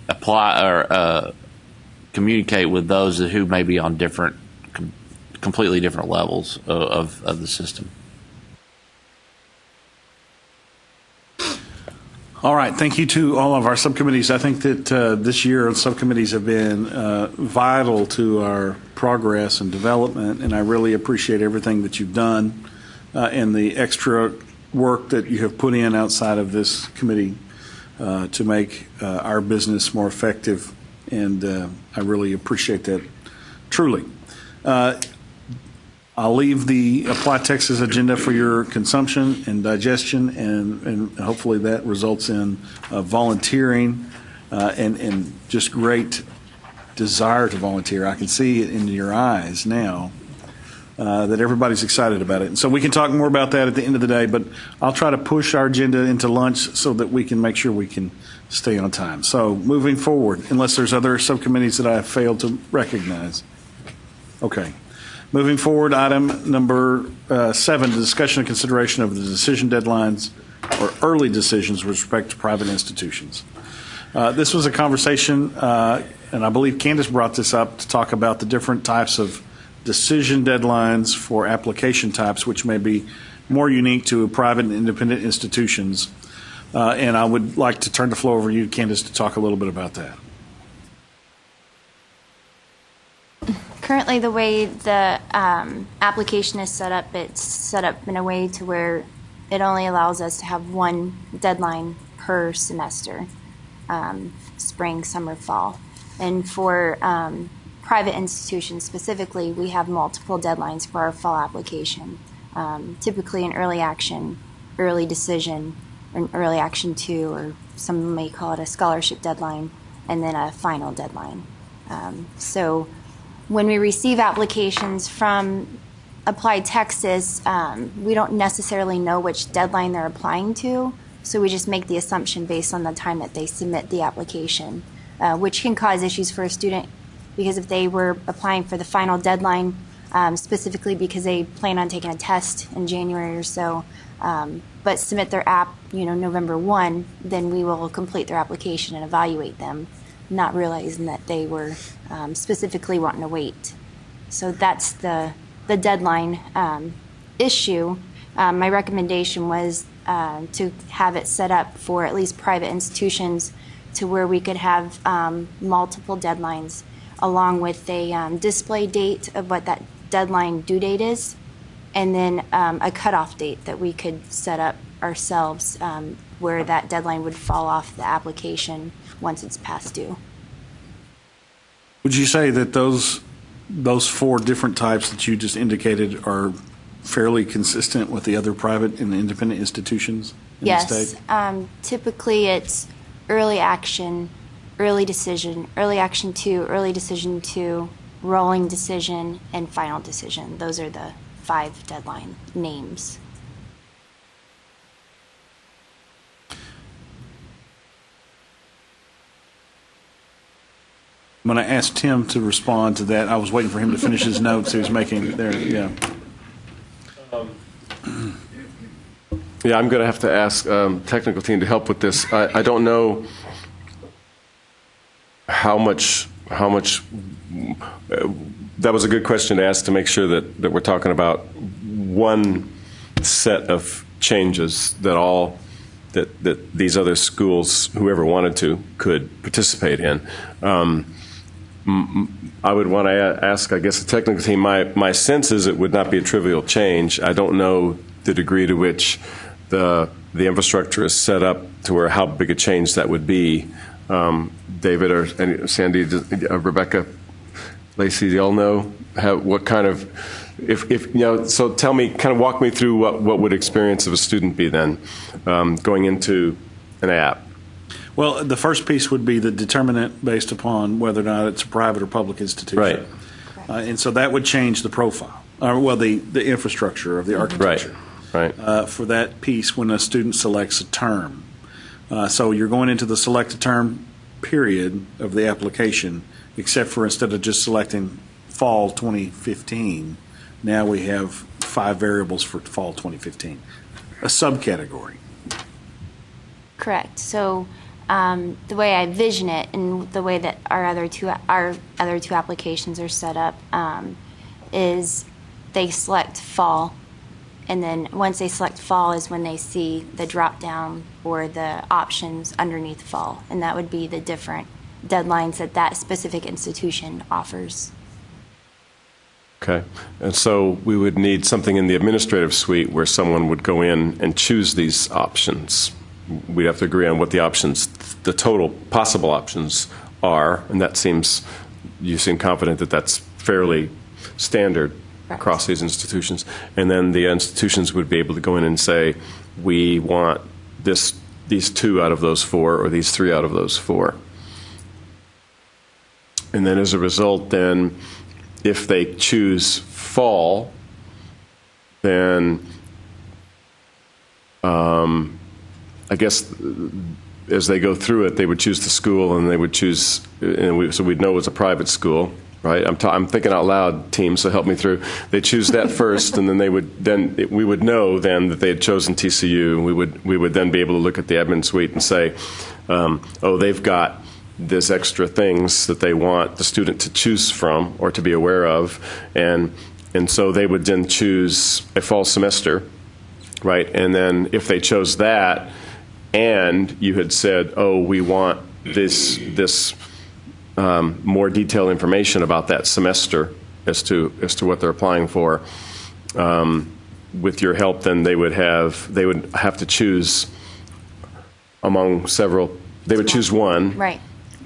apply or communicate with those who may be on completely different levels of the system. All right. Thank you to all of our subcommittees. I think that this year subcommittees have been vital to our progress and development, and I really appreciate everything that you've done and the extra work that you have put in outside of this committee to make our business more effective, and I really appreciate that, truly. I'll leave the Apply Texas agenda for your consumption and digestion, and hopefully that results in volunteering and just great desire to volunteer. I can see it in your eyes now that everybody's excited about it. And so we can talk more about that at the end of the day, but I'll try to push our agenda into lunch so that we can make sure we can stay on time. So moving forward, unless there's other subcommittees that I have failed to recognize. Okay. Moving forward, item number 7, the discussion and consideration of the decision deadlines or early decisions with respect to private institutions. This was a conversation, and I believe Candace brought this up to talk about the different types of decision deadlines for application types, which may be more unique to private and independent institutions. And I would like to turn the floor over to you, Candace, to talk a little bit about that. Currently, the way the application is set up, it's set up in a way to where it only allows us to have one deadline per semester, spring, summer, fall. And for private institutions specifically, we have multiple deadlines for our fall application, typically an early action, early decision, an early action 2, or some may call it a scholarship deadline, and then a final deadline. So when we receive applications from Applied Texas, we don't necessarily know which deadline they're applying to, so we just make the assumption based on the time that they submit the application, which can cause issues for a student, because if they were applying for the final deadline, specifically because they plan on taking a test in January or so, but submit their app, November 1, then we will complete their application and evaluate them, not realizing that they were specifically wanting to wait. So that's the deadline issue. My recommendation was to have it set up for at least private institutions to where we could have multiple deadlines along with a display date of what that deadline due date is, and then a cutoff date that we could set up ourselves where that deadline would fall off the application once it's past due. Would you say that those 4 different types that you just indicated are fairly consistent with the other private and independent institutions in the Yes. state? Typically it's early action, early decision, early action 2, early decision 2, rolling decision, and final decision. Those are the 5 deadline names. When I asked Tim to respond to that, I was waiting for him to finish his notes he was making there. Yeah. Yeah, I'm going to have to ask technical team to help with this. I don't know how much. That was a good question to ask to make sure that we're talking about one set of changes that these other schools, whoever wanted to, could participate in. I would want to ask, I guess, the technical team. My sense is it would not be a trivial change. I don't know the degree to which the infrastructure is set up to where how big a change that would be. David or Sandy, Rebecca, Lacey, do y'all know what kind of, so tell me, kind of walk me through what would experience of a student be then going into an app? Well, the first piece would be the determinant based upon whether or not it's a private or public institution. Right. And so that would change the profile, the infrastructure of the architecture. Right. For that piece when a student selects a term. So you're going into the select a term period of the application, except for instead of just selecting fall 2015, now we have 5 variables for fall 2015, a subcategory. Correct. So the way I vision it and the way that our other two applications are set up is they select fall, and then once they select fall is when they see the drop down or the options underneath fall, and that would be the different deadlines that specific institution offers. Okay. And so we would need something in the administrative suite where someone would go in and choose these options. We'd have to agree on what the options, the total possible options are, and you seem confident that that's fairly standard across these institutions. And then the institutions would be able to go in and say, we want these 2 out of those 4 or these 3 out of those 4. And then as a result, then, if they choose fall, then I guess as they go through it, they would choose the school, and they would choose, so we'd know it's a private school, right? I'm thinking out loud, team, so help me through. They choose that first, and then we would know then that they had chosen TCU, and we would then be able to look at the admin suite and say, they've got this extra things that they want the student to choose from or to be aware of, and so they would then choose a fall semester, right? And then if they chose that, and you had said, we want this more detailed information about that semester as to what they're applying for, with your help, then they would have to choose among several. They would choose one. Right.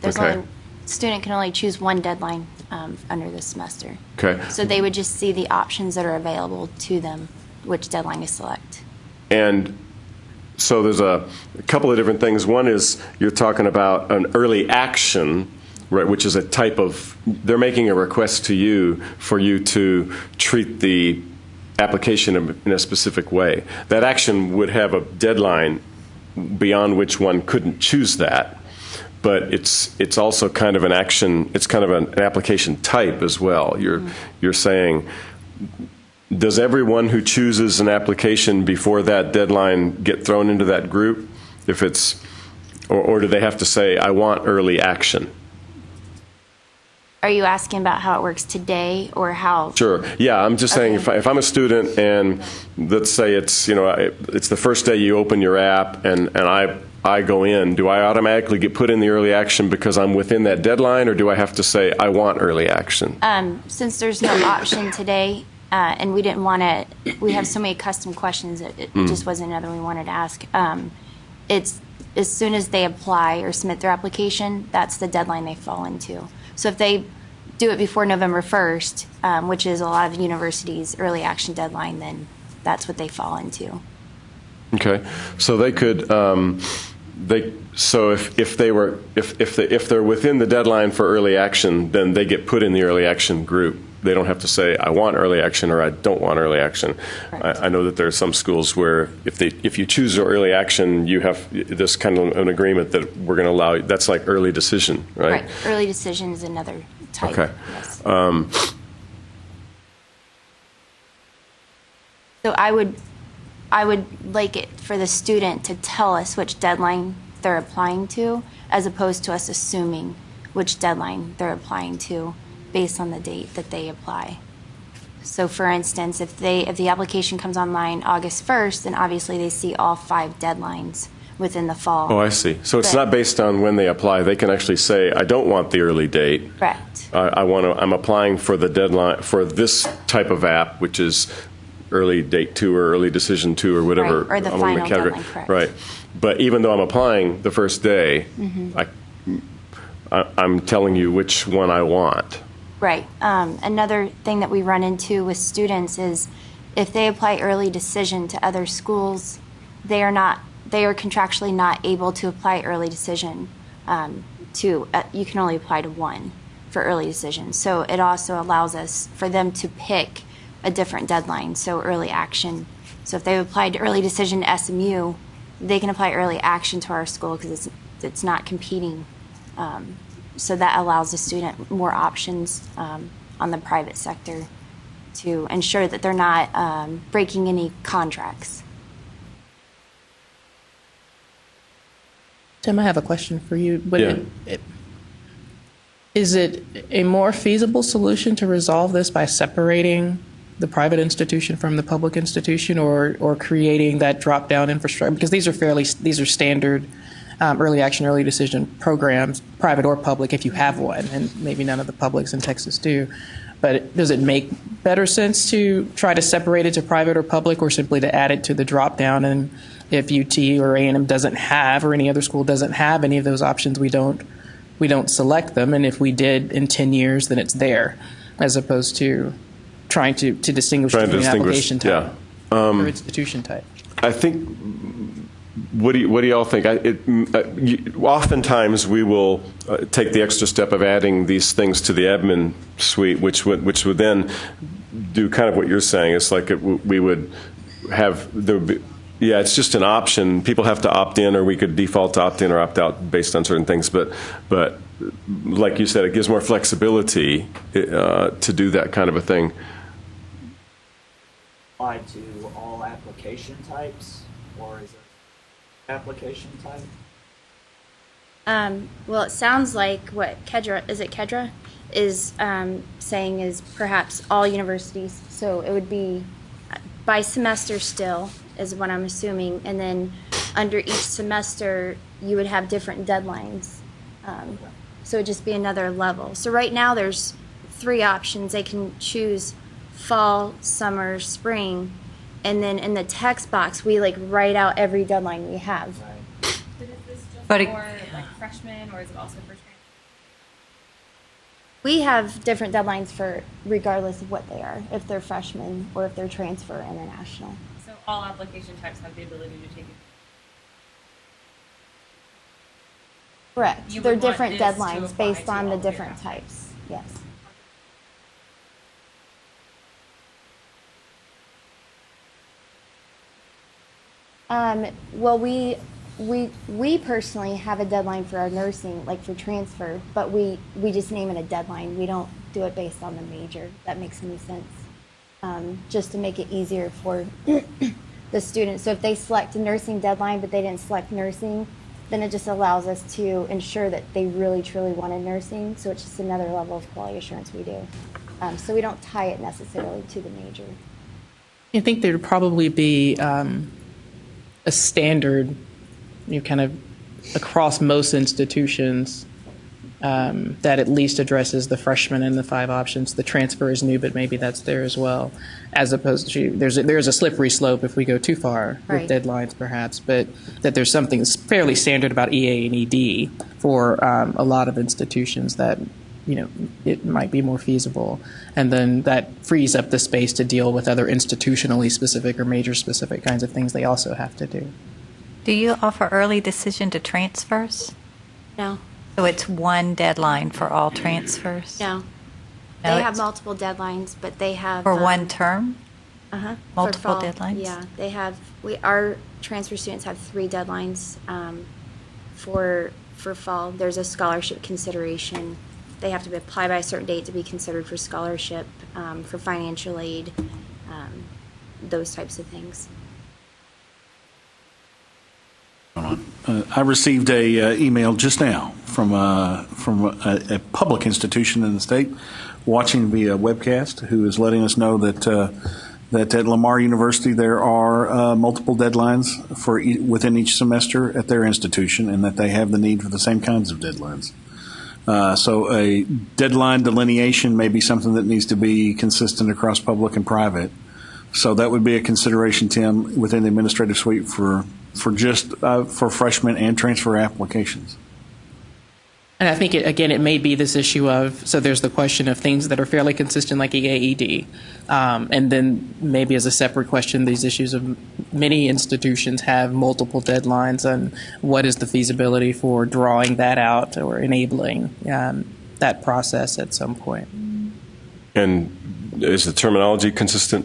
Okay. Student can only choose one deadline under the semester. Okay. So they would just see the options that are available to them, which deadline to select. And so there's a couple of different things. One is you're talking about an early action Right, which is a type of, they're making a request to you for you to treat the application in a specific way. That action would have a deadline beyond which one couldn't choose that, but it's also kind of an action, it's kind of an application type as well. You're saying, does everyone who chooses an application before that deadline get thrown into that group? If it's, or do they have to say, I want early action? Are you asking about how it works today or how? Sure. Yeah, I'm just saying if I'm a student and let's say it's, it's the first day you open your app and I go in, do I automatically get put in the early action because I'm within that deadline, or do I have to say I want early action? Since there's no option today, and we didn't want to, we have so many custom questions, it just wasn't another one we wanted to ask. It's as soon as they apply or submit their application, that's the deadline they fall into. So if they do it before November 1st, which is a lot of universities' early action deadline, then that's what they fall into. Okay, so they could, so if they're within the deadline for early action, then they get put in the early action group. They don't have to say I want early action or I don't want early action. I know that there are some schools where if you choose early action, you have this kind of an agreement that we're going to allow. That's like early decision, right? Right. Early decision is another type. Okay. Yes. So I would like it for the student to tell us which deadline they're applying to, as opposed to us assuming which deadline they're applying to based on the date that they apply. So for instance, if the application comes online August 1st, then obviously they see all 5 deadlines within the fall. Oh, I see. So it's not based on when they apply. They can actually say, I don't want the early date. Correct. I'm applying for the deadline for this type of app, which is early date 2 or early decision 2 or whatever. Right, or the final deadline, correct. Right. But even though I'm applying the first day, I'm telling you which one I want. Right. Another thing that we run into with students is if they apply early decision to other schools, they are contractually not able to apply early decision you can only apply to one for early decision. So it also allows us for them to pick a different deadline, so early action. So if they applied to early decision to SMU, they can apply early action to our school because it's not competing. So that allows the student more options on the private sector to ensure that they're not breaking any contracts. Tim, I have a question for you. Is it a more feasible solution to resolve this by separating the private institution from the public institution, or creating that drop-down infrastructure? Because these are standard early action, early decision programs, private or public, if you have one, and maybe none of the publics in Texas do. But does it make better sense to try to separate it to private or public, or simply to add it to the drop-down? And if UT or A&M doesn't have, or any other school doesn't have any of those options, we don't select them. And if we did in 10 years, then it's there, as opposed to trying to distinguish between application type or institution type. I think. What do y'all think? Oftentimes we will take the extra step of adding these things to the admin suite, which would then do kind of what you're saying. It's like we would have it's just an option. People have to opt in, or we could default to opt in or opt out based on certain things. But like you said, it gives more flexibility to do that kind of a thing. Apply to all application types, or is it application type? Well, it sounds like what Kedra is saying is perhaps all universities. So it would be by semester still, is what I'm assuming. And then under each semester, you would have different deadlines. So it would just be another level. So right now there's 3 options. They can choose fall, summer, spring. And then in the text box, we write out every deadline we have. But is this just for freshmen, or is it also for transfer? We have different deadlines for regardless of what they are, if they're freshmen or if they're transfer or international. So all application types have the ability to take it. Correct. You They're would want different this to deadlines apply based to on the all their different types. Yes. Well, we personally have a deadline for our nursing, like for transfer, but we just name it a deadline. We don't do it based on the major. That makes any sense. Just to make it easier for the students. So if they select a nursing deadline, but they didn't select nursing, then it just allows us to ensure that they really, truly wanted nursing. So it's just another level of quality assurance we do. So we don't tie it necessarily to the major. I think there would probably be a standard, kind of across most institutions that at least addresses the freshman and the 5 options. The transfer is new, but maybe that's there as well. As opposed to there's a slippery slope if we go too far Right. with deadlines, perhaps. But that there's something that's fairly standard about EA and ED for a lot of institutions that it might be more feasible, and then that frees up the space to deal with other institutionally specific or major specific kinds of things they also have to do. Do you offer early decision to transfers? No. So it's one deadline for all transfers? No. No, They have it's multiple deadlines, but they have for one term? Uh-huh. Multiple For fall. deadlines? Yeah, they have. Our transfer students have 3 deadlines for fall. There's a scholarship consideration. They have to apply by a certain date to be considered for scholarship, for financial aid, those types of things. I received a email just now from a public institution in the state watching via webcast who is letting us know that that at Lamar University there are multiple deadlines for within each semester at their institution, and that they have the need for the same kinds of deadlines. So a deadline delineation may be something that needs to be consistent across public and private. So that would be a consideration, Tim, within the administrative suite for freshmen and transfer applications. And I think, it may be this issue of, so there's the question of things that are fairly consistent like EAED, and then maybe as a separate question, these issues of many institutions have multiple deadlines, and what is the feasibility for drawing that out or enabling that process at some point. And is the terminology consistent?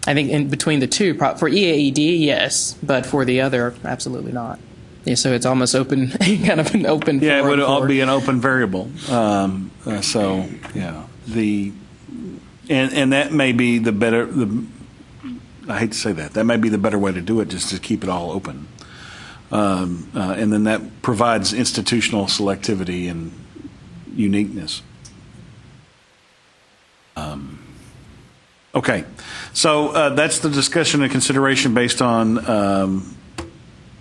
I think in between the two, for EAED, yes, but for the other, absolutely not. Yeah, so it's almost open, kind of an open. Yeah, it would all for be an open variable. And that may be the better. I hate to say that. That may be the better way to do it, just to keep it all open. And then that provides institutional selectivity and uniqueness. Okay, so that's the discussion and consideration based on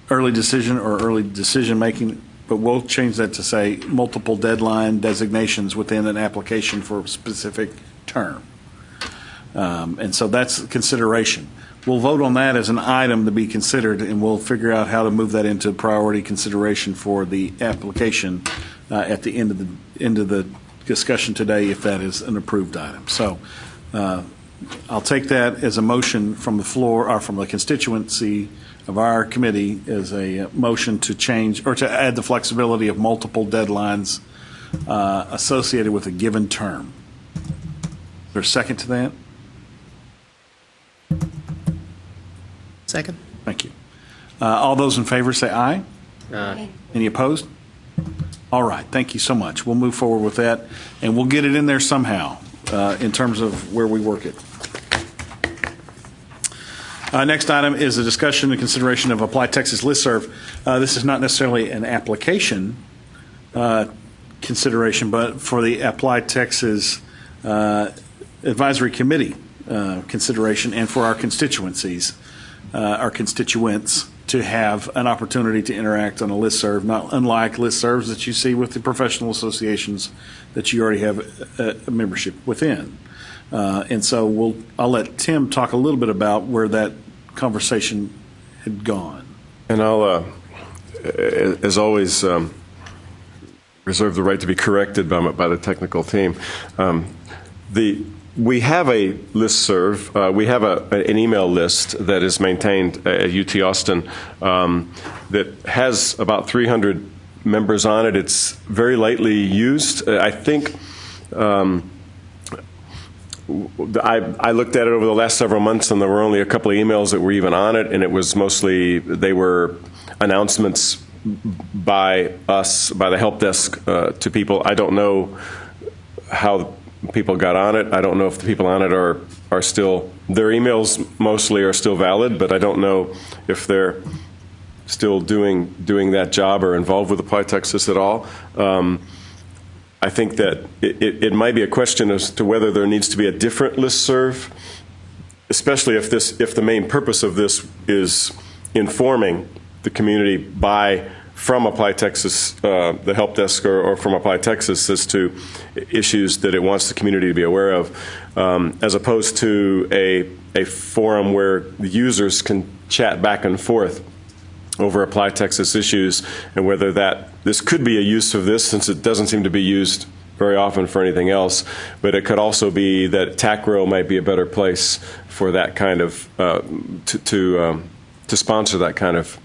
early decision or early decision making, but we'll change that to say multiple deadline designations within an application for a specific term. And so that's consideration. We'll vote on that as an item to be considered, and we'll figure out how to move that into priority consideration for the application at the end of the discussion today, if that is an approved item. So I'll take that as a motion from the floor, or from the constituency of our committee, as a motion to change or to add the flexibility of multiple deadlines associated with a given term. Is there a second to that? Second. Thank you. All those in favor say aye. Aye. Any opposed? All right. Thank you so much. We'll move forward with that, and we'll get it in there somehow in terms of where we work it. Next item is a discussion and consideration of Apply Texas listserv. This is not necessarily an application consideration, but for the Apply Texas Advisory Committee consideration, and for our constituencies, our constituents, to have an opportunity to interact on a listserv, not unlike listservs that you see with the professional associations that you already have a membership within. And so I'll let Tim talk a little bit about where that conversation had gone. And I'll, as always, reserve the right to be corrected by the technical team. We have a listserv. We have an email list that is maintained at UT Austin that has about 300 members on it. It's very lightly used. I think I looked at it over the last several months, and there were only a couple of emails that were even on it, and it was mostly, they were announcements by us, by the help desk to people. I don't know how people got on it. I don't know if the people on it are still, their emails mostly are still valid, but I don't know if they're still doing that job or involved with Apply Texas at all. I think that it might be a question as to whether there needs to be a different listserv, especially if the main purpose of this is informing the community from Apply Texas, the help desk, or from Apply Texas as to issues that it wants the community to be aware of, as opposed to a forum where the users can chat back and forth over Apply Texas issues, and whether this could be a use of this, since it doesn't seem to be used very often for anything else. But it could also be that TACRO might be a better place for that kind of to sponsor that kind of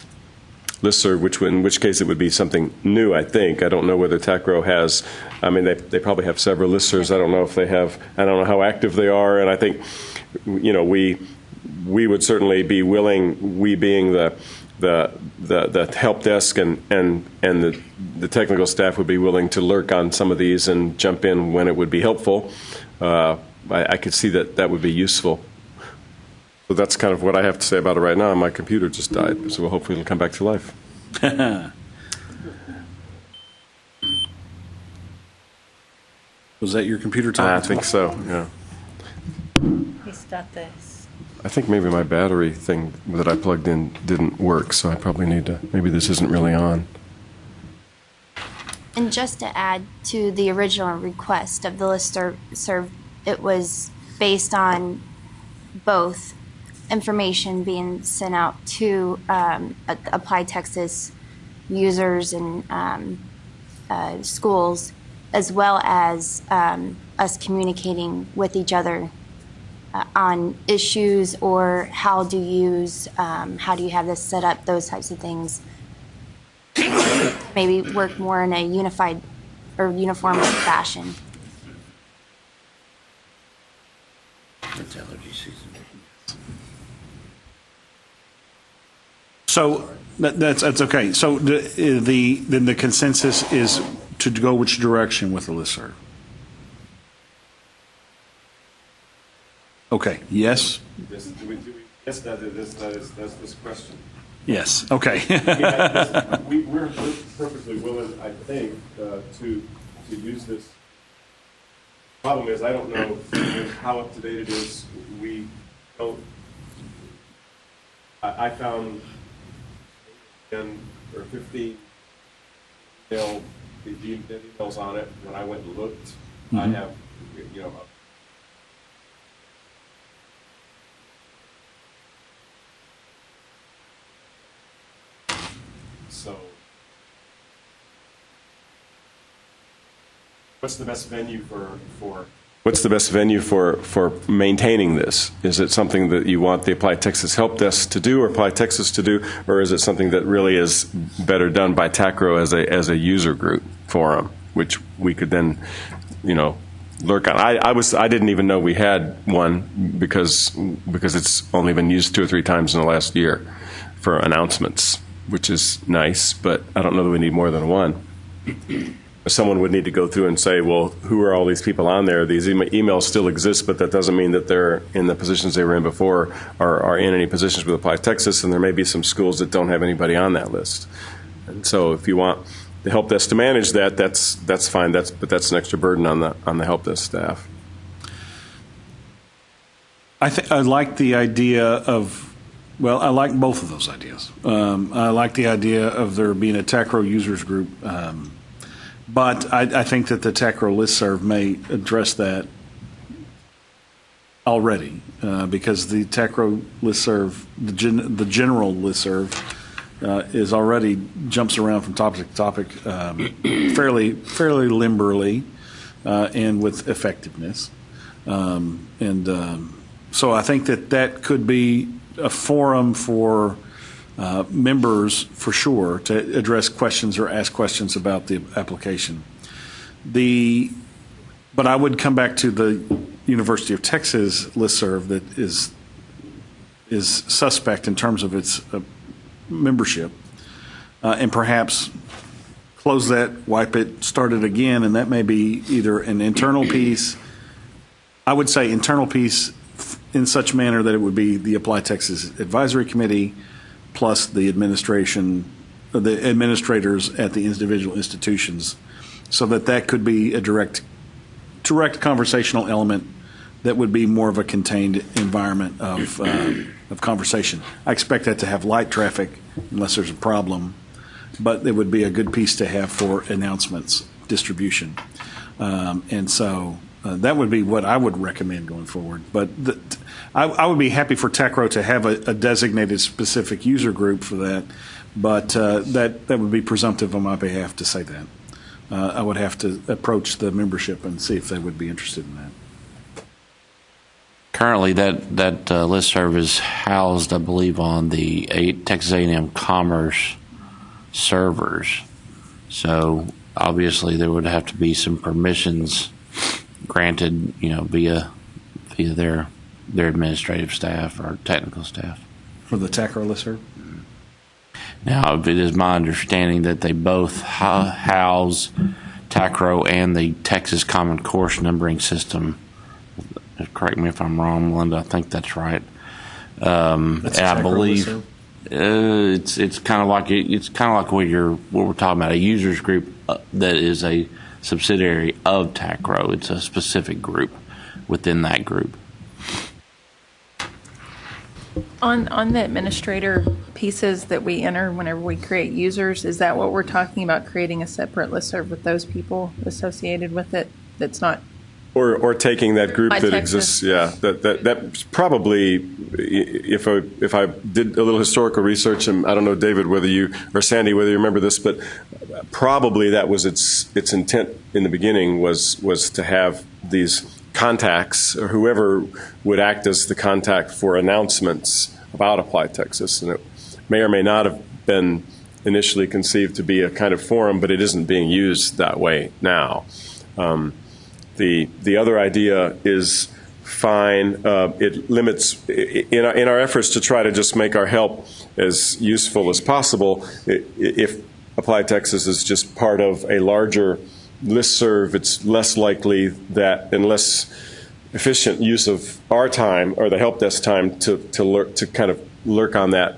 listserv, in which case it would be something new, I think. I don't know whether TACRO has, I mean, they probably have several listservs. I don't know if they have, I don't know how active they are, and I think, we would certainly be willing, we being the help desk and the technical staff would be willing to lurk on some of these and jump in when it would be helpful. I could see that would be useful. So that's kind of what I have to say about it right now. My computer just died, so hopefully it'll come back to life. Was that your computer talking? I think so, yeah. He's got this. I think maybe my battery thing that I plugged in didn't work, so I probably need to, maybe this isn't really on. And just to add to the original request of the listserv, it was based on both information being sent out to Apply Texas users and schools, as well as us communicating with each other on issues or how do you have this set up, those types of things. Maybe work more in a unified or uniform fashion. So that's okay. So then the consensus is to go which direction with the listserv? Okay. Yes. Yes, that is this question. Yes. Okay. We're perfectly willing, I think, to use this. Problem is, I don't know how up to date it is. We don't. I found 10 or 15 emails on it when I went and looked. Mm-hmm. I have, So, what's the best venue for? What's the best venue for maintaining this? Is it something that you want the Apply Texas Help Desk to do, or Apply Texas to do, or is it something that really is better done by TACRO as a user group forum, which we could then, lurk on? I didn't even know we had one because it's only been used 2 or 3 times in the last year for announcements, which is nice, but I don't know that we need more than one. Someone would need to go through and say, well, who are all these people on there? These emails still exist, but that doesn't mean that they're in the positions they were in before or are in any positions with Apply Texas, and there may be some schools that don't have anybody on that list. And so if you want the help desk to manage that, that's fine, but that's an extra burden on the help desk staff. I like the idea of, well, I like both of those ideas. I like the idea of there being a TACRO users group, but I think that the TACRO listserv may address that already, because the TACRO listserv, the general listserv, is already jumps around from topic to topic fairly limberly and with effectiveness, so I think that could be a forum for members for sure to address questions or ask questions about the application. But I would come back to the University of Texas listserv that is suspect in terms of its membership, and perhaps close that, wipe it, start it again, and that may be either an internal piece. I would say internal piece in such manner that it would be the Apply Texas Advisory Committee plus the administrators at the individual institutions, so that could be a direct conversational element that would be more of a contained environment of conversation. I expect that to have light traffic unless there's a problem, but it would be a good piece to have for announcements distribution. And so that would be what I would recommend going forward. But I would be happy for TACRO to have a designated specific user group for that, but that would be presumptive on my behalf to say that. I would have to approach the membership and see if they would be interested in that. Currently, that listserv is housed, I believe, on the Texas A&M Commerce servers. So obviously, there would have to be some permissions granted, via their administrative staff or technical staff. For the TACRO listserv? Now, it is my understanding that they both house TACRO and the Texas Common Course numbering system. Correct me if I'm wrong, Melinda. I think that's right. And I believe it's kind of like what we're talking about, a users group that is a subsidiary of TACRO. It's a specific group within that group. On the administrator pieces that we enter whenever we create users, is that what we're talking about, creating a separate listserv with those people associated with it that's not? Or taking that group By that Texas. exists, that's probably, if I did a little historical research, and I don't know, David, whether you, or Sandy, whether you remember this, but probably that was its intent in the beginning was to have these contacts, or whoever would act as the contact for announcements about Apply Texas. And it may or may not have been initially conceived to be a kind of forum, but it isn't being used that way now. The other idea is fine. It limits, in our efforts to try to just make our help as useful as possible, if Apply Texas is just part of a larger listserv, it's less likely that, and less efficient use of our time or the help desk time to kind of lurk on that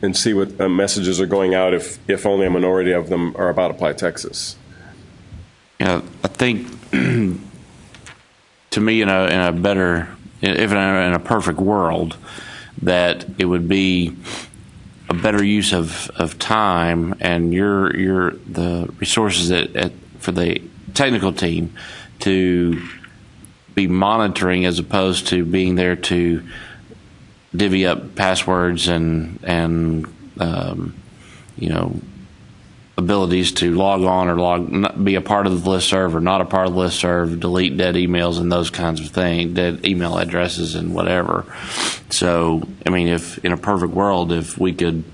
and see what messages are going out if only a minority of them are about Apply Texas. I think to me, in a perfect world, that it would be a better use of time and the resources for the technical team to be monitoring as opposed to being there to divvy up passwords and abilities to log on or be a part of the listserv or not a part of the listserv, delete dead emails and those kinds of things, dead email addresses and whatever. So, I mean, if in a perfect world, if we could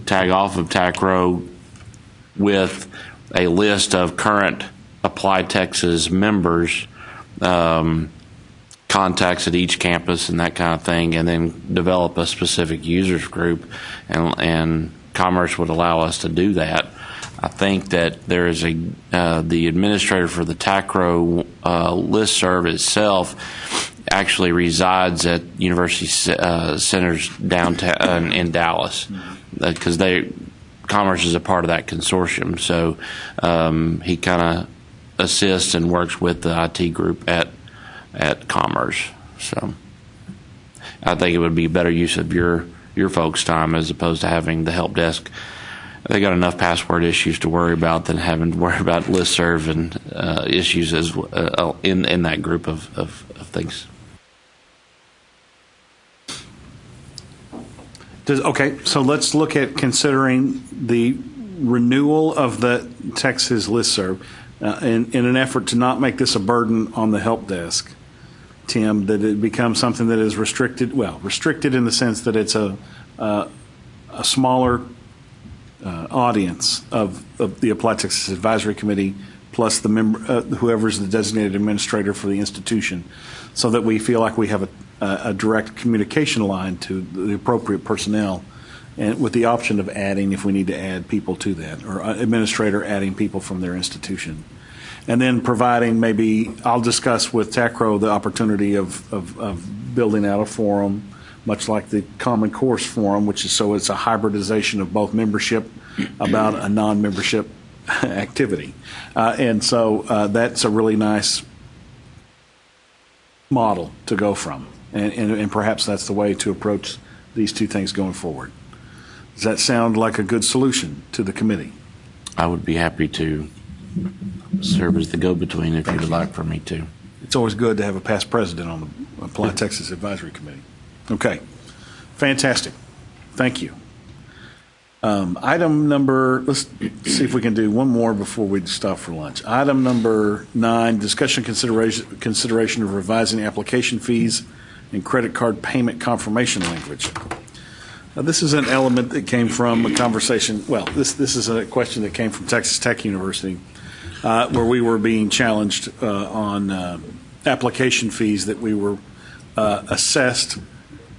tag off of TACRO with a list of current Apply Texas members, contacts at each campus and that kind of thing, and then develop a specific users group, and Commerce would allow us to do that. I think that there is the administrator for the TACRO listserv itself actually resides at University Centers downtown in Dallas, because Commerce is a part of that consortium. So he kind of assists and works with the IT group at Commerce. So I think it would be better use of your folks' time as opposed to having the help desk. They got enough password issues to worry about than having to worry about listserv and issues as in that group of things. Okay, so let's look at considering the renewal of the Texas listserv in an effort to not make this a burden on the help desk, Tim, that it becomes something that is restricted in the sense that it's a smaller audience of the Applied Texas Advisory Committee plus the member, whoever's the designated administrator for the institution, so that we feel like we have a direct communication line to the appropriate personnel, and with the option of adding, if we need to add people to that, or administrator adding people from their institution. And then providing, maybe I'll discuss with TACRO the opportunity of building out a forum, much like the Common Course Forum, which is, so it's a hybridization of both membership about a non-membership activity. And so that's a really nice model to go from. And perhaps that's the way to approach these two things going forward. Does that sound like a good solution to the committee? I would be happy to serve as the go-between if you'd like for me to. It's always good to have a past president on the Applied Texas Advisory Committee. Okay, fantastic. Thank you. Item number, let's see if we can do one more before we stop for lunch. Item number 9, discussion consideration of revising application fees and credit card payment confirmation language. Now, this is an element that came from a conversation, well, this is a question that came from Texas Tech University, where we were being challenged on application fees that we were assessed,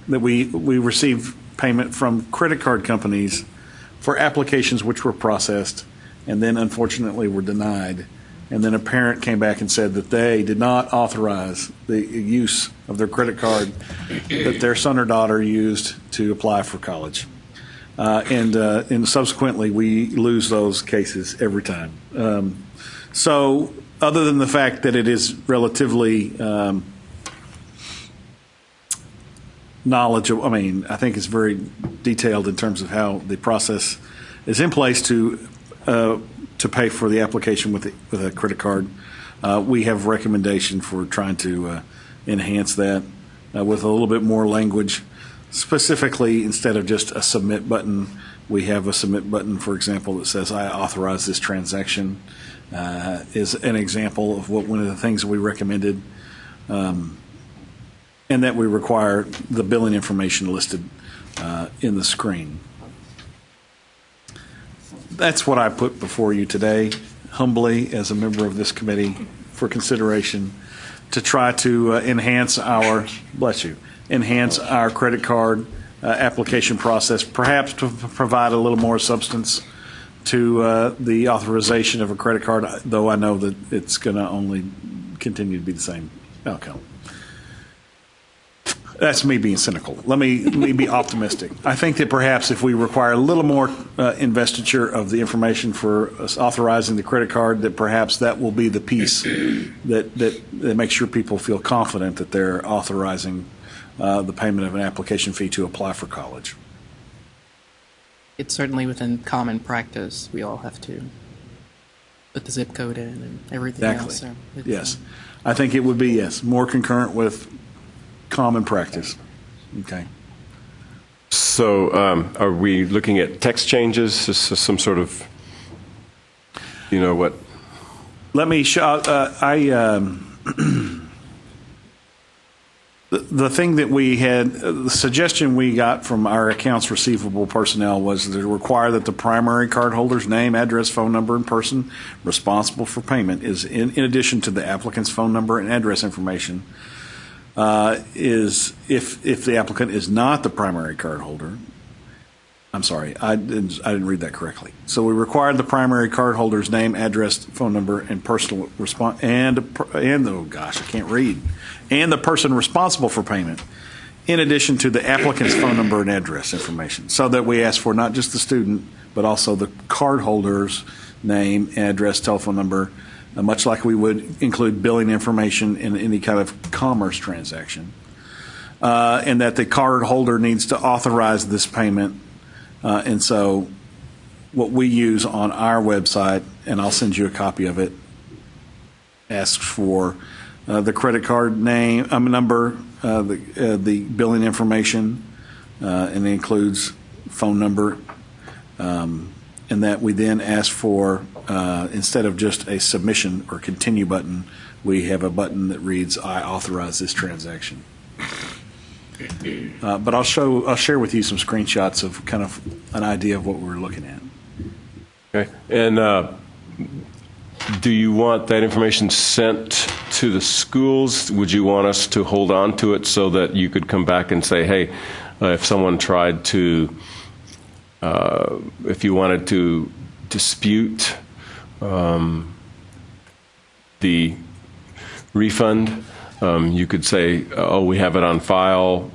that we received payment from credit card companies for applications which were processed and then unfortunately were denied. And then a parent came back and said that they did not authorize the use of their credit card that their son or daughter used to apply for college. And subsequently, we lose those cases every time. So other than the fact that it is relatively knowledgeable, I think it's very detailed in terms of how the process is in place to pay for the application with a credit card. We have a recommendation for trying to enhance that with a little bit more language. Specifically, instead of just a submit button, we have a submit button, for example, that says, I authorize this transaction, is an example of one of the things that we recommended, and that we require the billing information listed in the screen. That's what I put before you today, humbly, as a member of this committee, for consideration, to try to enhance our credit card application process, perhaps to provide a little more substance to the authorization of a credit card, though I know that it's going to only continue to be the same outcome. That's me being cynical. Let me be optimistic. I think that perhaps if we require a little more investiture of the information for us authorizing the credit card, that perhaps that will be the piece that makes sure people feel confident that they're authorizing the payment of an application fee to apply for college. It's certainly within common practice. We all have to put the zip code in and everything else. So yes. I think it would be, yes, more concurrent with common practice. Okay. So are we looking at text changes, some sort of, what? Let me show, the thing that we had, the suggestion we got from our accounts receivable personnel was to require that the primary cardholder's name, address, phone number, and person responsible for payment is, in addition to the applicant's phone number and address information, is if the applicant is not the primary cardholder. I'm sorry, I didn't read that correctly. So we required the primary cardholder's name, address, phone number, and personal response, and oh gosh, I can't read, and the person responsible for payment, in addition to the applicant's phone number and address information, so that we ask for not just the student, but also the cardholder's name, address, telephone number, much like we would include billing information in any kind of commerce transaction, and that the cardholder needs to authorize this payment. And so what we use on our website, and I'll send you a copy of it, asks for the credit card name, number, the billing information, and it includes phone number, and that we then ask for, instead of just a submission or continue button, we have a button that reads, I authorize this transaction. But I'll share with you some screenshots of kind of an idea of what we're looking at. Okay. And do you want that information sent to the schools? Would you want us to hold on to it so that you could come back and say, hey, if someone tried to, if you wanted to dispute the refund, you could say, oh, we have it on file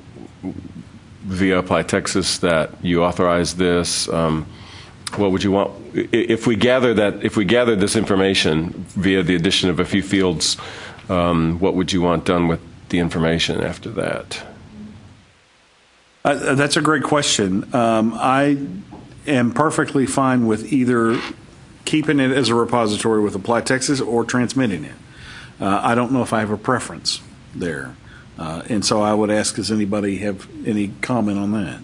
via Apply Texas that you authorized this. What would you want if we gather this information via the addition of a few fields? What would you want done with the information after that? That's a great question. I am perfectly fine with either keeping it as a repository with Apply Texas or transmitting it. I don't know if I have a preference there. And so I would ask, does anybody have any comment on that?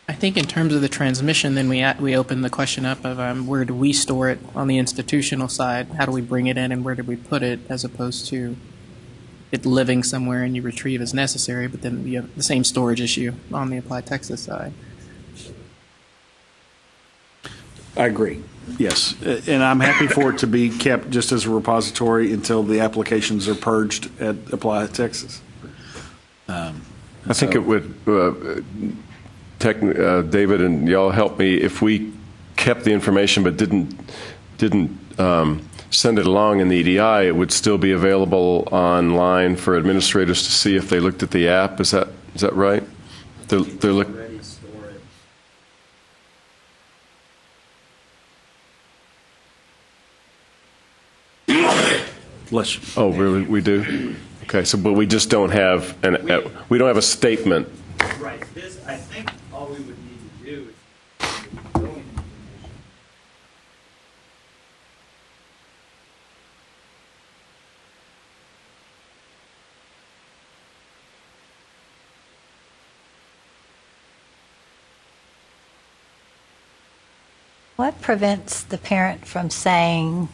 I think in terms of the transmission, then we open the question up of where do we store it on the institutional side? How do we bring it in, and where do we put it, as opposed to it living somewhere and you retrieve as necessary, but then you have the same storage issue on the Apply Texas side. I agree. Yes, and I'm happy for it to be kept just as a repository until the applications are purged at Apply Texas. I think it would, David and y'all help me, if we kept the information but didn't send it along in the EDI, it would still be available online for administrators to see if they looked at the app. Is that right? They're Bless you. Oh, really? We do? Okay, so but we just don't have we don't have a statement. Right. This, I think, all we would need to do is billing information. What prevents the parent from saying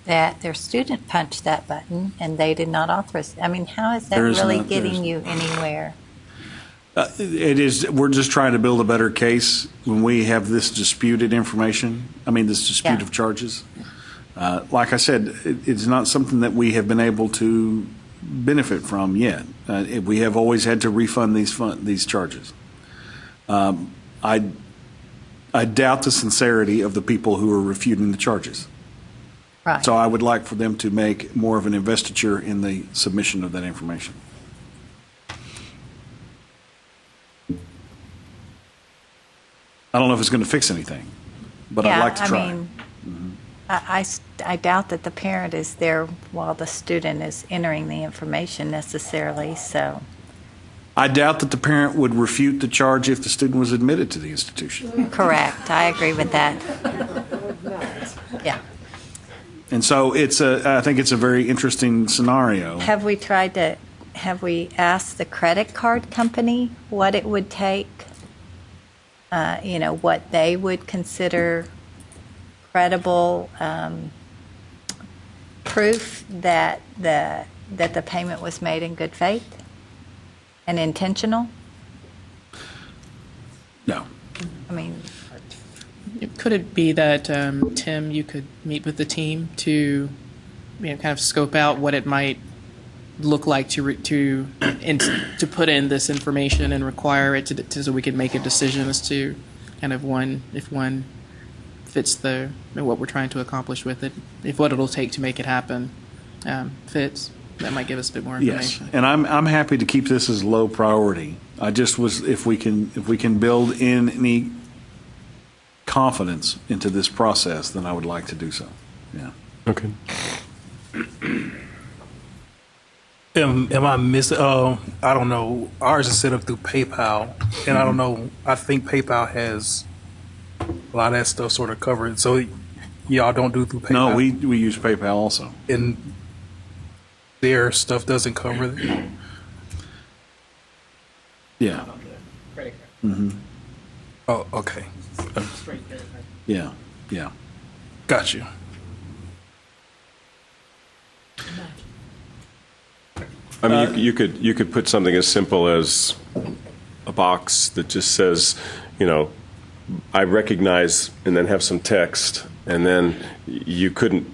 that their student punched that button and they did not authorize? I mean, how is that really getting you anywhere? It is. We're just trying to build a better case when we have this disputed information. I mean, this dispute of charges. Like I said, it's not something that we have been able to benefit from yet. We have always had to refund these charges. I doubt the sincerity of the people who are refuting the charges. Right. So I would like for them to make more of an investiture in the submission of that information. I don't know if it's going to fix anything, but I'd like to try. I mean, I doubt that the parent is there while the student is entering the information necessarily, so. I doubt that the parent would refute the charge if the student was admitted to the institution. Correct. I agree with that. Yeah. And so I think it's a very interesting scenario. Have we asked the credit card company what it would take, what they would consider credible proof that the payment was made in good faith and intentional? No. I mean, could it be that, Tim, you could meet with the team to kind of scope out what it might look like to put in this information and require it so we can make a decision as to kind of if one fits what we're trying to accomplish with it, if what it'll take to make it happen fits. That might give us a bit more information. Yes, and I'm happy to keep this as low priority. I just was if we can build in any confidence into this process, then I would like to do so. Yeah. Okay. Am I missing? I don't know. Ours is set up through PayPal, and I don't know. I think PayPal has a lot of that stuff sort of covered. So y'all don't do through PayPal? No, we use PayPal also. And their stuff doesn't cover it? Yeah. Credit card. Mm-hmm. Oh, okay. Yeah, yeah. Got you. I mean, you could put something as simple as a box that just says, I recognize, and then have some text, and then you couldn't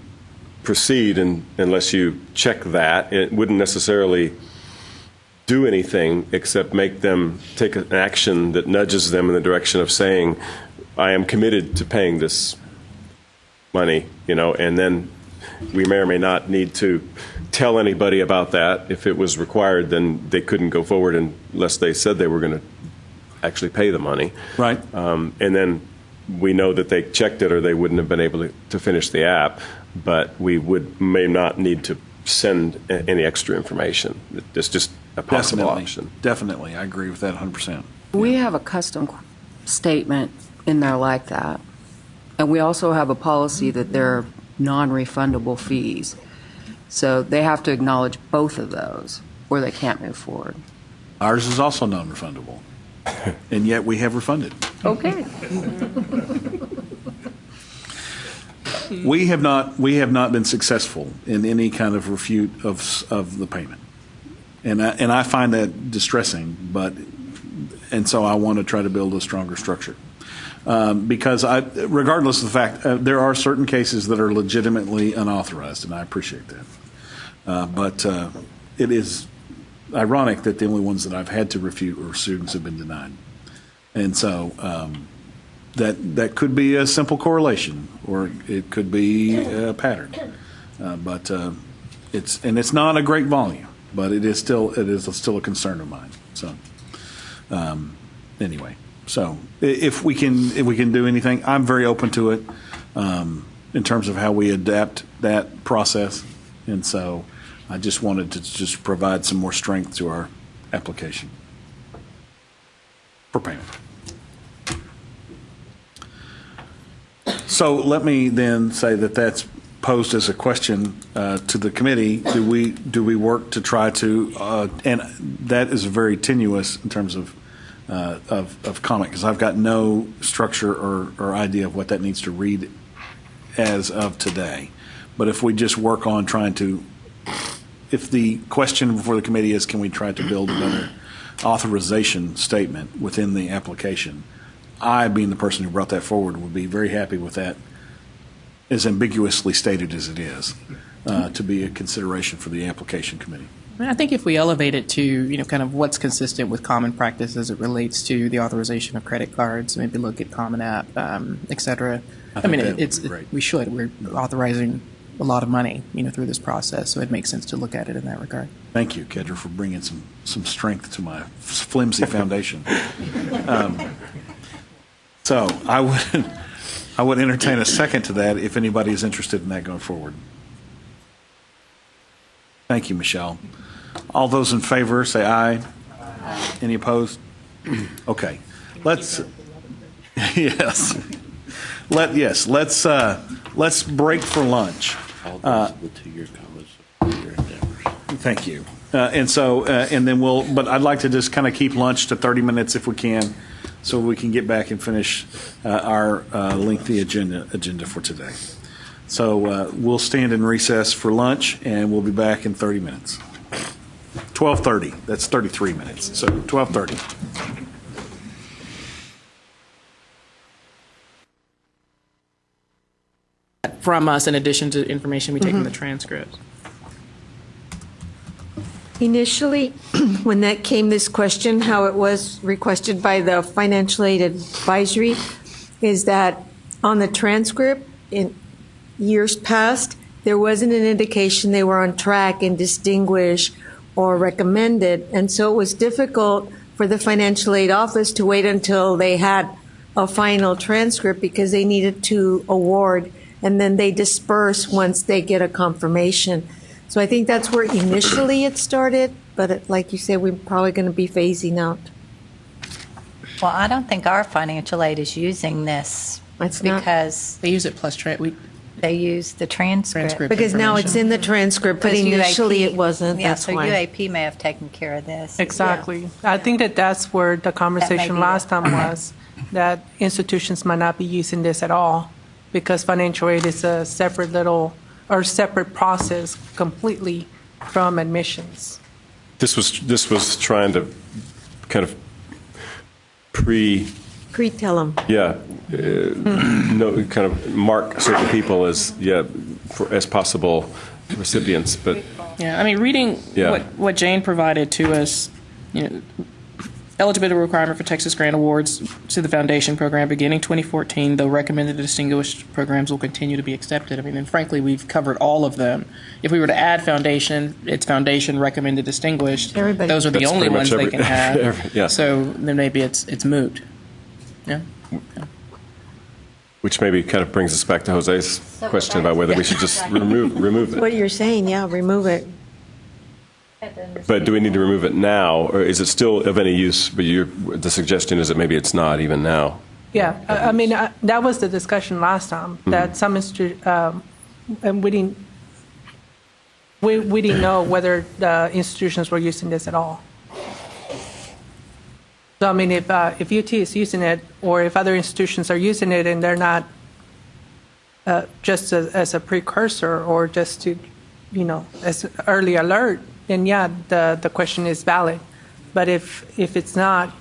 proceed unless you check that. It wouldn't necessarily do anything except make them take an action that nudges them in the direction of saying, I am committed to paying this money, and then we may or may not need to tell anybody about that. If it was required, then they couldn't go forward unless they said they were going to actually pay the money. Right. And then we know that they checked it or they wouldn't have been able to finish the app, but we may not need to send any extra information. It's just a possible option. Definitely. I agree with that 100%. We have a custom statement in there like that. And we also have a policy that there are non-refundable fees. So they have to acknowledge both of those or they can't move forward. Ours is also non-refundable, and yet we have refunded. Okay. We have not been successful in any kind of refute of the payment, and I find that distressing. And so I want to try to build a stronger structure, because regardless of the fact, there are certain cases that are legitimately unauthorized, and I appreciate that. But it is ironic that the only ones that I've had to refute are students who have been denied, and so. That could be a simple correlation, or it could be a pattern. But it's not a great volume, but it is still a concern of mine. So anyway, so if we can do anything, I'm very open to it in terms of how we adapt that process. And so I just wanted to just provide some more strength to our application for payment. So let me then say that that's posed as a question to the committee. Do we work to try to and that is very tenuous in terms of comment, because I've got no structure or idea of what that needs to read as of today. But if we just work on trying to, if the question before the committee is, can we try to build another authorization statement within the application? I, being the person who brought that forward, would be very happy with that, as ambiguously stated as it is, to be a consideration for the application committee. I think if we elevate it to, kind of what's consistent with common practice as it relates to the authorization of credit cards, maybe look at Common App, et cetera. We should. We're authorizing a lot of money, through this process, so it makes sense to look at it in that regard. Thank you, Kedra, for bringing some strength to my flimsy foundation. So I would entertain a second to that if anybody is interested in that going forward. Thank you, Michelle. All those in favor, say aye. Aye. Any opposed? Okay. Let's break for lunch. Thank you. And then but I'd like to just kind of keep lunch to 30 minutes if we can, so we can get back and finish our lengthy agenda for today. So we'll stand in recess for lunch, and we'll be back in 30 minutes. 12:30. That's 33 minutes. So 12:30. From us, in addition to information we take in the transcripts. Initially, when that came, this question, how it was requested by the Financial Aid Advisory, is that on the transcript in years past, there wasn't an indication they were on track and distinguished or recommended. And so it was difficult for the Financial Aid Office to wait until they had a final transcript, because they needed to award, and then they disperse once they get a confirmation. So I think that's where initially it started, but like you said, we're probably going to be phasing out. Well, I don't think our financial aid is using this because they use it plus they use the transcript because now it's in the transcript, but initially it wasn't. Yeah, that's so why. UAP may have taken care of this. Exactly. Yeah. I think that's where the conversation last time was, that institutions might not be using this at all, because financial aid is a separate process completely from admissions. This was trying to kind of Pre-tell them. no, kind of mark certain people as as possible recipients, but Yeah, I mean, reading what Jane provided to us, eligibility requirement for Texas grant awards to the foundation program beginning 2014, though recommended distinguished programs will continue to be accepted. I mean, and frankly, we've covered all of them. If we were to add foundation, it's foundation recommended distinguished. Everybody. Those are the That's only pretty much ones they can have. Yeah. So then maybe it's moot. Yeah. which maybe kind of brings us back to Jose's question about whether we should just remove it. What you're saying, remove it. But do we need to remove it now, or is it still of any use? But the suggestion is that maybe it's not even now. Yeah, I mean, that was the discussion last time, that some and we didn't know whether the institutions were using this at all. So, I mean, if UT is using it, or if other institutions are using it and they're not just as a precursor or just to, as early alert, then the question is valid. But if it's not,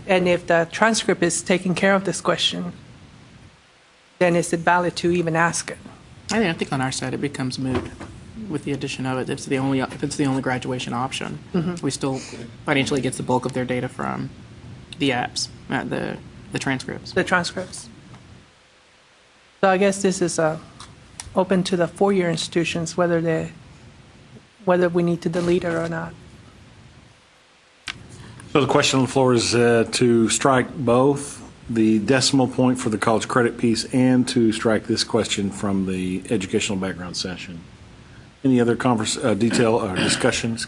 and if the transcript is taking care of this question, then is it valid to even ask it? I think on our side it becomes moot with the addition of it. If it's the only graduation option, we still financially gets the bulk of their data from the apps, the transcripts. The transcripts. So I guess this is open to the four-year institutions, whether we need to delete it or not. So the question on the floor is to strike both the decimal point for the college credit piece and to strike this question from the educational background session. Any other detail or discussion,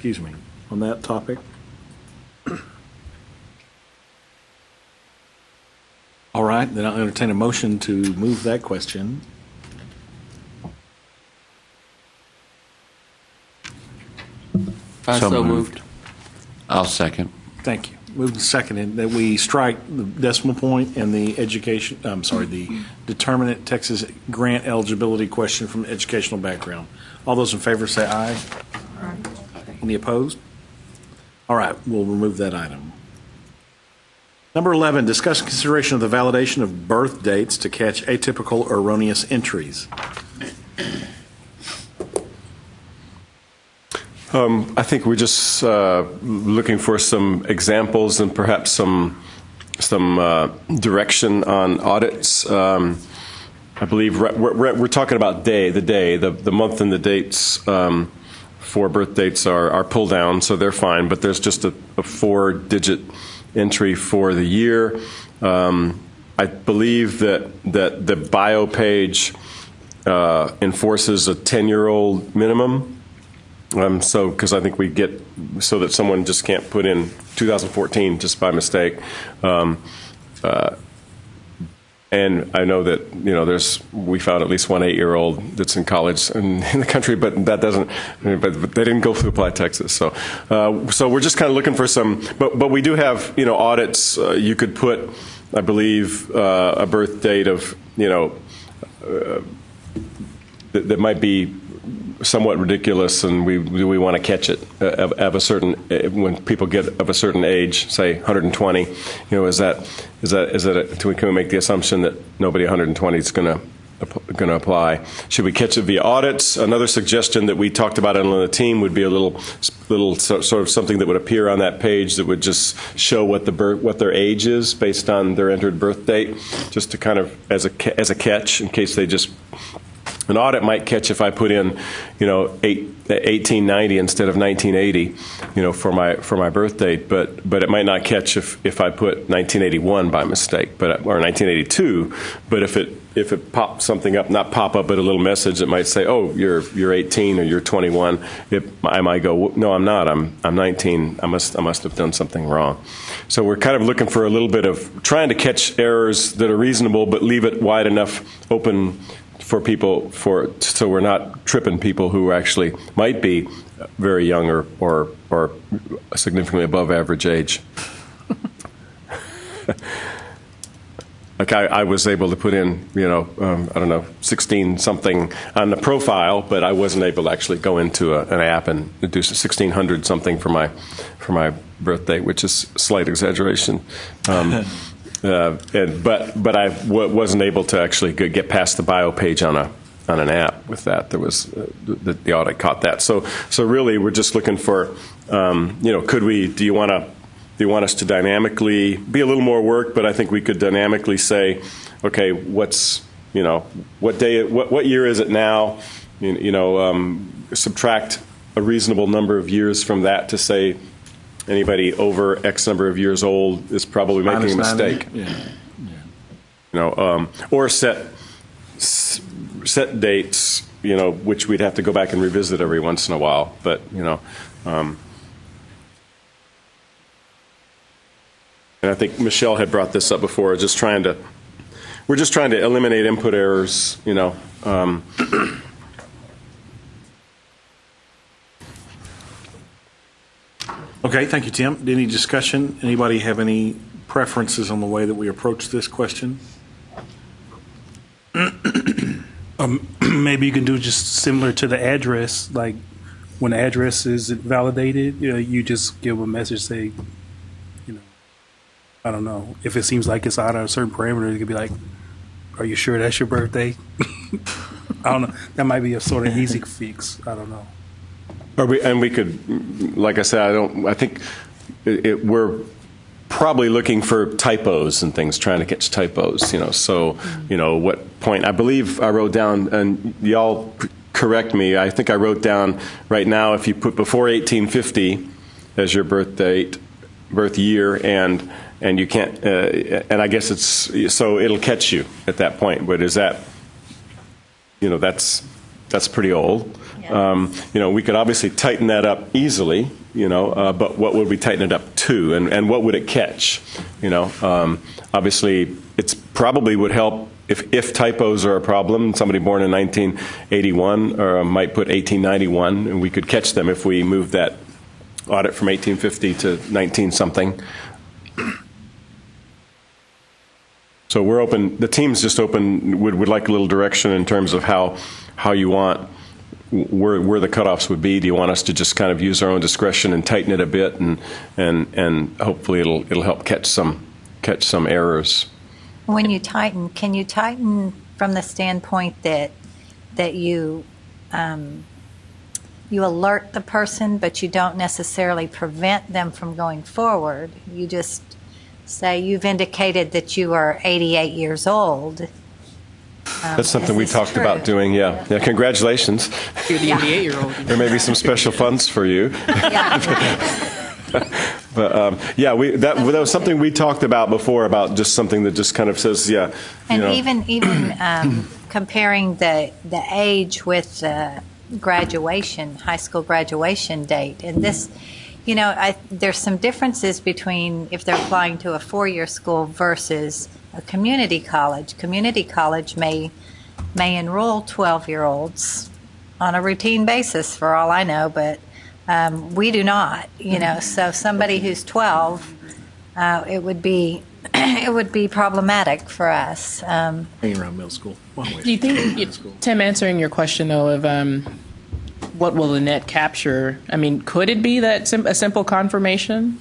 on that topic? All right, then I'll entertain a motion to move that question. So moved. I'll second. Thank you. Moved and seconded that we strike the decimal point and the the determinate Texas grant eligibility question from the educational background. All those in favor say aye. Aye. Any opposed? All right, we'll remove that item. Number 11, discuss consideration of the validation of birth dates to catch atypical or erroneous entries. I think we're just looking for some examples and perhaps some direction on audits. I believe we're talking about the month and the dates for birth dates are pulled down, so they're fine, but there's just a 4-digit entry for the year. I believe that the bio page enforces a 10-year-old minimum. Because I think we get so that someone just can't put in 2014 just by mistake. And I know that we found at least one 8-year-old that's in college in the country, but that doesn't. But they didn't go through Apply Texas, so we're just kind of looking for some. But we do have audits. You could put, I believe, a birth date of that might be somewhat ridiculous, and we want to catch it of a certain when people get of a certain age, say 120. Can we make the assumption that nobody 120 is going to apply? Should we catch it via audits? Another suggestion that we talked about on the team would be a little sort of something that would appear on that page that would just show what their age is based on their entered birth date, just to kind of as a catch in case they just. An audit might catch if I put in, 1890 instead of 1980, for my birth date, but it might not catch if I put 1981 by mistake, or 1982. But if it pops something up, not pop up, but a little message that might say, "Oh, you're 18 or you're 21," I might go, "No, I'm not. I'm 19. I must have done something wrong." So we're kind of looking for a little bit of trying to catch errors that are reasonable, but leave it wide enough open for people so we're not tripping people who actually might be very young or significantly above average age. like I was able to put in, I don't know, 16 something on the profile, but I wasn't able to actually go into an app and do 1600 something for my birthday, which is a slight exaggeration. But I wasn't able to actually get past the bio page on an app with that. There was the audit caught that. So really, we're just looking for, do you want us to dynamically be a little more work? But I think we could dynamically say, okay, what year is it now? Subtract a reasonable number of years from that to say anybody over X number of years old is probably making a mistake. Or set dates, which we'd have to go back and revisit every once in a while. But and I think Michelle had brought this up before. We're just trying to eliminate input errors. Okay, thank you, Tim. Any discussion? Anybody have any preferences on the way that we approach this question? Maybe you can do just similar to the address, like when the address is validated, you just give a message, say, I don't know, if it seems like it's out of a certain parameter, you could be like, are you sure that's your birthday? I don't know. That might be a sort of easy fix. I don't know. We could, like I said, I think we're probably looking for typos and things, trying to catch typos, so, what point, I believe I wrote down, and y'all correct me, I think I wrote down right now, if you put before 1850 as your birth year, and you can't, and I guess so it'll catch you at that point, but is that, that's pretty old. Yeah. We could obviously tighten that up easily, but what would we tighten it up to, and what would it catch? Obviously, it's probably would help if typos are a problem. Somebody born in 1981 might put 1891, and we could catch them if we move that audit from 1850 to 19-something. So we're open. The team's just open. Would like a little direction in terms of how you want. Where the cutoffs would be. Do you want us to just kind of use our own discretion and tighten it a bit, and hopefully it'll help catch some errors? When you tighten, can you tighten from the standpoint that you alert the person, but you don't necessarily prevent them from going forward? You just say you've indicated that you are 88 years old. That's something we talked about doing, yeah. Congratulations. You're the 88-year-old. There may be some special funds for you. But, that was something we talked about before, about just something that just kind of says, And even comparing the age with the graduation, high school graduation date. And this, there's some differences between if they're applying to a four-year school versus a community college. Community college may enroll 12-year-olds on a routine basis, for all I know, but we do not. So somebody who's 12, it would be problematic for us. Hanging around middle school. Do you think, Tim, answering your question though of what will the net capture? I mean, could it be that a simple confirmation?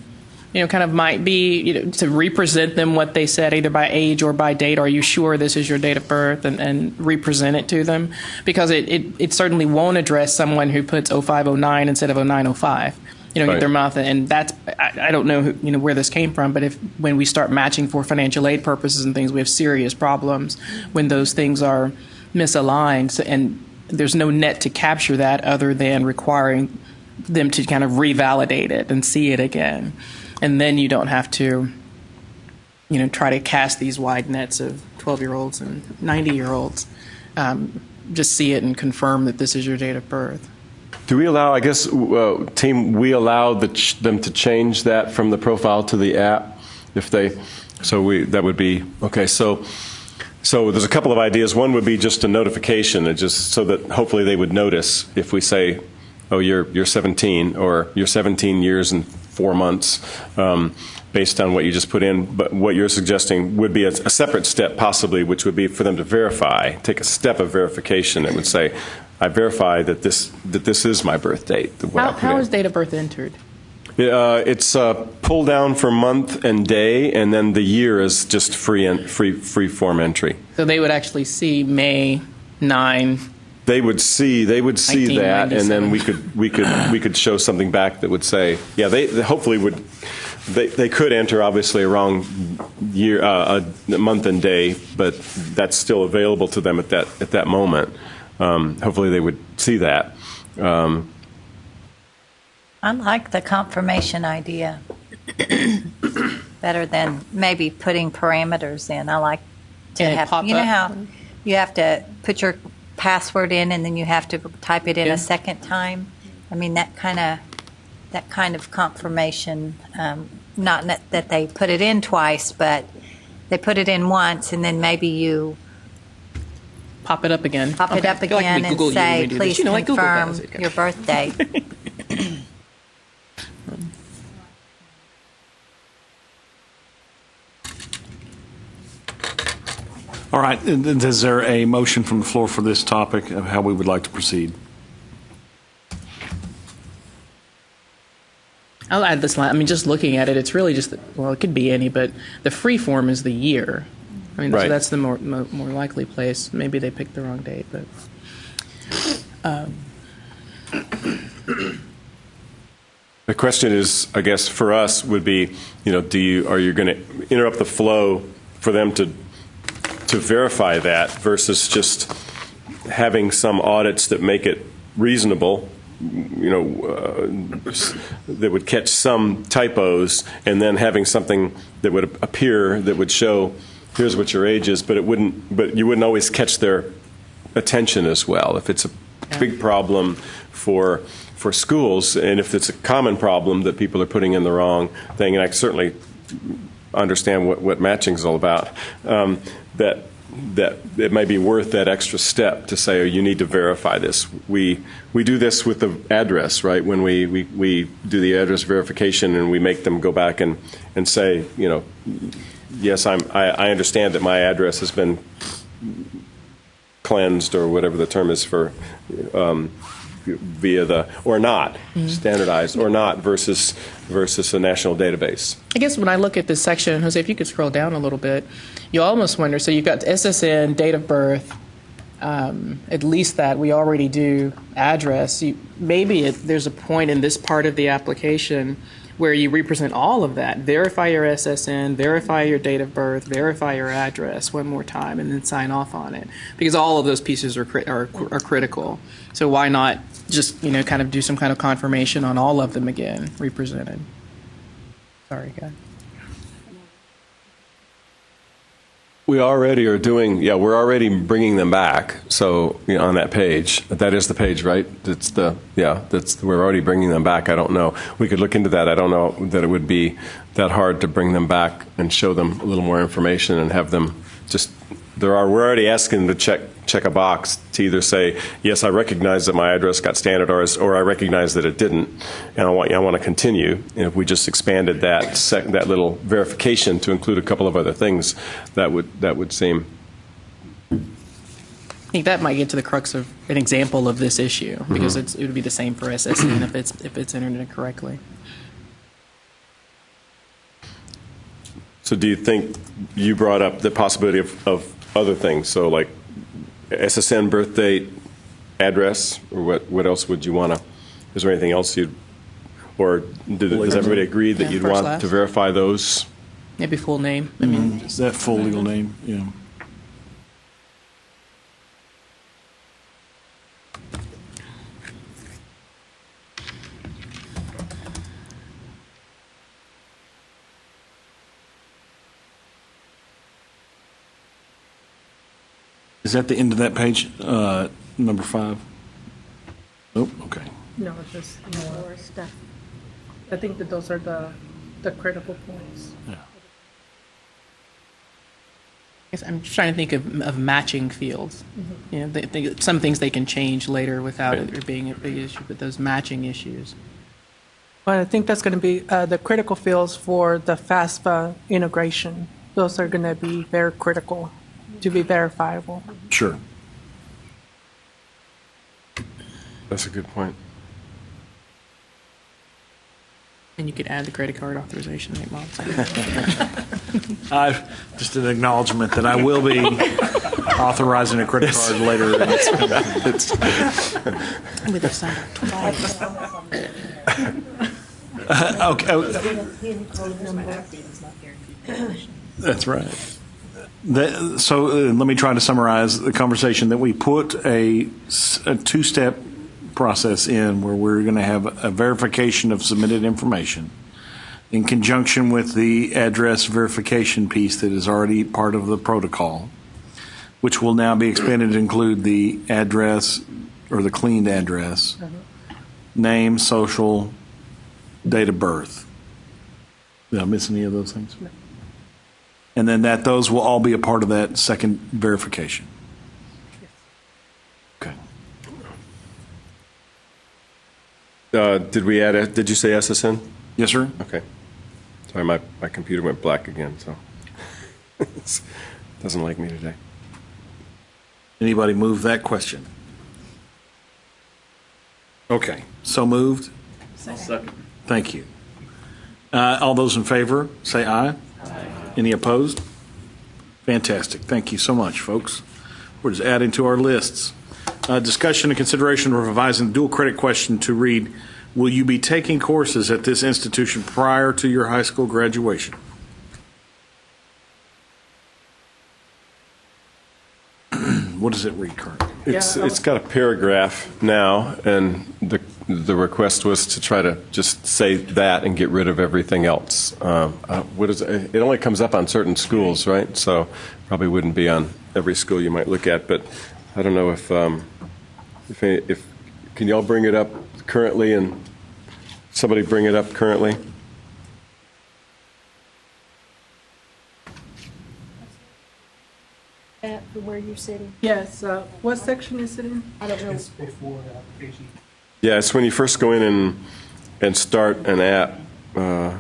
Kind of might be to represent them what they said, either by age or by date. Are you sure this is your date of birth, and represent it to them? Because it certainly won't address someone who puts 0509 instead of 0905. Get their mouth, and that's I don't know where this came from, but when we start matching for financial aid purposes and things, we have serious problems when those things are misaligned, and there's no net to capture that other than requiring them to kind of revalidate it and see it again. And then you don't have to, try to cast these wide nets of 12-year-olds and 90-year-olds. Just see it and confirm that this is your date of birth. Do we allow, I guess, team, we allow them to change that from the profile to the app? That would be, okay, so there's a couple of ideas. One would be just a notification, just so that hopefully they would notice if we say, oh, you're 17, or you're 17 years and 4 months, based on what you just put in, but what you're suggesting would be a separate step possibly, which would be for them to verify, take a step of verification that would say, I verify that this is my birth date. How is date of birth entered? It's pull down for month and day, and then the year is just free form entry. So they would actually see May 9. They would see that, and then we could show something back that would say, yeah, they hopefully would. They could enter obviously a wrong year, a month and day, but that's still available to them at that moment. Hopefully they would see that. I like the confirmation idea better than maybe putting parameters in. I like to have, you know how you have to put your password in and then you have to type it in a second time. I mean, that kind of confirmation, not that they put it in twice, but they put it in once and then maybe you pop it up again. Pop it up again and say, please confirm your birth date. All right. Is there a motion from the floor for this topic of how we would like to proceed? I'll add this line. I mean, just looking at it, it's really just, well, it could be any, but the free form is the year. I mean, right. So that's the more likely place. Maybe they picked the wrong date, but. The question is, I guess, for us would be, are you going to interrupt the flow for them to verify that versus just having some audits that make it reasonable, that would catch some typos, and then having something that would appear that would show, here's what your age is, but you wouldn't always catch their attention as well. If it's a big problem for schools, and if it's a common problem that people are putting in the wrong thing, and I certainly understand what matching is all about, that it might be worth that extra step to say, oh, you need to verify this. We do this with the address, right? When we do the address verification and we make them go back and say, yes, I understand that my address has been cleansed, or whatever the term is for, via the, or not, standardized or not versus a national database. I guess when I look at this section, Jose, if you could scroll down a little bit, you almost wonder, so you've got SSN, date of birth, at least that we already do address. There's a point in this part of the application where you represent all of that. Verify your SSN, verify your date of birth, verify your address one more time, and then sign off on it. Because all of those pieces are critical. So why not just, kind of do some kind of confirmation on all of them again, represented? Sorry, guys. We already are doing, we're already bringing them back. So on that page, that is the page, right? We're already bringing them back. I don't know. We could look into that. I don't know that it would be that hard to bring them back and show them a little more information and have them just. We're already asking them to check a box to either say, yes, I recognize that my address got standardized, or I recognize that it didn't, and I want to continue. And if we just expanded that little verification to include a couple of other things, that would seem. I think that might get to the crux of an example of this issue, because it would be the same for SSN if it's entered incorrectly. So do you think you brought up the possibility of other things? So like SSN, birth date, address, or what else would you want to, is there anything else does everybody agree that you'd want to verify those? Maybe full name. I mean, is that full legal name? Yeah. Is that the end of that page, number 5? Nope. Okay. No, it's just more stuff. I think that those are the critical points. Yeah. I'm just trying to think of matching fields. Some things they can change later without it being a big issue, but those matching issues. Well, I think that's going to be the critical fields for the FAFSA integration. Those are going to be very critical to be verifiable. Sure. That's a good point. And you could add the credit card authorization 8 months. Just an acknowledgement that I will be authorizing a credit card later. With a sign That's right. So let me try to summarize the conversation that we put a two-step process in where we're going to have a verification of submitted information in conjunction with the address verification piece that is already part of the protocol, which will now be expanded to include the address or the cleaned address, name, social, date of birth. Did I miss any of those things? No. And then those will all be a part of that second verification. Okay. Did we add? Did you say SSN? Yes, sir. Okay. Sorry, my computer went black again, so it doesn't like me today. Anybody move that question? Okay. So moved. Second. Thank you. All those in favor, say aye. Any opposed? Fantastic. Thank you so much, folks. We're just adding to our lists. Discussion and consideration of revising the dual credit question to read, will you be taking courses at this institution prior to your high school graduation? What does it read currently? It's got a paragraph now, and the request was to try to just say that and get rid of everything else. What is it? It only comes up on certain schools, right? So probably wouldn't be on every school you might look at. But I don't know if can y'all bring it up currently, and somebody bring it up currently. At where you're sitting. Yes. What section is it in? I don't know. It's before the application. Yeah, it's when you first go in and start an app. But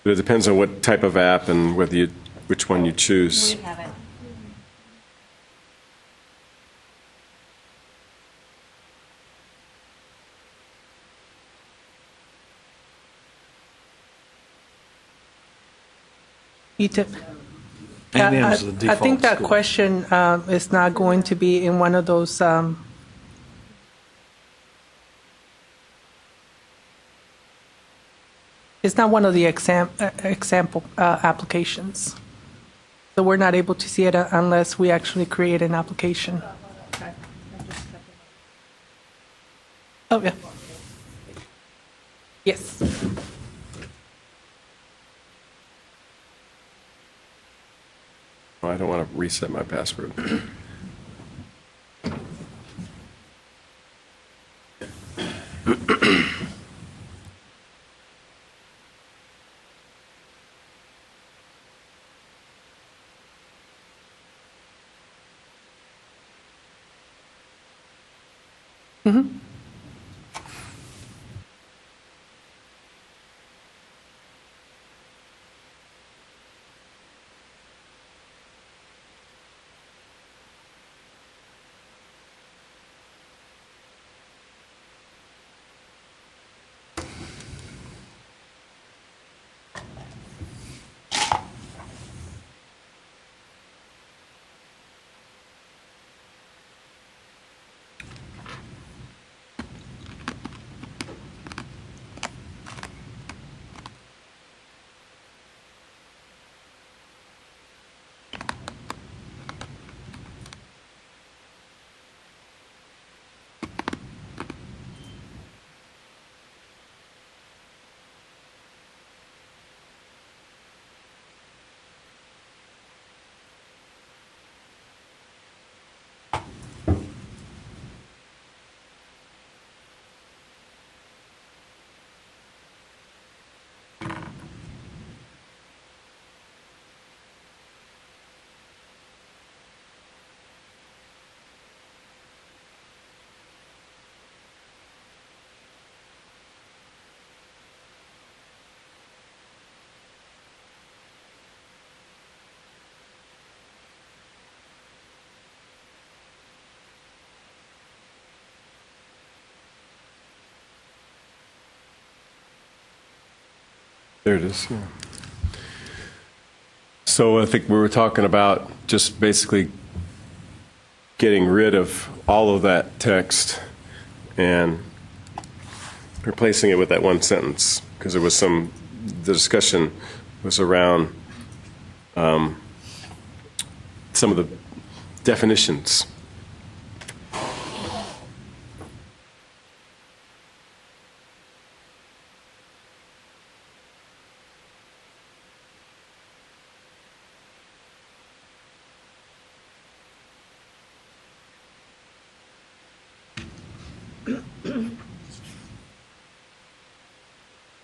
it depends on what type of app and which one you choose. We have it. I think that question is not going to be in one of those. It's not one of the example applications. So we're not able to see it unless we actually create an application. Oh, yeah. Yes. I don't want to reset my password. Mm-hmm. There it is. Yeah. So I think we were talking about just basically getting rid of all of that text and replacing it with that one sentence, because there was the discussion was around some of the definitions.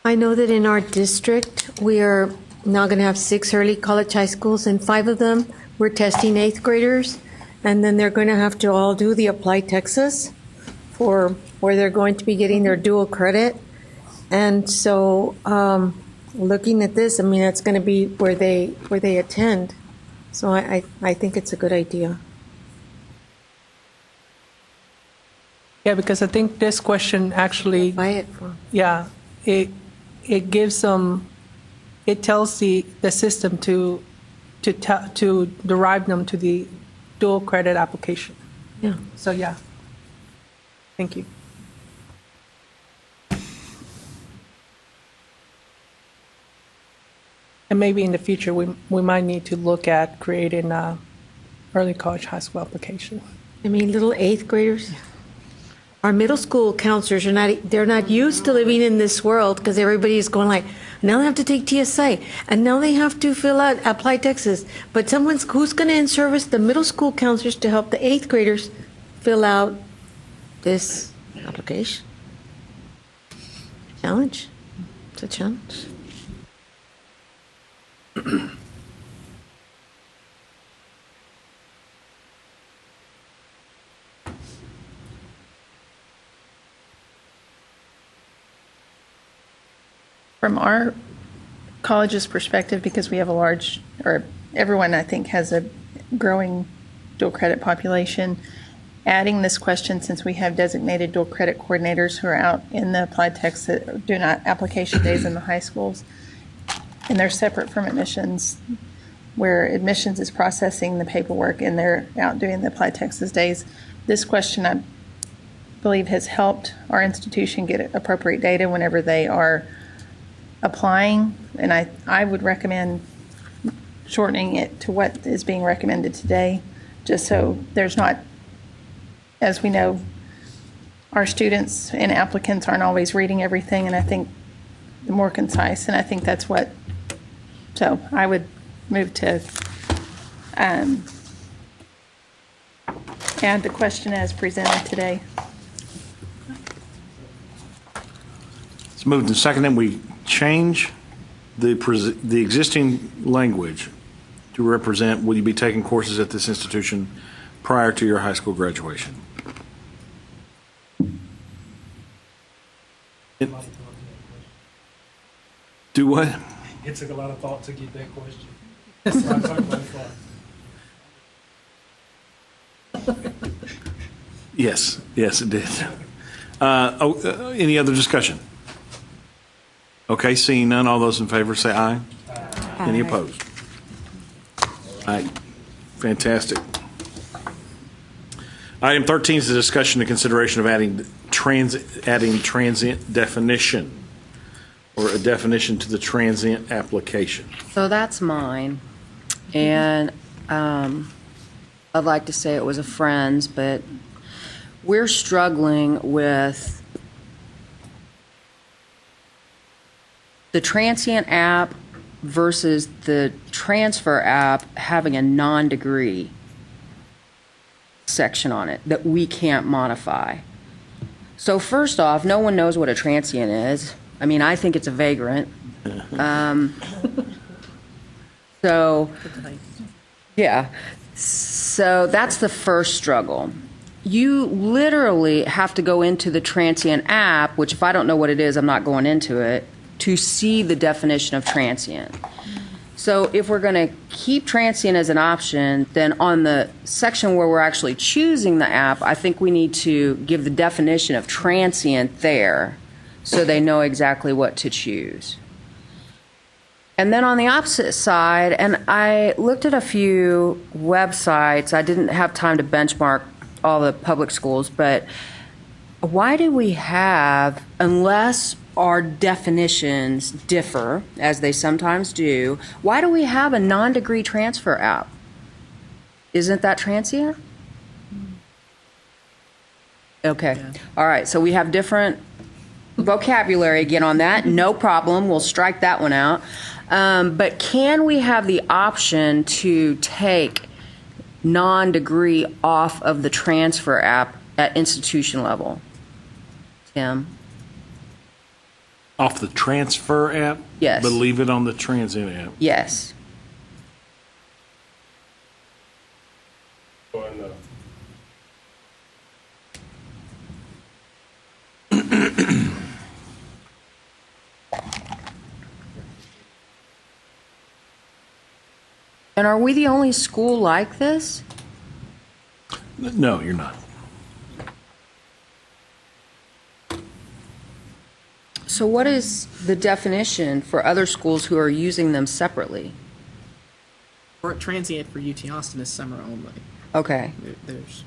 I know that in our district, we are now going to have 6 early college high schools, and 5 of them, we're testing 8th graders, and then they're going to have to all do the Applied Texas for where they're going to be getting their dual credit. And so looking at this, I mean, it's going to be where they attend. So I think it's a good idea. Yeah, because I think this question actually, it gives them, it tells the system to derive them to the dual credit application. Yeah. So yeah, thank you. And maybe in the future we might need to look at creating a early college high school application. I mean, little 8th graders. Our middle school counselors they're not used to living in this world, because everybody's going like, now they have to take TSA, and now they have to fill out Apply Texas. But who's going to in-service the middle school counselors to help the 8th graders fill out this application? Challenge. It's a challenge. From our college's perspective, because we have everyone I think has a growing dual credit population, adding this question, since we have designated dual credit coordinators who are out in the Applied Texas doing application days in the high schools, and they're separate from admissions, where admissions is processing the paperwork and they're out doing the Applied Texas days. This question, I believe, has helped our institution get appropriate data whenever they are applying, and I would recommend shortening it to what is being recommended today, just so there's not, as we know, our students and applicants aren't always reading everything, and I think the more concise, and I think that's what, so I would move to add the question as presented today. It's moved and seconded. We change the existing language to represent, will you be taking courses at this institution prior to your high school graduation? Do what? It took a lot of thought to get that question. That's what I'm talking about. Yes, it did. Any other discussion? Okay, seeing none, all those in favor say aye. Any opposed? All right, fantastic. Item 13 is the discussion and consideration of adding transient definition, or a definition to the transient application. So that's mine. And I'd like to say it was a friend's, but we're struggling with the transient app versus the transfer app having a non-degree section on it that we can't modify. So first off, no one knows what a transient is. I mean, I think it's a vagrant. So, yeah. So that's the first struggle. You literally have to go into the transient app, which if I don't know what it is, I'm not going into it, to see the definition of transient. So if we're going to keep transient as an option, then on the section where we're actually choosing the app, I think we need to give the definition of transient there so they know exactly what to choose. And then on the opposite side, and I looked at a few websites. I didn't have time to benchmark all the public schools, but why do we have, unless our definitions differ, as they sometimes do, why do we have a non-degree transfer app? Isn't that transient? Okay. All right. So we have different vocabulary again on that. No problem. We'll strike that one out. But can we have the option to take non-degree off of the transfer app at institution level? Tim? Off the transfer app? Yes. But leave it on the transient app? Yes. And are we the only school like this? No, you're not. So what is the definition for other schools who are using them separately? Or transient for UT Austin is summer only. Okay. There's.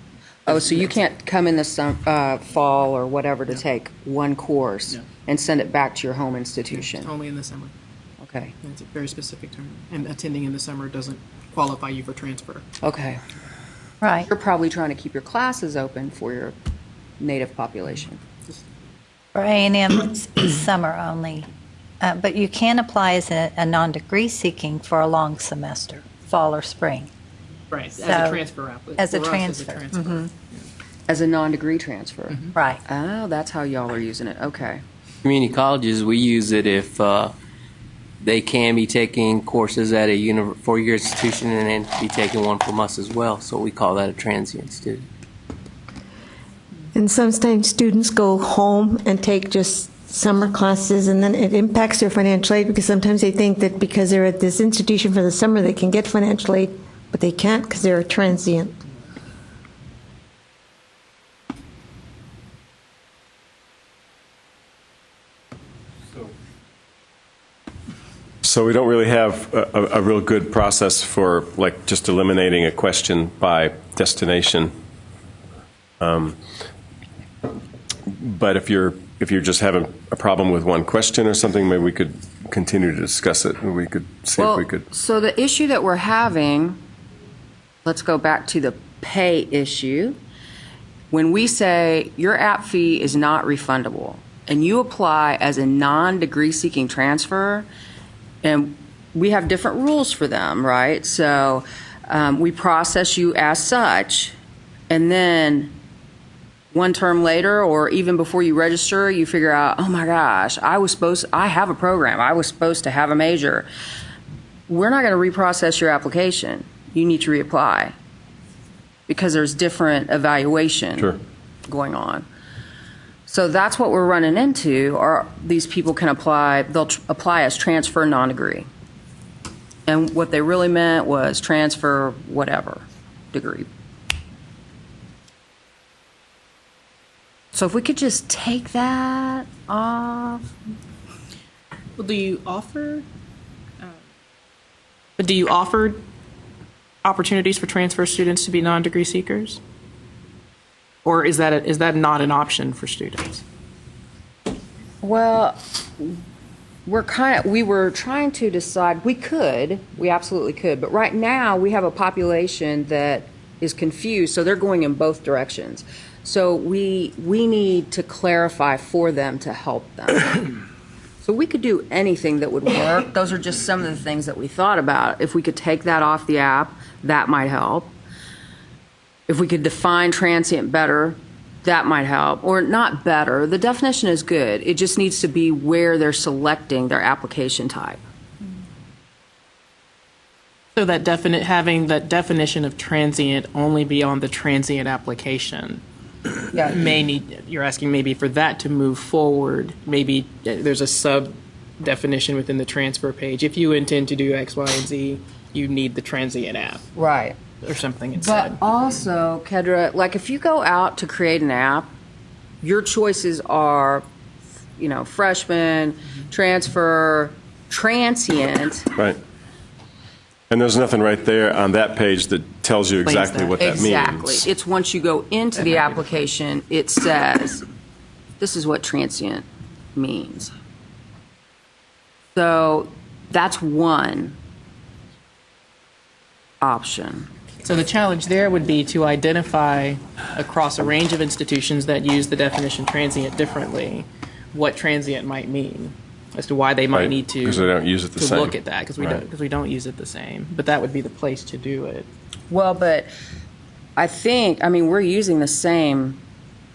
Oh, so you can't come in the fall or whatever to take one course and send it back to your home institution? Only in the summer. Okay. And it's a very specific term. And attending in the summer doesn't qualify you for transfer. Okay. Right. You're probably trying to keep your classes open for your native population. For A&M, it's summer only. But you can apply as a non-degree seeking for a long semester, fall or spring. Right, So, as a transfer applicant. As a For us, transfer. transfer. As a non-degree transfer? Right. Oh, that's how y'all are using it. Okay. Community colleges, we use it if they can be taking courses at a four-year institution and then be taking one from us as well. So we call that a transient student. And sometimes students go home and take just summer classes, and then it impacts their financial aid because sometimes they think that because they're at this institution for the summer, they can get financial aid, but they can't because they're a transient. So we don't really have a real good process for like just eliminating a question by destination. But if you're just having a problem with one question or something, maybe we could continue to discuss it, and we could see if we could. So the issue that we're having, let's go back to the pay issue. When we say your app fee is not refundable, and you apply as a non-degree seeking transfer, and we have different rules for them, right? So we process you as such, and then one term later or even before you register, you figure out, oh my gosh, I have a program. I was supposed to have a major. We're not going to reprocess your application. You need to reapply because there's different evaluation going on. So that's what we're running into, or these people can apply, they'll apply as transfer non-degree. And what they really meant was transfer whatever degree. So if we could just take that off. Well, do you offer opportunities for transfer students to be non-degree seekers? Or is that not an option for students? Well, we were trying to decide, we absolutely could, but right now we have a population that is confused, so they're going in both directions. So we need to clarify for them to help them. So we could do anything that would work. Those are just some of the things that we thought about. If we could take that off the app, that might help. If we could define transient better, that might help. Or not better. The definition is good. It just needs to be where they're selecting their application type. So that having that definition of transient only be on the transient application. You're asking maybe for that to move forward. Maybe there's a sub definition within the transfer page. If you intend to do X, Y, and Z, you need the transient app. Right. Or something instead. But also, Kedra, like if you go out to create an app, your choices are, freshman, transfer, transient. Right. And there's nothing right there on that page that tells you exactly what that Exactly. means. It's once you go into the application, it says, this is what transient means. So that's one option. So the challenge there would be to identify across a range of institutions that use the definition transient differently, what transient might mean, as to why they might Right, need to, because they don't use it the to same. look at that, because we don't use it the same. But that would be the place to do it. Well, but I mean, we're using the same,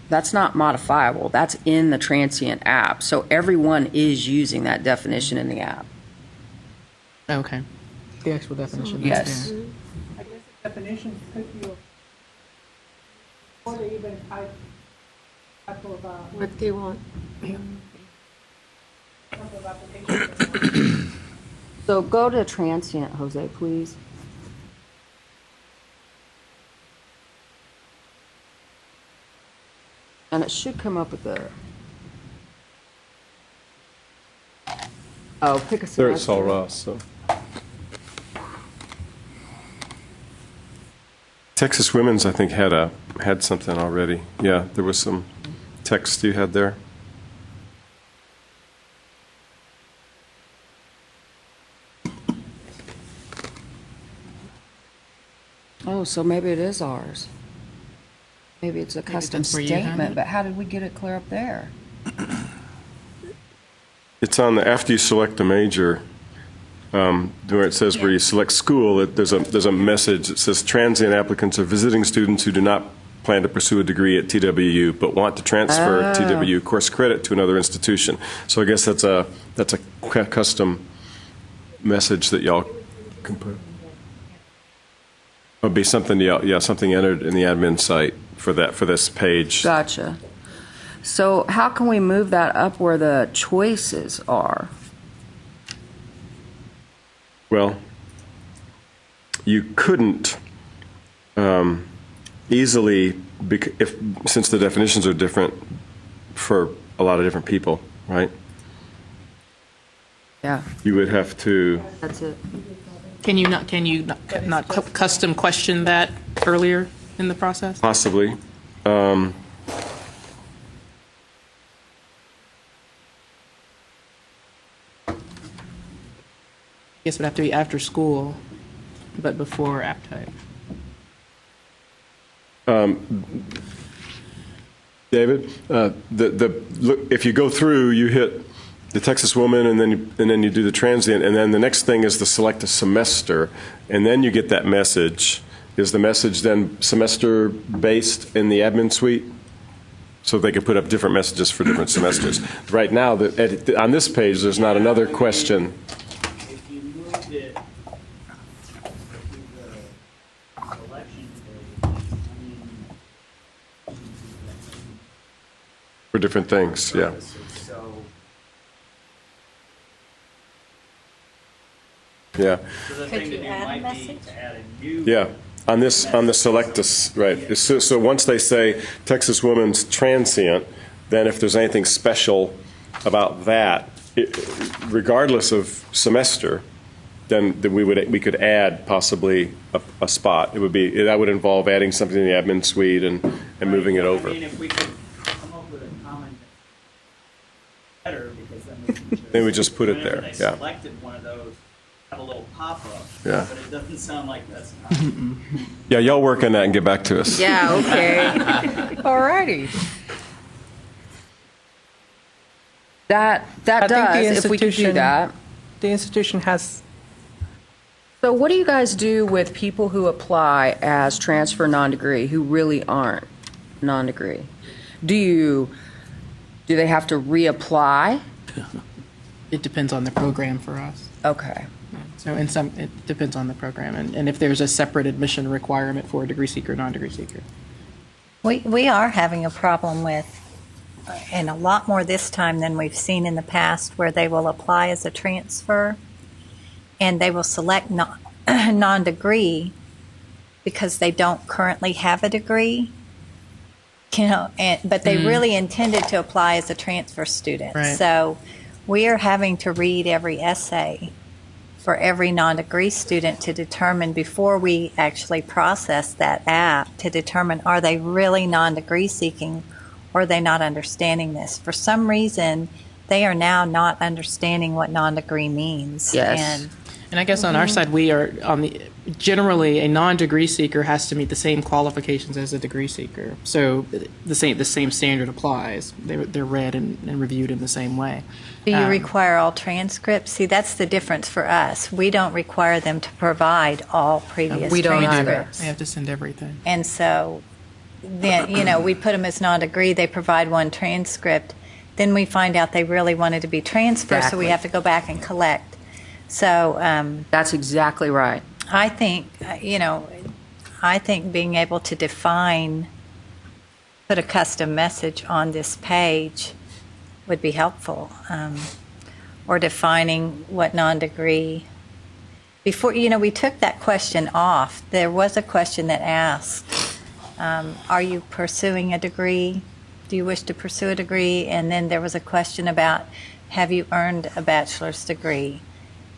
that's not modifiable. That's in the transient app. So everyone is using that definition in the app. Okay. The actual definition. Yes. I guess the definition could be, or even type of, What they want. So go to transient, Jose, please. And it should come up with the. Oh, pick a There it's semester. all Ross, so. Texas Women's, I think, had something already. Yeah, there was some text you had there. Oh, so maybe it is ours. Maybe it's a custom that's where you have statement, it. but how did we get it clear up there? It's on the, after you select a major, where it says where you select school, there's a message that says transient applicants are visiting students who do not plan to pursue a degree at TWU but want to transfer TWU course credit to another institution. So I guess that's a custom message that y'all can put. It would be something, something entered in the admin site for this page. Gotcha. So how can we move that up where the choices are? Well, you couldn't easily, since the definitions are different for a lot of different people, right? Yeah. You would have to. That's it. Can you not custom question that earlier in the process? Possibly. I guess it would have to be after school, but before app type. David, look, if you go through, you hit the Texas Woman, and then you do the transient, and then the next thing is to select a semester, and then you get that message. Is the message then semester based in the admin suite? So they could put up different messages for different semesters. Right now, on this page, there's not another question. If you moved it to the selection page, For different things, yeah. So Yeah. the thing to do might be to add a new. Yeah. On the select us, right. So once they say Texas Women's transient, then if there's anything special about that, regardless of semester, then we could add possibly a spot. That would involve adding something in the admin suite and moving it over. I mean, if we could come up with a comment better, because then we just put it there. Whenever they Yeah. selected one of those, have a little pop-up. Yeah. But it doesn't sound like that's not. Yeah, y'all work on that and get back to us. Yeah, okay. All righty. That I think the does, if we could do institution- that. The institution has. So what do you guys do with people who apply as transfer non-degree who really aren't non-degree? Do they have to reapply? It depends on the program for us. Okay. So it depends on the program, and if there's a separate admission requirement for a degree seeker, non-degree seeker. We are having a problem with, and a lot more this time than we've seen in the past, where they will apply as a transfer, and they will select non-degree because they don't currently have a degree, but they really intended to apply as a transfer student. Right. So we are having to read every essay for every non-degree student to determine before we actually process that app to determine are they really non-degree seeking or are they not understanding this. For some reason, they are now not understanding what non-degree means. And I guess on our side, we are generally a non-degree seeker has to meet the same qualifications as a degree seeker. So the same standard applies. They're read and reviewed in the same way. Do you require all transcripts? See, that's the difference for us. We don't require them to provide all previous transcripts. They have to send everything. And so then, we put them as non-degree. They provide one transcript. Then we find out they really wanted to be transferred, so we have to go back and collect. So that's exactly right. I think, being able to put a custom message on this page would be helpful, or defining what non-degree. Before, we took that question off. There was a question that asked, are you pursuing a degree? Do you wish to pursue a degree? And then there was a question about, have you earned a bachelor's degree?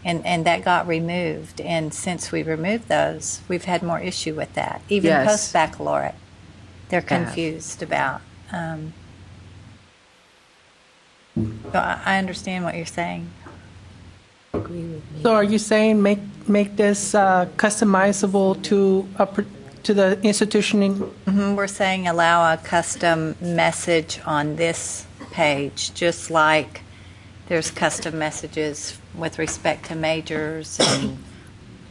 And that got removed. And since we removed those, we've had more issue with that. Even post-baccalaureate, they're confused about. So I understand what you're saying. So are you saying make this customizable to the institution? We're saying allow a custom message on this page, just like there's custom messages with respect to majors and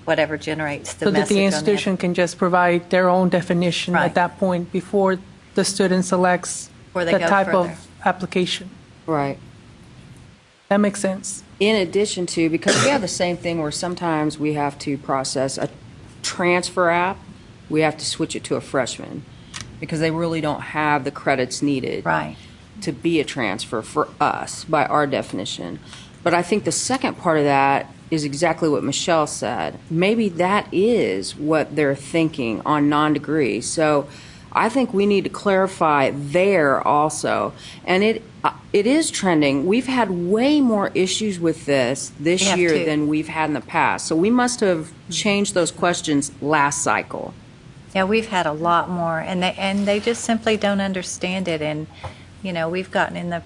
whatever generates the so message. So that the institution can just provide their own definition at that point before the student selects the type of application. Right. That makes sense. In addition to, because we have the same thing where sometimes we have to process a transfer app, we have to switch it to a freshman because they really don't have the credits needed to be a transfer for us by our definition. But I think the second part of that is exactly what Michelle said. Maybe that is what they're thinking on non-degree. So I think we need to clarify there also. And it is trending. We've had way more issues with this year than we've had in the past. So we must have changed those questions last cycle. Yeah, we've had a lot more, and they just simply don't understand it. And we've gotten in the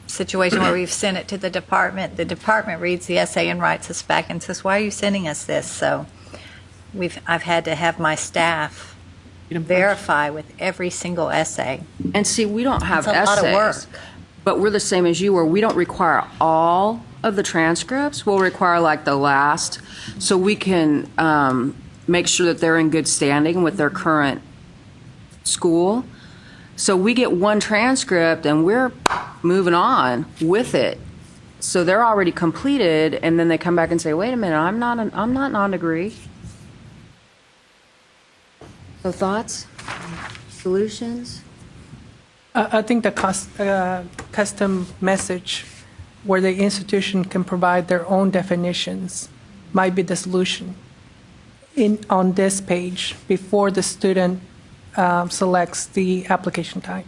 situation where we've sent it to the department. The department reads the essay and writes us back and says, "Why are you sending us this?" So I've had to have my staff verify with every single essay. And see, we don't have it's a essays, lot of work. But we're the same as you, where we don't require all of the transcripts. We'll require like the last, so we can make sure that they're in good standing with their current school. So we get one transcript and we're moving on with it. So they're already completed, and then they come back and say, "Wait a minute, I'm not non-degree." So thoughts, solutions? I think the custom message where the institution can provide their own definitions might be the solution on this page before the student selects the application type.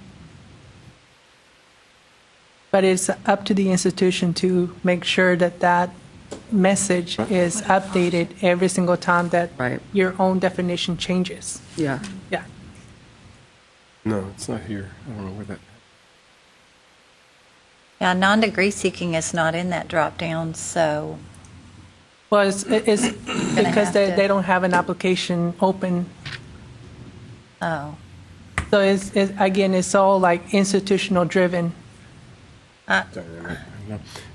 But it's up to the institution to make sure that message is updated every single time that your own definition changes. Yeah. Yeah. No, it's not here. I don't know where that. Yeah, non-degree seeking is not in that drop down, so. Well, it's because they don't have an application open. Oh. So it's all like institutional driven.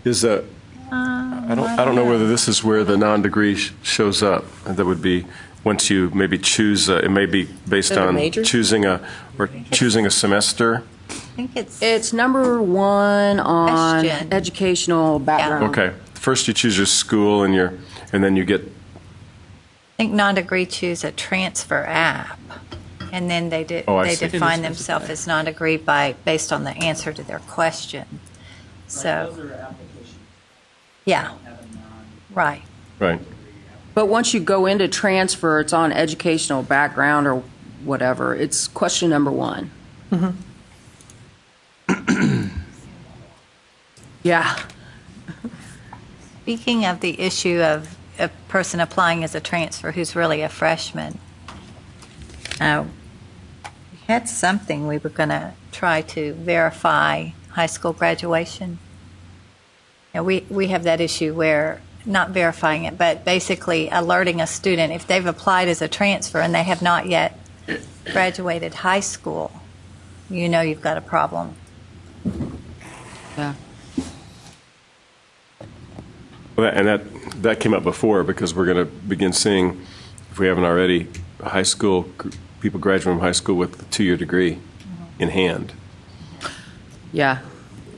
Is I don't know whether this is where the non-degree shows up. That would be once you maybe choose. It may be based on choosing a semester. I think it's number one on educational background. Okay, first you choose your school and then you get. I think non-degree choose a transfer app, and then they define themselves as non-degree based on the answer to their question. So. Those are applications. Yeah. Right. Right. But once you go into transfer, it's on educational background or whatever. It's question number one. Mm-hmm. Yeah. Speaking of the issue of a person applying as a transfer who's really a freshman, we had something we were going to try to verify high school graduation. And we have that issue where, not verifying it, but basically alerting a student if they've applied as a transfer and they have not yet graduated high school, you know you've got a problem. Yeah. Well, and that came up before because we're going to begin seeing, if we haven't already, high school people graduating from high school with a 2-year degree in hand. Yeah.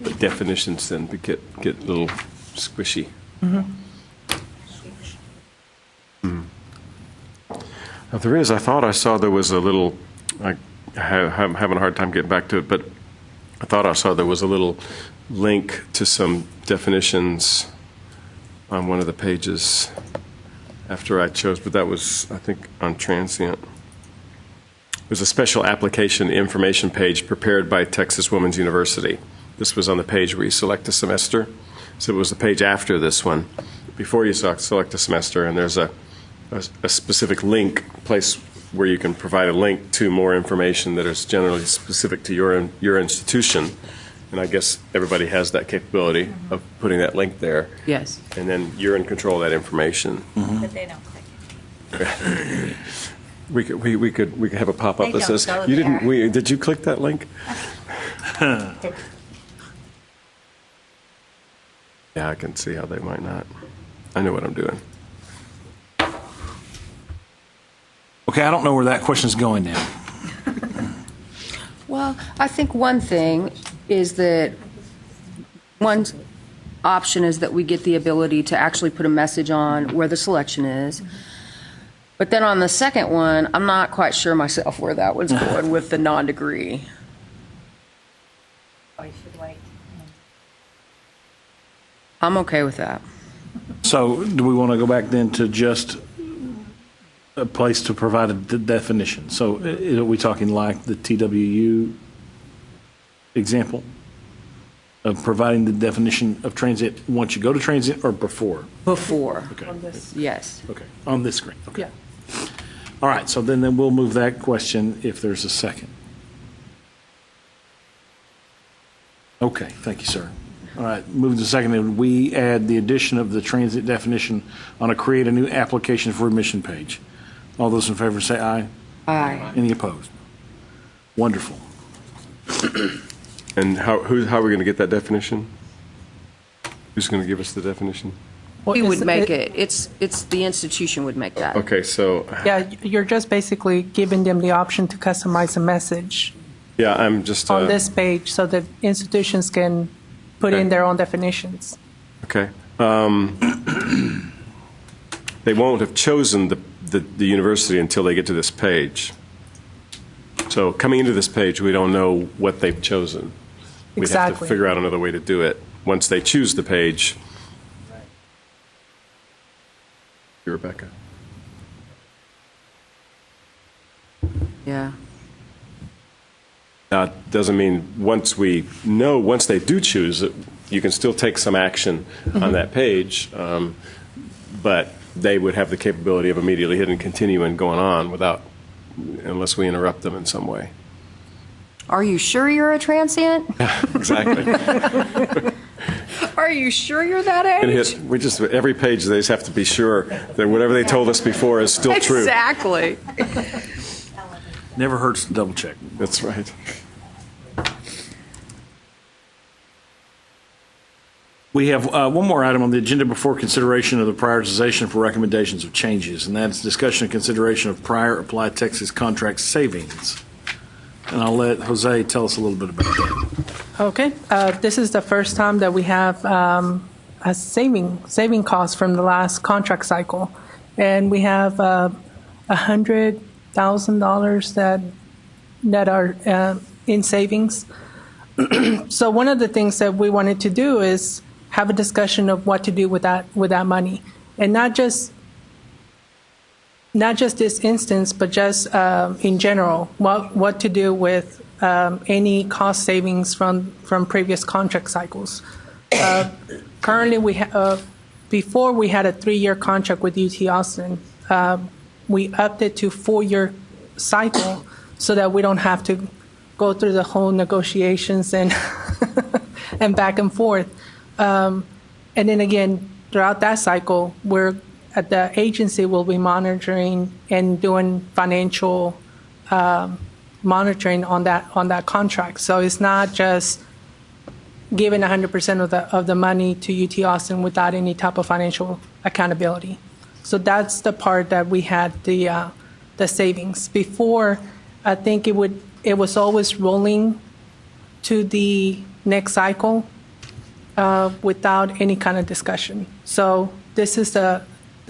The definitions then get a little squishy. Now, there is, I thought I saw there was a little, I'm having a hard time getting back to it, but I thought I saw there was a little link to some definitions on one of the pages after I chose, but that was, I think, on transient. There's a special application information page prepared by Texas Women's University. This was on the page where you select a semester. So it was the page after this one, before you select a semester, and there's a specific link place where you can provide a link to more information that is generally specific to your institution. And I guess everybody has that capability of putting that link there. Yes. And then you're in control of that information. But they don't click it. We could have a pop-up They that don't says, go "You didn't. there." Did you click that link?" Yeah, I can see how they might not. I know what I'm doing. Okay, I don't know where that question's going now. Well, I think one thing is that one option is that we get the ability to actually put a message on where the selection is. But then on the second one, I'm not quite sure myself where that was going with the non-degree. Oh, you should wait. I'm okay with that. So do we want to go back then to just a place to provide a definition? So are we talking like the TWU example of providing the definition of transit once you go to transit or before? Before. Okay. On this. Yes. Okay. On this screen. Okay. Yeah. All right. So then we'll move that question if there's a second. Okay. Thank you, sir. All right. Move to second. And we add the addition of the transit definition on a create a new application for admission page. All those in favor say aye. Aye. Any opposed? Wonderful. And how are we going to get that definition? Who's going to give us the definition? We would make it. It's the institution would make that. Okay, so Yeah, you're just basically giving them the option to customize a message yeah, I'm just on this page so that institutions can put in their own definitions. Okay. They won't have chosen the university until they get to this page. So coming into this page, we don't know what they've chosen. We have to Exactly. figure out another way to do it. Once they choose the page. Rebecca. Yeah. That doesn't mean once they do choose it, you can still take some action on that page, but they would have the capability of immediately hitting continue and going on unless we interrupt them in some way. Are you sure you're a transient? Exactly. Are you sure you're that age? And every page they just have to be sure that whatever they told us before is still true. Exactly. Never hurts to double check. That's right. We have one more item on the agenda before consideration of the prioritization for recommendations of changes, and that's discussion and consideration of prior Apply Texas contract savings. And I'll let Jose tell us a little bit about that. Okay, this is the first time that we have a saving cost from the last contract cycle, and we have $100,000 that are in savings. So one of the things that we wanted to do is have a discussion of what to do with that money, and not just this instance, but just in general, what to do with any cost savings from previous contract cycles. Currently, before we had a 3-year contract with UT Austin. We upped it to 4-year cycle so that we don't have to go through the whole negotiations and and back and forth. And then again, throughout that cycle, we're at the agency will be monitoring and doing financial monitoring on that contract. So it's not just giving 100% of the money to UT Austin without any type of financial accountability. So that's the part that we had the savings. Before, I think it was always rolling to the next cycle without any kind of discussion. So this is the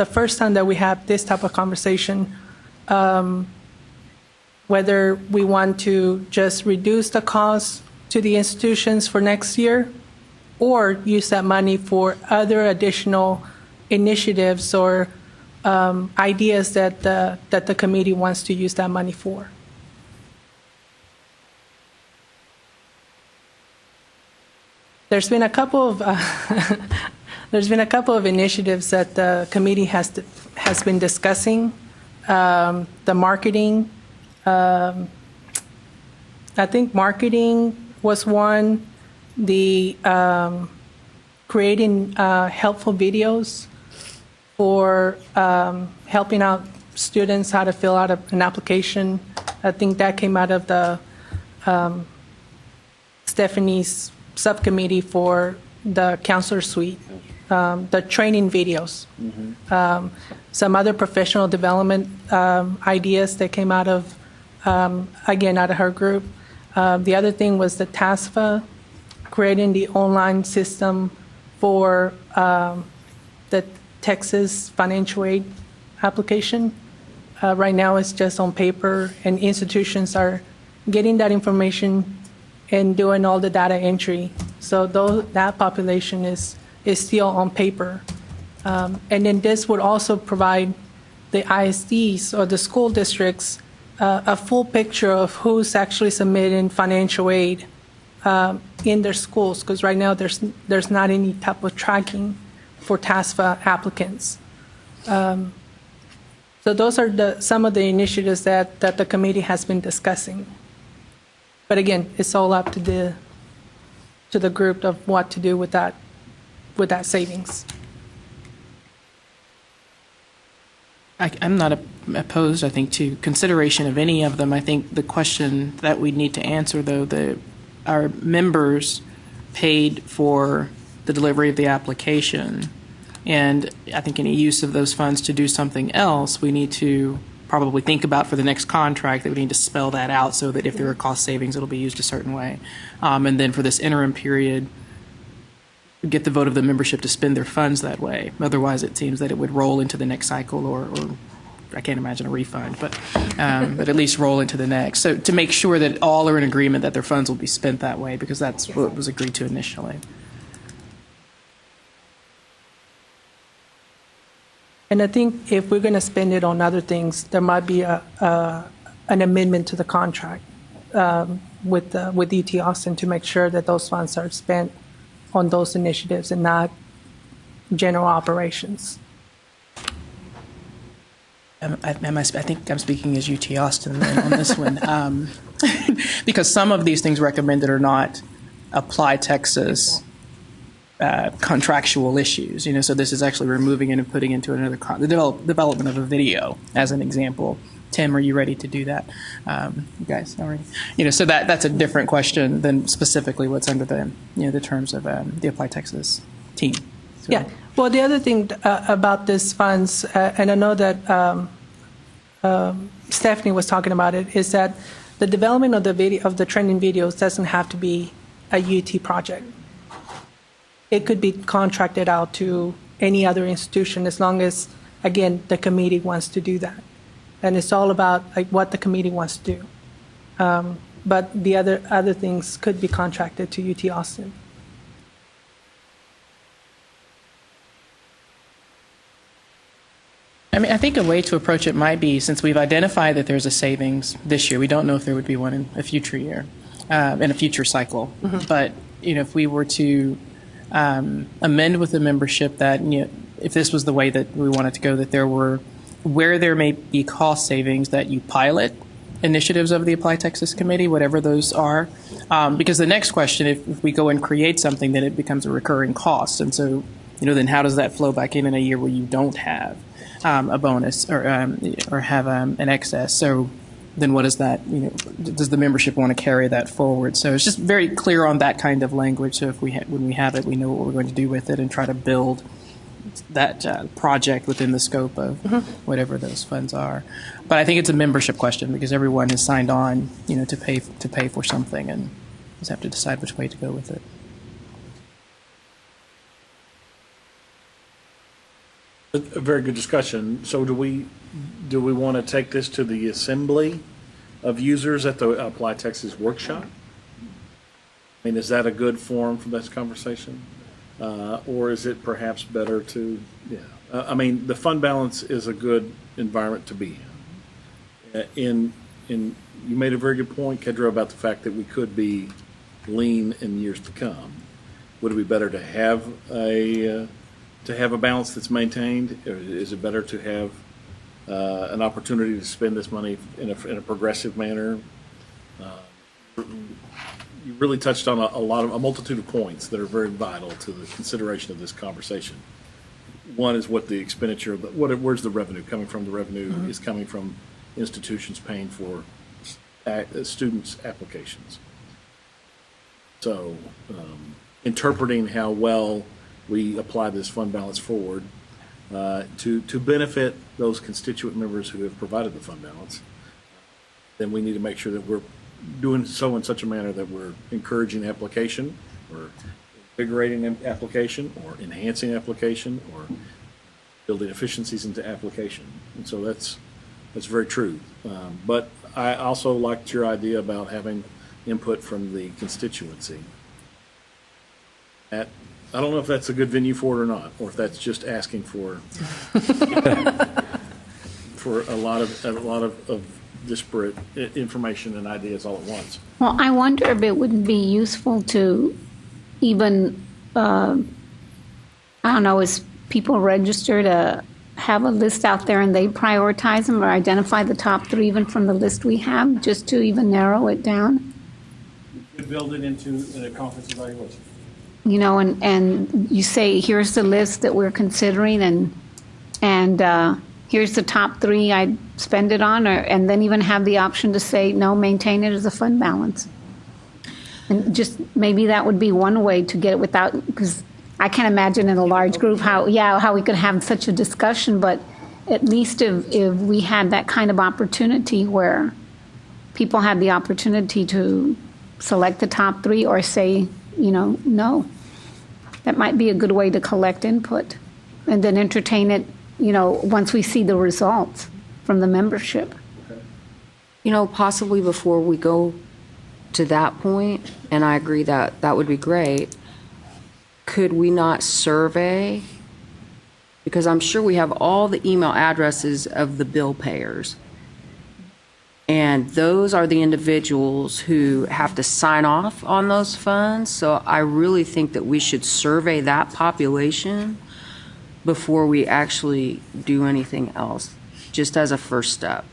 first time that we have this type of conversation, whether we want to just reduce the cost to the institutions for next year or use that money for other additional initiatives or ideas that the committee wants to use that money for. There's been a couple of initiatives that the committee has been discussing. The marketing, I think marketing was one. The creating helpful videos for helping out students how to fill out an application. I think that came out of the Stephanie's subcommittee for the counselor suite, the training videos, some other professional development ideas that came out of, again, out of her group. The other thing was the TASFA, creating the online system for the Texas financial aid application. Right now it's just on paper, and institutions are getting that information and doing all the data entry. So that population is still on paper. And then this would also provide the ISDs or the school districts a full picture of who's actually submitting financial aid in their schools, because right now there's not any type of tracking for TASFA applicants. So those are some of the initiatives that the committee has been discussing. But again, it's all up to the group of what to do with that savings. I'm not opposed, I think, to consideration of any of them. I think the question that we need to answer, though, our members paid for the delivery of the application, and I think any use of those funds to do something else, we need to probably think about for the next contract that we need to spell that out so that if there are cost savings, it'll be used a certain way. And then for this interim period, get the vote of the membership to spend their funds that way. Otherwise, it seems that it would roll into the next cycle, or I can't imagine a refund, but at least roll into the next. So to make sure that all are in agreement that their funds will be spent that way, because that's what was agreed to initially. And I think if we're going to spend it on other things, there might be an amendment to the contract with UT Austin to make sure that those funds are spent on those initiatives and not general operations. I think I'm speaking as UT Austin on this one, because some of these things recommended are not Apply Texas contractual issues. So this is actually removing it and putting into another the development of a video, as an example. Tim, are you ready to do that? You guys already, so that's a different question than specifically what's under the terms of the Apply Texas team. So. Yeah. Well, the other thing about these funds, and I know that Stephanie was talking about it, is that the development of the training videos doesn't have to be a UT project. It could be contracted out to any other institution as long as, again, the committee wants to do that. And it's all about what the committee wants to do. But the other things could be contracted to UT Austin. I think a way to approach it might be, since we've identified that there's a savings this year, we don't know if there would be one in a future year, in a future cycle. Mm-hmm. But if we were to amend with the membership that if this was the way that we wanted to go, that there were, where there may be cost savings, that you pilot initiatives of the Apply Texas Committee, whatever those are. Because the next question, if we go and create something, then it becomes a recurring cost. And so, then how does that flow back in a year where you don't have a bonus or have an excess? So then what is that, does the membership want to carry that forward? So it's just very clear on that kind of language. So if when we have it, we know what we're going to do with it and try to build that project within the scope of whatever those funds are. But I think it's a membership question because everyone has signed on, to pay for something, and just have to decide which way to go with it. A very good discussion. So do we want to take this to the assembly of users at the Apply Texas workshop? I mean, is that a good forum for this conversation? Or is it perhaps better to, I mean, the fund balance is a good environment to be in. You made a very good point, Kedra, about the fact that we could be lean in years to come. Would it be better to have a balance that's maintained? Or is it better to have an opportunity to spend this money in a progressive manner? You really touched on a multitude of points that are very vital to the consideration of this conversation. One is what the expenditure, where's the revenue coming from? The revenue is coming from institutions paying for students' applications. So interpreting how well we apply this fund balance forward to benefit those constituent members who have provided the fund balance, then we need to make sure that we're doing so in such a manner that we're encouraging application or invigorating application or enhancing application or building efficiencies into application. And so that's very true. But I also liked your idea about having input from the constituency. I don't know if that's a good venue for it or not, or if that's just asking for for a lot of disparate information and ideas all at once. Well, I wonder if it wouldn't be useful to even, I don't know, as people register to have a list out there and they prioritize them or identify the top 3 even from the list we have, just to even narrow it down. You could build it into a conference evaluation. And you say, here's the list that we're considering, and here's the top 3 I'd spend it on, and then even have the option to say, no, maintain it as a fund balance. And just maybe that would be one way to get it without, because I can't imagine in a large group how we could have such a discussion, but at least if we had that kind of opportunity where people had the opportunity to select the top 3 or say, no. That might be a good way to collect input and then entertain it, once we see the results from the membership. Possibly before we go to that point, and I agree that that would be great, could we not survey? Because I'm sure we have all the email addresses of the bill payers. And those are the individuals who have to sign off on those funds. So I really think that we should survey that population before we actually do anything else, just as a first step.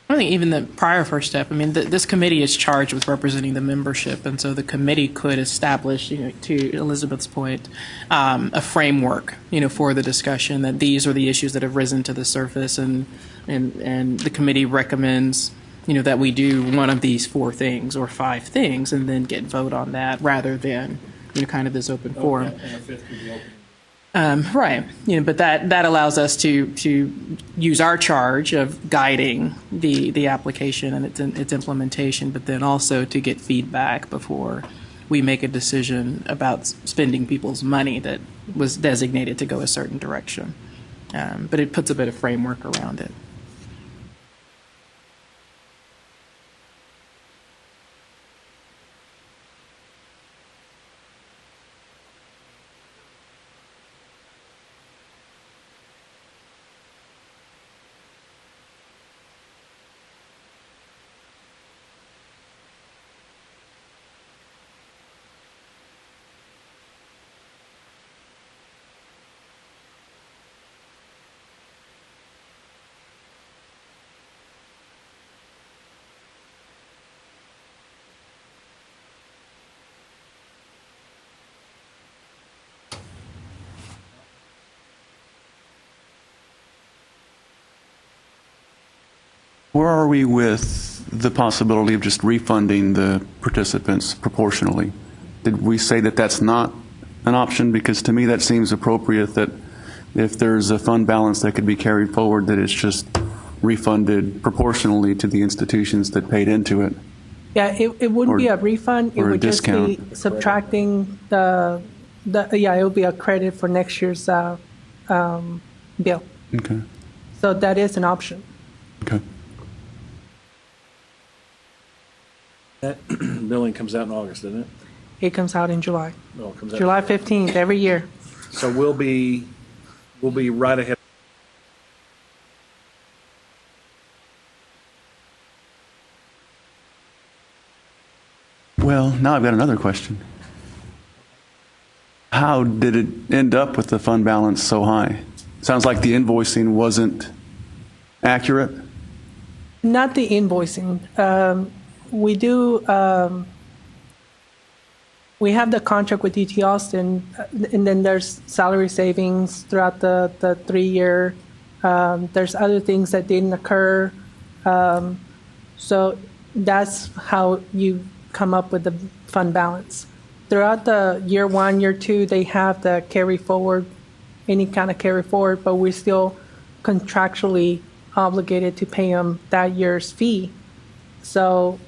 I think even the prior first step, this committee is charged with representing the membership, and so the committee could establish, to Elizabeth's point, a framework, for the discussion, that these are the issues that have risen to the surface, and the committee recommends, that we do one of these 4 things or 5 things, and then get vote on that, rather than, kind of this open forum. And a 5th could be open. Right, but that allows us to use our charge of guiding the application and its implementation, but then also to get feedback before we make a decision about spending people's money that was designated to go a certain direction. But it puts a bit of framework around it. Where are we with the possibility of just refunding the participants proportionally? Did we say that that's not an option? Because to me that seems appropriate, that if there's a fund balance that could be carried forward, that it's just refunded proportionally to the institutions that paid into it. Yeah, it wouldn't be a refund. It or a would just be discount. subtracting it would be a credit for next year's bill. Okay. So that is an option. Okay. That billing comes out in August, doesn't it? It comes out in July. No, it comes out. July 15th every year. So we'll be right ahead. Well, now I've got another question. How did it end up with the fund balance so high? Sounds like the invoicing wasn't accurate. Not the invoicing. We have the contract with DT Austin, and then there's salary savings throughout the 3-year. There's other things that didn't occur. So that's how you come up with the fund balance. Throughout the year 1, year 2, they have the carry forward, any kind of carry forward, but we're still contractually obligated to pay them that year's fee. So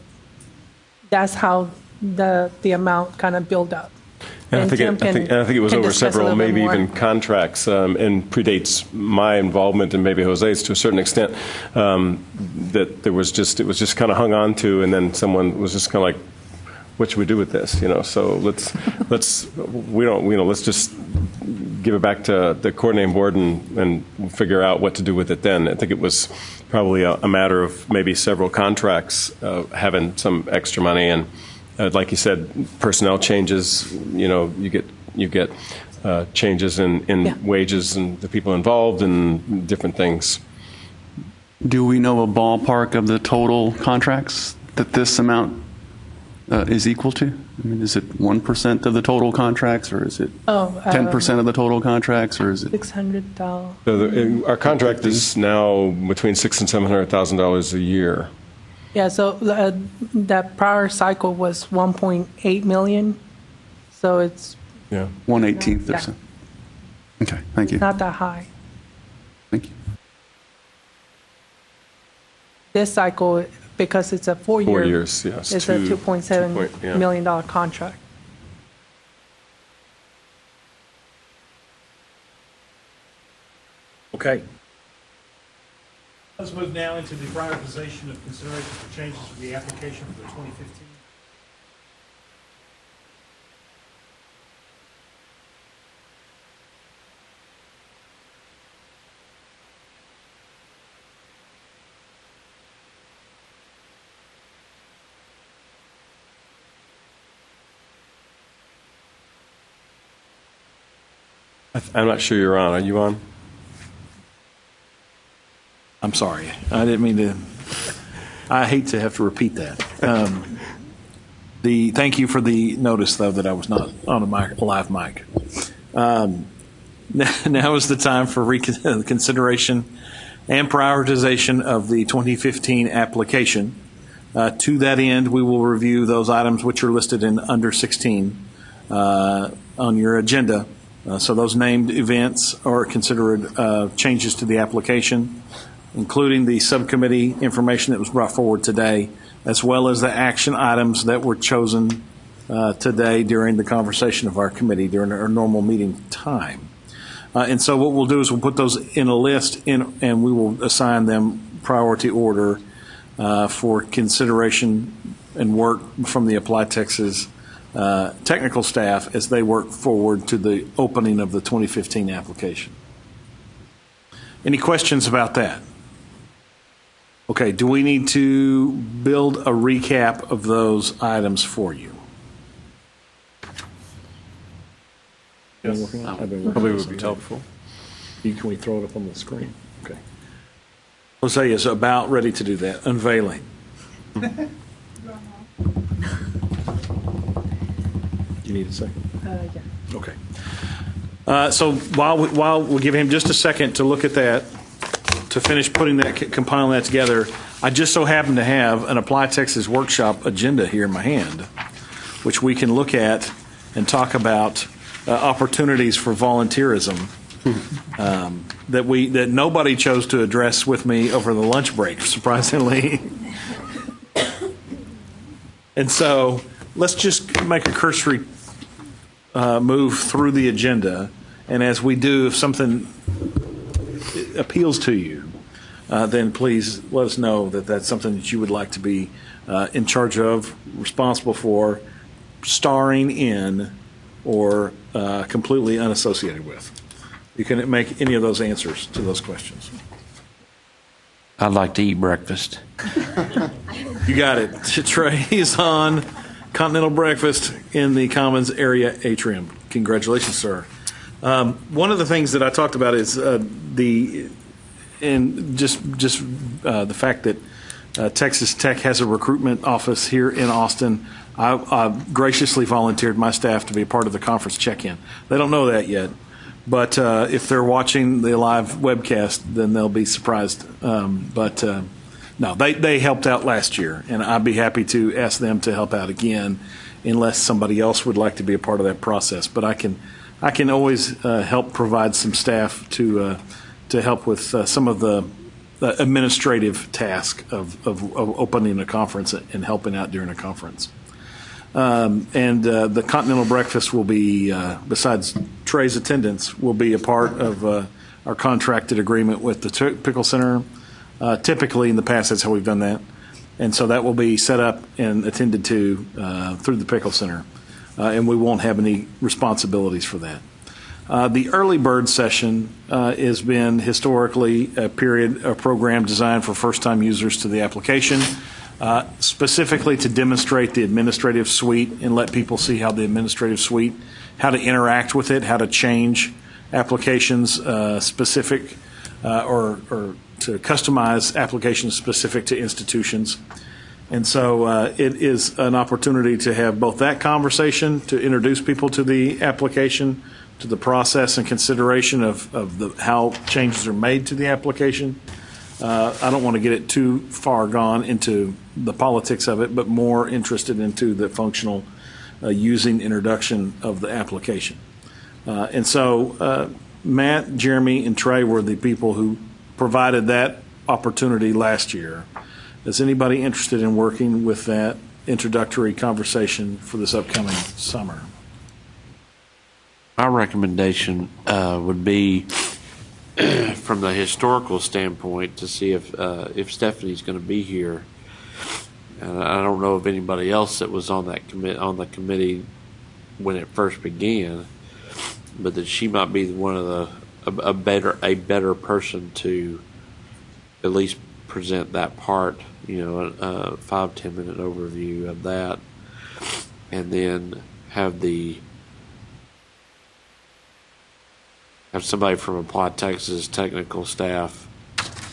that's how the amount kind of build up. And I think it was over several, maybe even contracts, and predates my involvement and maybe Jose's to a certain extent. That it was just kind of hung on to, and then someone was just kind of like, "What should we do with this?" So let's just give it back to the coordinating board and figure out what to do with it. Then I think it was probably a matter of maybe several contracts having some extra money and. Like you said, personnel changes. You get changes in wages and the people involved and different things. Do we know a ballpark of the total contracts that this amount is equal to? I mean, is it 1% of the total contracts, or is it 10% of the total contracts, or is it $600? So our contract is now between $600,000 and $700,000 a year. Yeah, so that prior cycle was 1.8 million, so it's 1/18 or so. Okay, thank you. not that high. Thank you. This cycle, because it's a 4-year, 4 years, yes. it's a $2.7 million contract. Okay. Let's move now into the prioritization of consideration for changes to the application for the 2015. I'm not sure you're on. Are you on? I'm sorry. I didn't mean to. I hate to have to repeat that. Thank you for the notice, though, that I was not on a live mic. Now is the time for consideration and prioritization of the 2015 application. To that end, we will review those items which are listed in under 16 on your agenda. So those named events are considered changes to the application, including the subcommittee information that was brought forward today, as well as the action items that were chosen today during the conversation of our committee during our normal meeting time. And so what we'll do is we'll put those in a list and we will assign them priority order for consideration and work from the Apply Texas technical staff as they work forward to the opening of the 2015 application. Any questions about that? Okay, do we need to build a recap of those items for you? Yes. Probably would be helpful. Can we throw it up on the screen? Okay. Jose is about ready to do that. Unveiling. You need a second? Yeah. Okay. So while we give him just a second to look at that, to finish compiling that together. I just so happen to have an Apply Texas workshop agenda here in my hand, which we can look at and talk about opportunities for volunteerism that nobody chose to address with me over the lunch break, surprisingly. And so let's just make a cursory move through the agenda, and as we do, if something appeals to you, then please let us know that that's something that you would like to be in charge of, responsible for, starring in, or completely unassociated with. You can make any of those answers to those questions. I'd like to eat breakfast. You got it. Trey is on continental breakfast in the Commons area atrium. Congratulations, sir. One of the things that I talked about is the fact that Texas Tech has a recruitment office here in Austin. I graciously volunteered my staff to be a part of the conference check-in. They don't know that yet, but if they're watching the live webcast, then they'll be surprised. No, they helped out last year, and I'd be happy to ask them to help out again, unless somebody else would like to be a part of that process. But I can always help provide some staff to help with some of the administrative task of opening a conference and helping out during a conference. The Continental Breakfast will be, besides Trey's attendance, will be a part of our contracted agreement with the Pickle Center. Typically, in the past, that's how we've done that. And so that will be set up and attended to through the Pickle Center. And we won't have any responsibilities for that. The early bird session has been historically a program designed for first-time users to the application, specifically to demonstrate the administrative suite and let people see how the administrative suite, how to interact with it, how to change applications specific or to customize applications specific to institutions. And so it is an opportunity to have both that conversation, to introduce people to the application, to the process and consideration of how changes are made to the application. I don't want to get it too far gone into the politics of it, but more interested into the functional using introduction of the application. And so Matt, Jeremy, and Trey were the people who provided that opportunity last year. Is anybody interested in working with that introductory conversation for this upcoming summer? My recommendation would be, from the historical standpoint, to see if Stephanie's going to be here. And I don't know of anybody else that was on the committee when it first began, but that she might be one of a better person to at least present that part. A 5-10 minute overview of that, and then have somebody from Apply Texas technical staff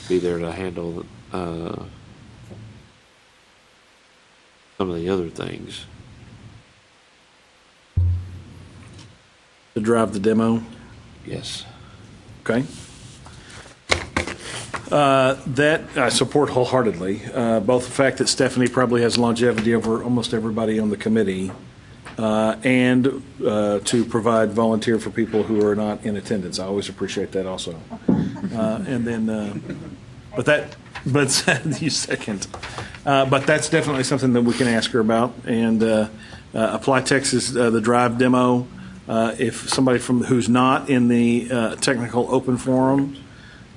be there to handle some of the other things. To drive the demo? Yes. Okay. That I support wholeheartedly. Both the fact that Stephanie probably has longevity over almost everybody on the committee, and to provide volunteer for people who are not in attendance. I always appreciate that also. And then, but you second. But that's definitely something that we can ask her about. And Apply Texas, the drive demo. If somebody who's not in the technical open forum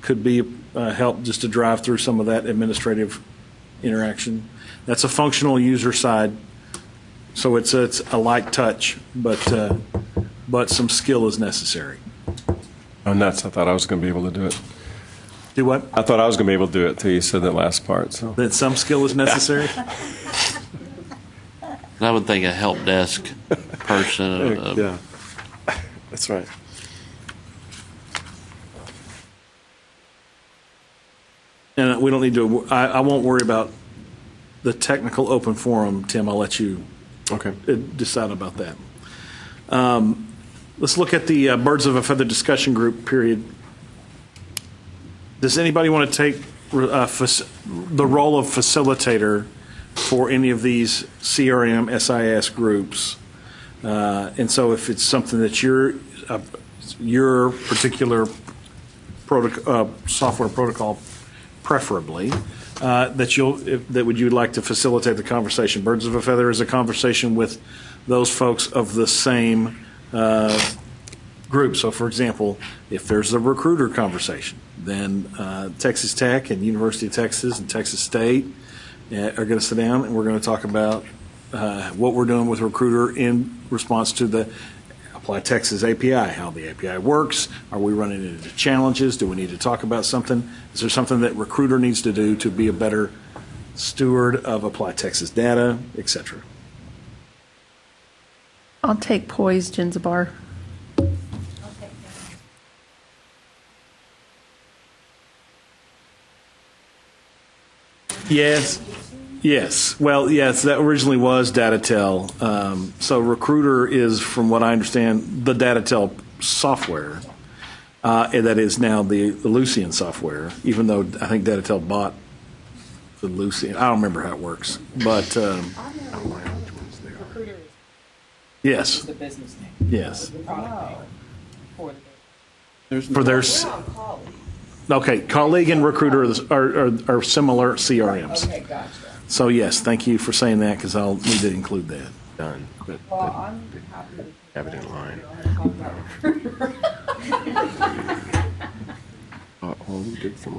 could be help just to drive through some of that administrative interaction. That's a functional user side, so it's a light touch, but some skill is necessary. Oh, nuts. I thought I was going to be able to do it. Do what? I thought I was going to be able to do it until you said that last part. So that some skill is necessary? I would think a help desk person. Yeah, that's right. And we don't need to, I won't worry about the technical open forum, Tim. I'll let you decide about that. Let's look at the Birds of a Feather discussion group period. Does anybody want to take the role of facilitator for any of these CRM, SIS groups? And so if it's something that your particular software protocol preferably, that you'd like to facilitate the conversation. Birds of a Feather is a conversation with those folks of the same group. So, for example, if there's a recruiter conversation, then Texas Tech and University of Texas and Texas State are going to sit down and we're going to talk about what we're doing with Recruiter in response to the Apply Texas API, how the API works. Are we running into challenges? Do we need to talk about something? Is there something that Recruiter needs to do to be a better steward of Apply Texas data, et cetera? I'll take Poise, Jenzabar. Yes. Well, yes, that originally was DataTel. So Recruiter is, from what I understand, the DataTel software. And that is now the Lucian software, even though I think DataTel bought the Lucian. I don't remember how it works. But yes. The business name. Yes. The product name. For their okay, Colleague and Recruiter are similar CRMs. Okay, gotcha. So yes, thank you for saying that because I'll need to include that. Done. But I'm happy to have it in line.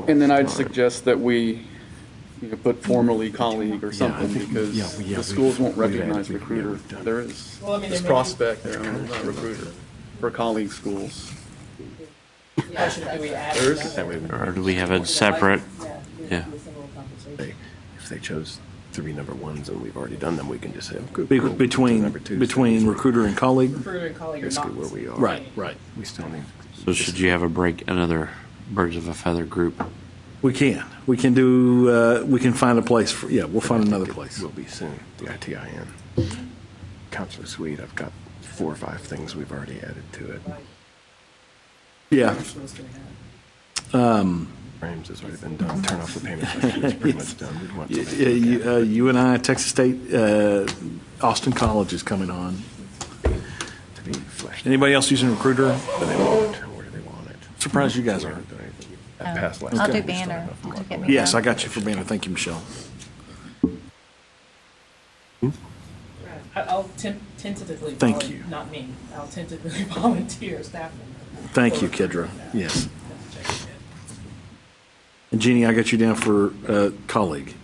And then I'd suggest that we put formerly colleague or something because the schools won't recognize Recruiter. There is this prospect there on Recruiter for colleague schools. Or do we have a separate? Yeah. If they chose 3 number ones and we've already done them, we can just say Between Recruiter and Colleague? Recruiter and colleague are basically not where we are. Right. We still need. So should you have another Birds of a Feather group? We can. We can do. We can find a place. We'll find another place. Will be soon. The ITIN. Counselor Suite. I've got 4 or 5 things we've already added to it. Yeah. Frames has already been done. Turn off the payment section is pretty much done. We'd want You and I, Texas State, Austin College is coming on. to be fleshed. Anybody else using Recruiter? But they won't. Where do they want it? Surprised you guys aren't. Past last I'll time do we still Banner. have enough Get me Yes, down. I got you for Banner. Thank you, Michelle. I'll tentatively. Thank you. Not me. I'll tentatively volunteer staff member. Thank you, Kedra. Yes. And Jeannie, I got you down for Colleague.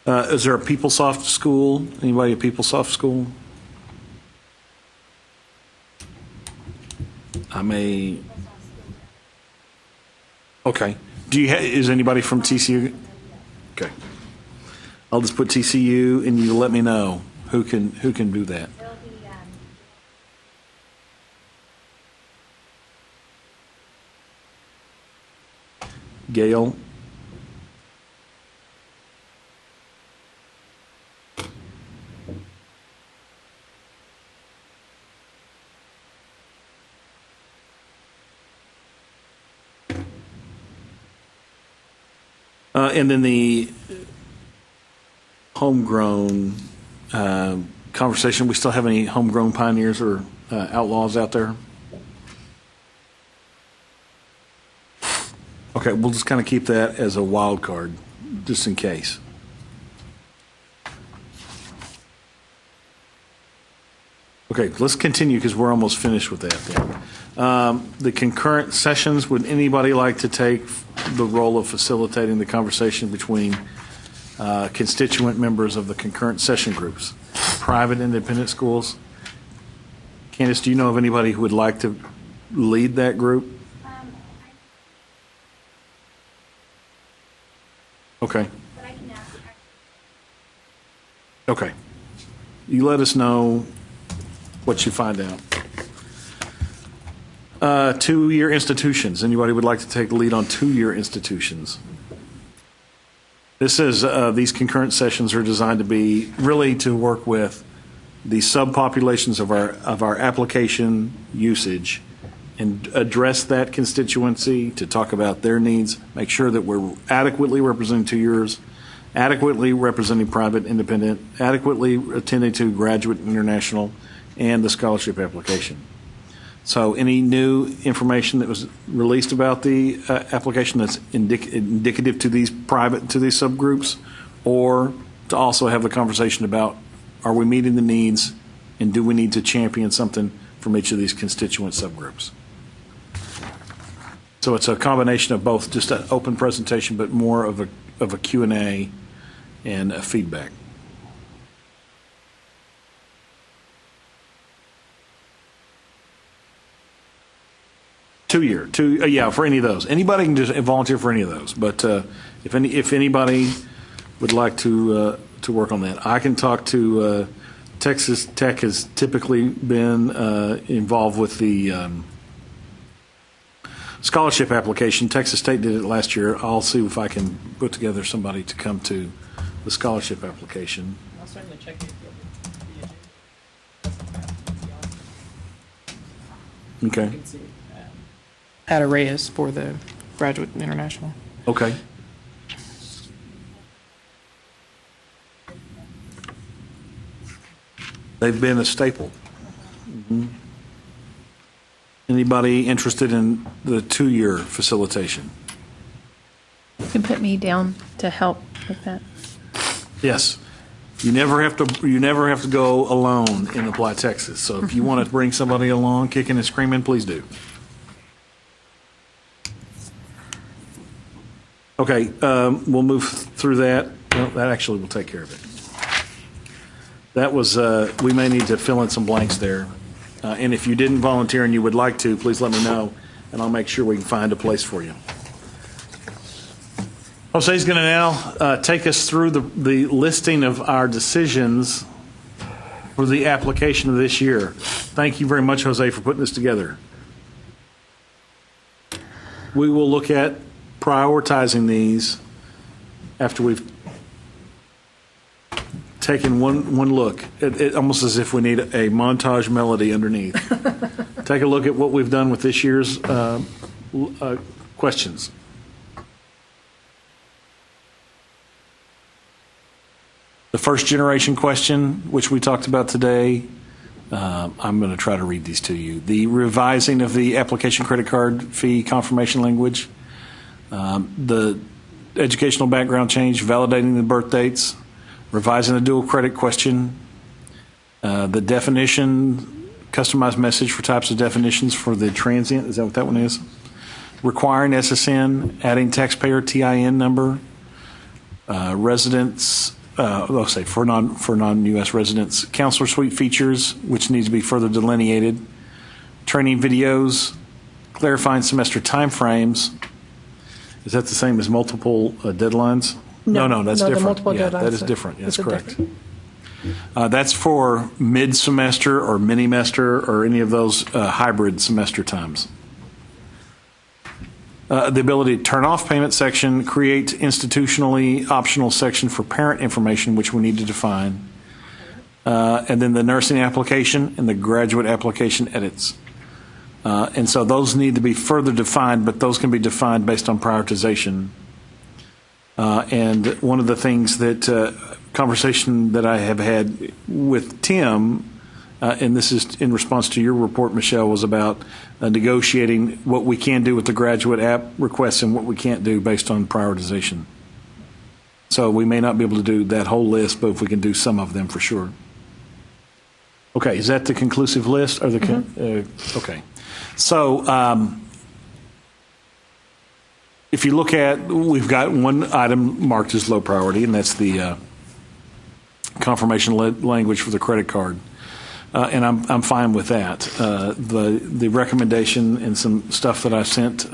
Is there a PeopleSoft school? Anybody at PeopleSoft school? I may. Okay. Is anybody from TCU? Okay. I'll just put TCU, and you let me know who can do that. Gail. And then the homegrown conversation. We still have any homegrown pioneers or outlaws out there? Okay, we'll just kind of keep that as a wild card, just in case. Okay, let's continue because we're almost finished with that then. The concurrent sessions, would anybody like to take the role of facilitating the conversation between constituent members of the concurrent session groups? Private independent schools? Candace, do you know of anybody who would like to lead that group? Okay. Okay. You let us know what you find out. 2-year institutions. Anybody would like to take the lead on 2-year institutions? This is these concurrent sessions are designed to be really to work with the subpopulations of our application usage and address that constituency to talk about their needs, make sure that we're adequately representing 2 years, adequately representing private, independent, adequately attending to graduate, international, and the scholarship application. So any new information that was released about the application that's indicative to these subgroups, or to also have the conversation about, are we meeting the needs and do we need to champion something from each of these constituent subgroups? So it's a combination of both, just an open presentation, but more of a Q&A and a feedback. For any of those. Anybody can just volunteer for any of those. But if anybody would like to work on that, I can talk to Texas Tech. Has typically been involved with the scholarship application. Texas State did it last year. I'll see if I can put together somebody to come to the scholarship application. I'll certainly check it. Okay. At Reyes for the Graduate International. Okay. They've been a staple. Mm-hmm. Anybody interested in the 2-year facilitation? You can put me down to help with that. Yes. You never have to go alone in Apply Texas. So if you want to bring somebody along kicking and screaming, please do. Okay, we'll move through that. Well, that actually will take care of it. That was, we may need to fill in some blanks there. And if you didn't volunteer and you would like to, please let me know, and I'll make sure we can find a place for you. Jose's going to now take us through the listing of our decisions for the application of this year. Thank you very much, Jose, for putting this together. We will look at prioritizing these after we've taken one look, almost as if we need a montage melody underneath. Take a look at what we've done with this year's questions. The first generation question, which we talked about today, I'm going to try to read these to you. The revising of the application credit card fee confirmation language, the educational background change, validating the birth dates, revising the dual credit question, the definition, customized message for types of definitions for the transient, is that what that one is? Requiring SSN, adding taxpayer TIN number, residents, for non-U.S. residents, counselor suite features, which needs to be further delineated, training videos, clarifying semester timeframes. Is that the same as multiple deadlines? No, that's different. The multiple deadlines. That is different. That's correct. That's for mid-semester or mini-mester or any of those hybrid semester times. The ability to turn off payment section, create institutionally optional section for parent information, which we need to define, and then the nursing application and the graduate application edits. And so those need to be further defined, but those can be defined based on prioritization. And one of the things that conversation that I have had with Tim, and this is in response to your report, Michelle, was about negotiating what we can do with the graduate app requests and what we can't do based on prioritization. So we may not be able to do that whole list, but if we can do some of them for sure. Okay, is that the conclusive list? Or the okay. So if you look at, we've got one item marked as low priority, and that's the confirmation language for the credit card. And I'm fine with that. The recommendation and some stuff that I sent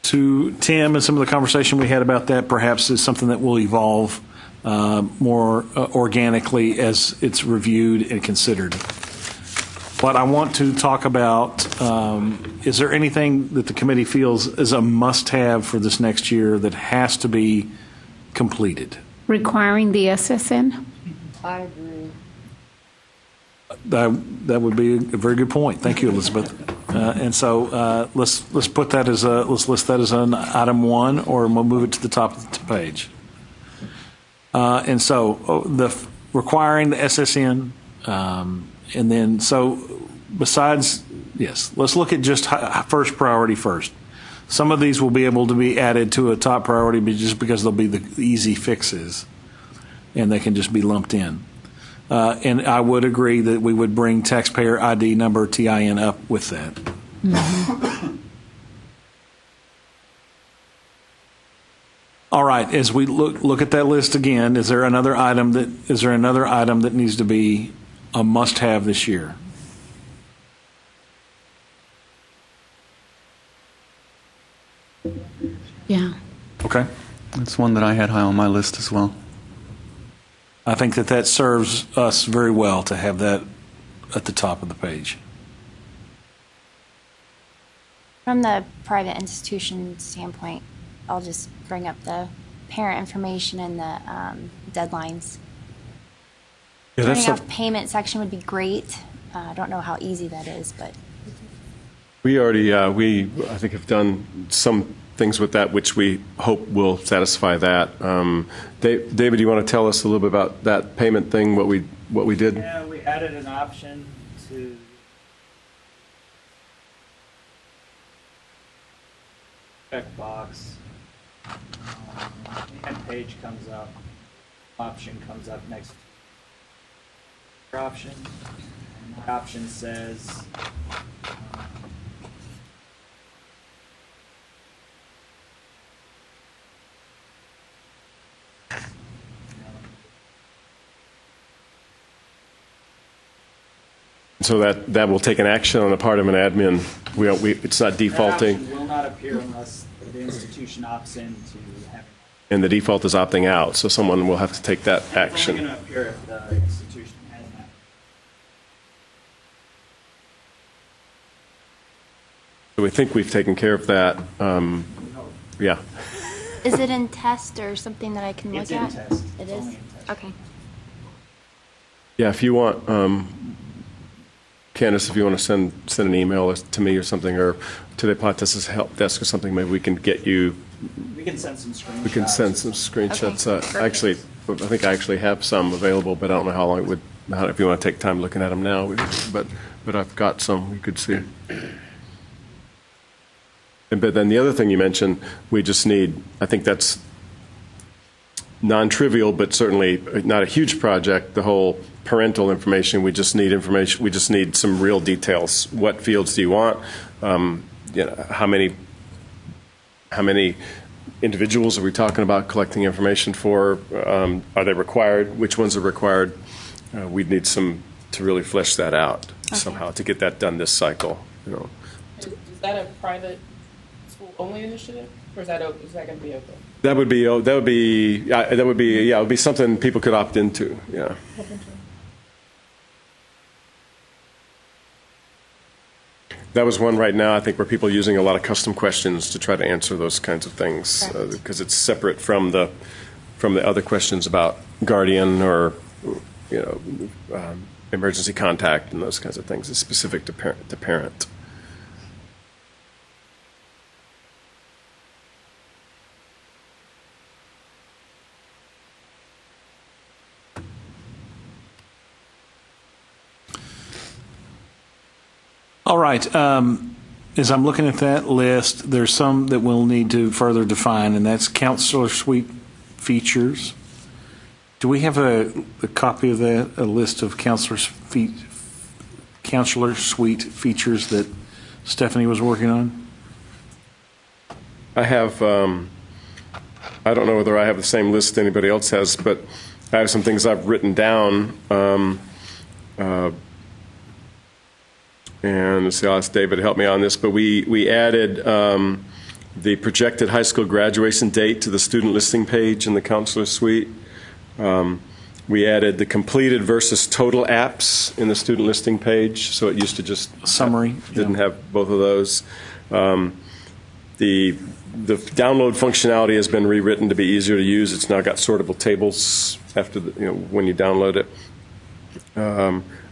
to Tim and some of the conversation we had about that perhaps is something that will evolve more organically as it's reviewed and considered. What I want to talk about, is there anything that the committee feels is a must-have for this next year that has to be completed? Requiring the SSN? I agree. That would be a very good point. Thank you, Elizabeth. And so let's put that as let's list that as an item 1, or we'll move it to the top of the page. And so requiring the SSN, and then so besides, yes, let's look at just first priority first. Some of these will be able to be added to a top priority just because they'll be the easy fixes, and they can just be lumped in. And I would agree that we would bring taxpayer ID number, TIN, up with that. Mm-hmm. All right. As we look at that list again, is there another item that needs to be a must-have this year? Yeah. Okay. That's one that I had high on my list as well. I think that serves us very well to have that at the top of the page. From the private institution standpoint, I'll just bring up the parent information and the deadlines. Yeah, Turning off payment section would be great. I don't know how easy that is, but We already, I think, have done some things with that, which we hope will satisfy that. David, do you want to tell us a little bit about that payment thing, what we did? Yeah, we added an option to checkbox. And page comes up, option comes up next to your option. And the option says So that will take an action on the part of an admin. It's not defaulting. That option will not appear unless the institution opts in to have it. And the default is opting out, so someone will have to take that It's only action. going to appear if the institution has that. So we think we've taken care of that. Yeah. is it in test or something that I can look It's in at? test. It It's is? only in test. Okay. Yeah, if you want, Candace, if you want to send an email to me or something, or to the Applied help desk or something, maybe we can get you. We can send some screenshots. We can send some screenshots. Okay, Actually, I think I actually have some available, but I don't know how long it would. If you want to take time looking at them now, but I've got some you could see. But then the other thing you mentioned, we just need. I think that's non-trivial, but certainly not a huge project. The whole parental information. We just need information. We just need some real details. What fields do you want? How many individuals are we talking about collecting information for? Are they required? Which ones are required? We'd need some to really flesh that out somehow to get that done this cycle. Is that a private school only initiative, or is that going to be open? That would be something people could opt into. Yeah. That was one right now, I think, where people are using a lot of custom questions to try to answer those kinds of things, because it's separate from the other questions about guardian or emergency contact and those kinds of things. It's specific to parent. All right. As I'm looking at that list, there's some that we'll need to further define, and that's counselor suite features. Do we have a copy of that, a list of counselor suite features that Stephanie was working on? I have, I don't know whether I have the same list anybody else has, but I have some things I've written down. And let's see, I'll ask David to help me on this, but we added the projected high school graduation date to the student listing page in the counselor suite. We added the completed versus total apps in the student listing page, so it used to just summary didn't have both of those. The download functionality has been rewritten to be easier to use. It's now got sortable tables after when you download it.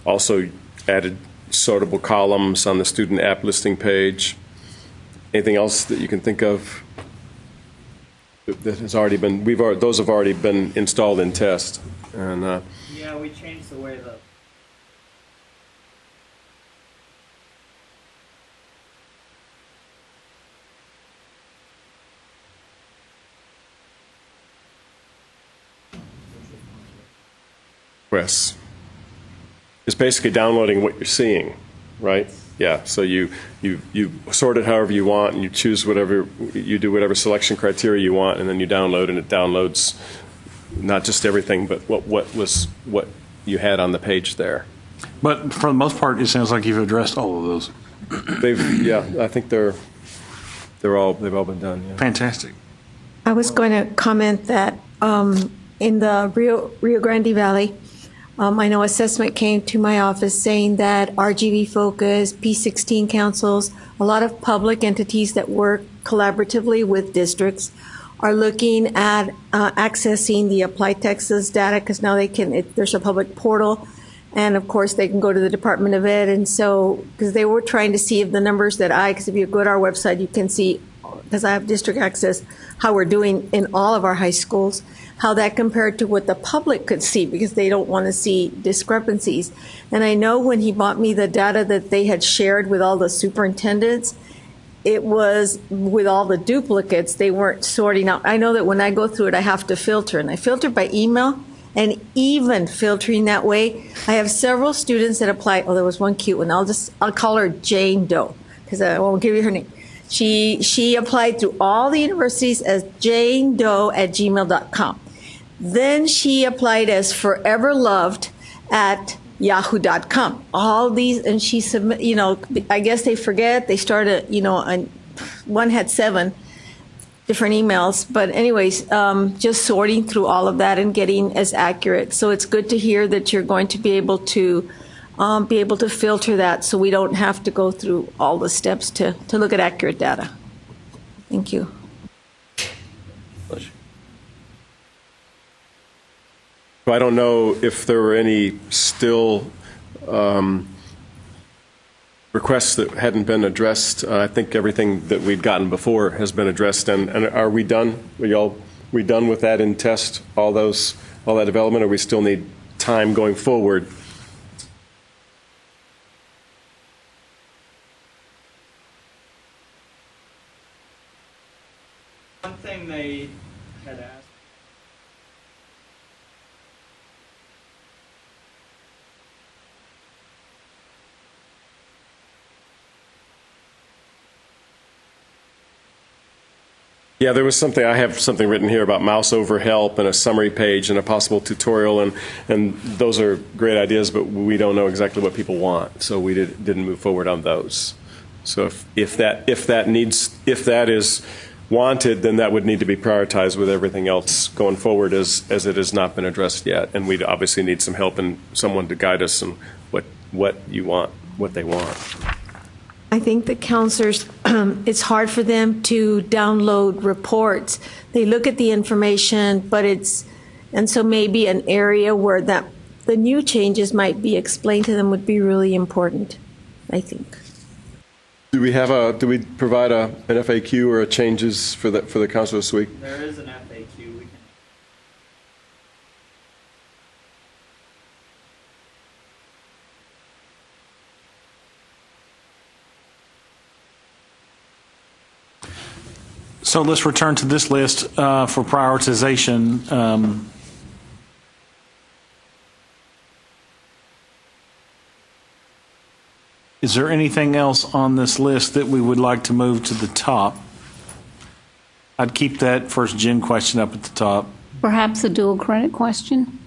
Also added sortable columns on the student app listing page. Anything else that you can think of that has already been, those have already been installed in test? And Yeah, we changed the way the Press. It's basically downloading what you're seeing, right? Yeah, so you sort it however you want, and you choose whatever, you do whatever selection criteria you want, and then you download, and it downloads not just everything, but what you had on the page there. But for the most part, it sounds like you've addressed all of those. I think they've all been done. Yeah. Fantastic. I was going to comment that in the Rio Grande Valley, I know assessment came to my office saying that RGV Focus, P16 councils, a lot of public entities that work collaboratively with districts are looking at accessing the Apply Texas data, because now there's a public portal, and of course they can go to the Department of Ed. And so, because they were trying to see if the numbers because if you go to our website, you can see, because I have district access, how we're doing in all of our high schools, how that compared to what the public could see, because they don't want to see discrepancies. And I know when he bought me the data that they had shared with all the superintendents, it was with all the duplicates, they weren't sorting out. I know that when I go through it, I have to filter, and I filter by email, and even filtering that way, I have several students that apply. Oh, there was one cute one. I'll call her Jane Doe, because I won't give you her name. She applied through all the universities as janedoe@gmail.com. Then she applied as Forever Loved at yahoo.com. All these, and she submit, I guess they forget, they started, and one had 7 different emails. But anyways, just sorting through all of that and getting as accurate. So it's good to hear that you're going to be able to filter that, so we don't have to go through all the steps to look at accurate data. Thank you. I don't know if there were any still requests that hadn't been addressed. I think everything that we'd gotten before has been addressed. And are we done? We done with that in test, all that development, or we still need time going forward? one thing they had asked. Yeah, there was something, I have something written here about mouse over help and a summary page and a possible tutorial, and those are great ideas, but we don't know exactly what people want, so we didn't move forward on those. So if that is wanted, then that would need to be prioritized with everything else going forward, as it has not been addressed yet, and we'd obviously need some help and someone to guide us on what you want, what they want. I think the counselors, it's hard for them to download reports. They look at the information, and so maybe an area where the new changes might be explained to them would be really important, I think. Do we provide an FAQ or a changes for the council this week? There is an FAQ. We can. So let's return to this list for prioritization. Is there anything else on this list that we would like to move to the top? I'd keep that first gen question up at the top. Perhaps a dual credit question?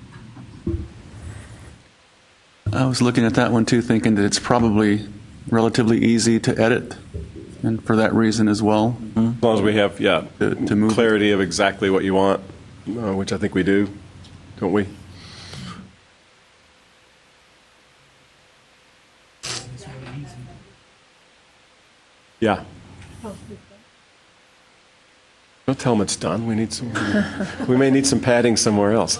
I was looking at that one too, thinking that it's probably relatively easy to edit, and for that reason as well. As long as we have, to move clarity of exactly what you want, which I think we do, don't we? Yeah. Don't tell them it's done. We may need some padding somewhere else.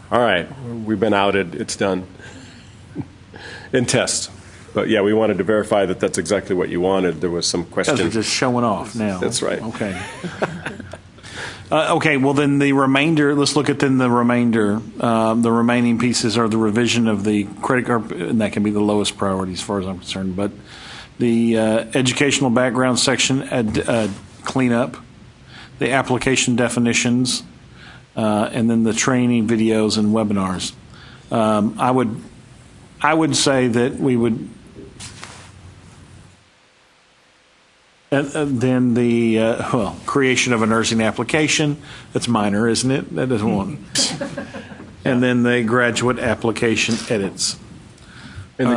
All right, we've been outed. It's done. In test. But yeah, we wanted to verify that that's exactly what you wanted. There was some question. Because we're just showing off now. That's right. Okay. Okay, well then the remainder, let's look at then the remainder. The remaining pieces are the revision of the credit card, and that can be the lowest priority as far as I'm concerned. But the educational background section, cleanup, the application definitions, and then the training videos and webinars. I would say that we would. And then the creation of a nursing application. That's minor, isn't it? That doesn't want. And then the graduate application edits. And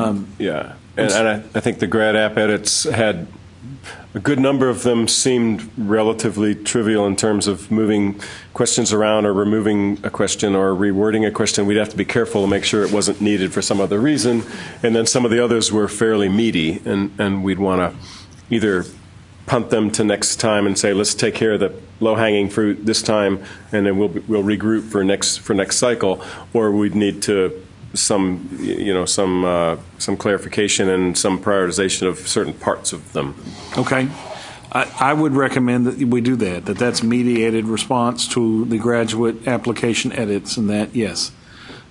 I think the grad app edits had a good number of them seemed relatively trivial in terms of moving questions around or removing a question or rewording a question. We'd have to be careful to make sure it wasn't needed for some other reason. And then some of the others were fairly meaty, and we'd want to either punt them to next time and say, let's take care of the low-hanging fruit this time, and then we'll regroup for next cycle, or we'd need to some clarification and some prioritization of certain parts of them. Okay. I would recommend that we do that. That's mediated response to the graduate application edits, and that yes,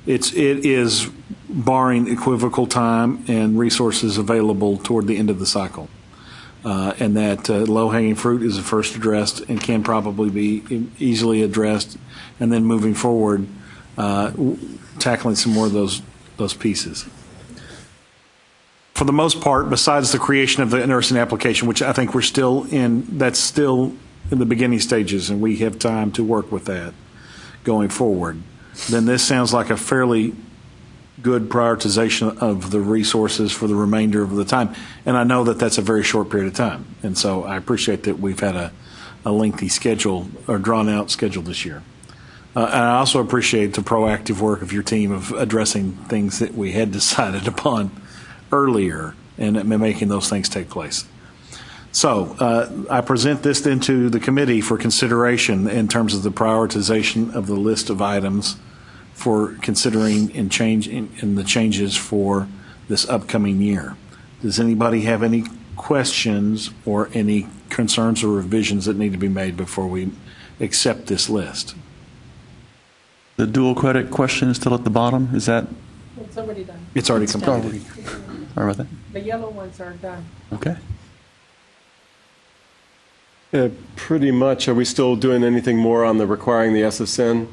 it is barring equivocal time and resources available toward the end of the cycle. And that low-hanging fruit is first addressed and can probably be easily addressed, and then moving forward, tackling some more of those pieces. For the most part, besides the creation of the nursing application, which I think we're still in, that's still in the beginning stages, and we have time to work with that going forward, then this sounds like a fairly good prioritization of the resources for the remainder of the time. And I know that that's a very short period of time. And so I appreciate that we've had a lengthy schedule or drawn out schedule this year. And I also appreciate the proactive work of your team of addressing things that we had decided upon earlier and making those things take place. So I present this then to the committee for consideration in terms of the prioritization of the list of items for considering and in the changes for this upcoming year. Does anybody have any questions or any concerns or revisions that need to be made before we accept this list? The dual credit question is still at the bottom. Is that? It's already done. It's already completed. Sorry about that. The yellow ones are done. Okay. Pretty much. Are we still doing anything more on the requiring the SSN?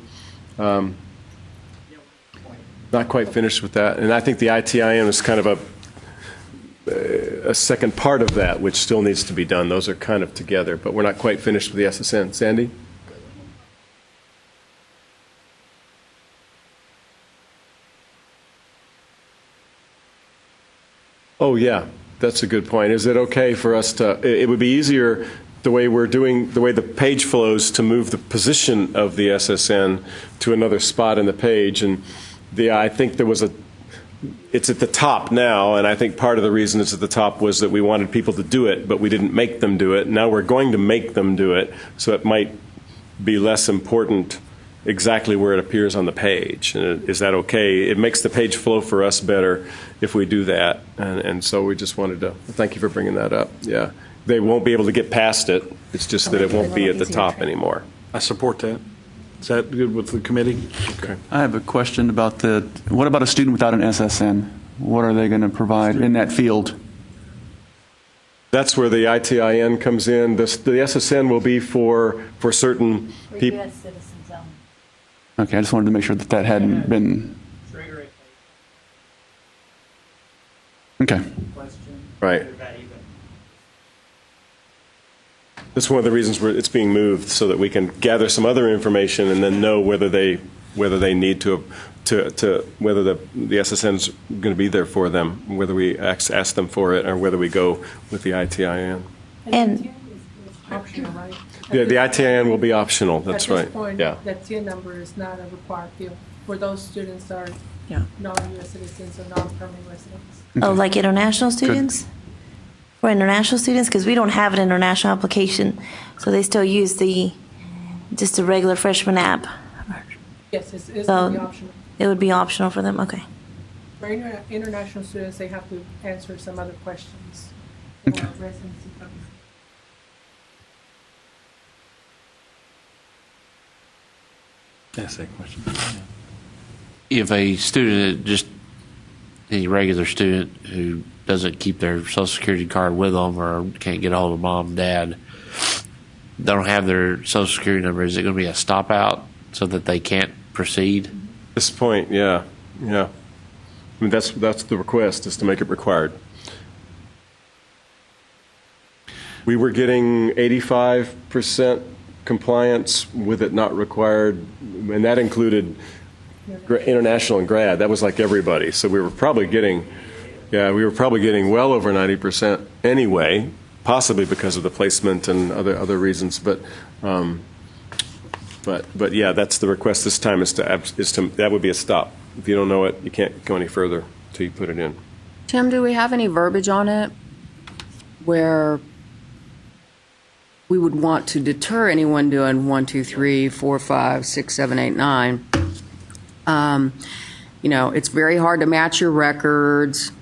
Not quite finished with that. And I think the ITIN is kind of a second part of that, which still needs to be done. Those are kind of together, but we're not quite finished with the SSN. Sandy? Oh, yeah. That's a good point. Is it okay for us to, it would be easier the way we're doing, the way the page flows, to move the position of the SSN to another spot in the page. And I think it's at the top now, and I think part of the reason it's at the top was that we wanted people to do it, but we didn't make them do it. Now we're going to make them do it, so it might be less important exactly where it appears on the page. And is that okay? It makes the page flow for us better if we do that, and so we just wanted to thank you for bringing that up. Yeah, they won't be able to get past it. It's just that it won't be at the top anymore. I support that. Is that good with the committee? Okay. I have a question about what about a student without an SSN? What are they going to provide in that field? That's where the ITIN comes in. The SSN will be for certain people. U.S. citizens only. Okay, I just wanted to make sure that hadn't been. Okay. Right. That's one of the reasons it's being moved, so that we can gather some other information and then know whether they need to whether the SSN's going to be there for them, whether we ask them for it, or whether we go with the ITIN. And optional, right? Yeah, the ITIN will be optional. That's right. At this point, Yeah. the TIN number is not a required field for those students that are non-U.S. citizens or non-permanent residents. Oh, like international students? For international students, because we don't have an international application, so they still use just the regular freshman app. Yes, it's So going to be optional. it would be optional for them? Okay. For international students, they have to answer some other questions. For residency purposes. That's a question. If a student, just any regular student who doesn't keep their Social Security card with them or can't get a hold of mom and dad, they don't have their Social Security number, is it going to be a stop out so that they can't proceed? At this point, yeah. I mean, that's the request, is to make it required. We were getting 85% compliance with it not required, and that included international and grad. That was like everybody. So we were probably getting well over 90% anyway, possibly because of the placement and other reasons. But yeah, that's the request this time is to that would be a stop. If you don't know it, you can't go any further until you put it in. Tim, do we have any verbiage on it where we would want to deter anyone doing 1, 2, 3, 4, 5, 6, 7, 8, 9? It's very hard to match your records,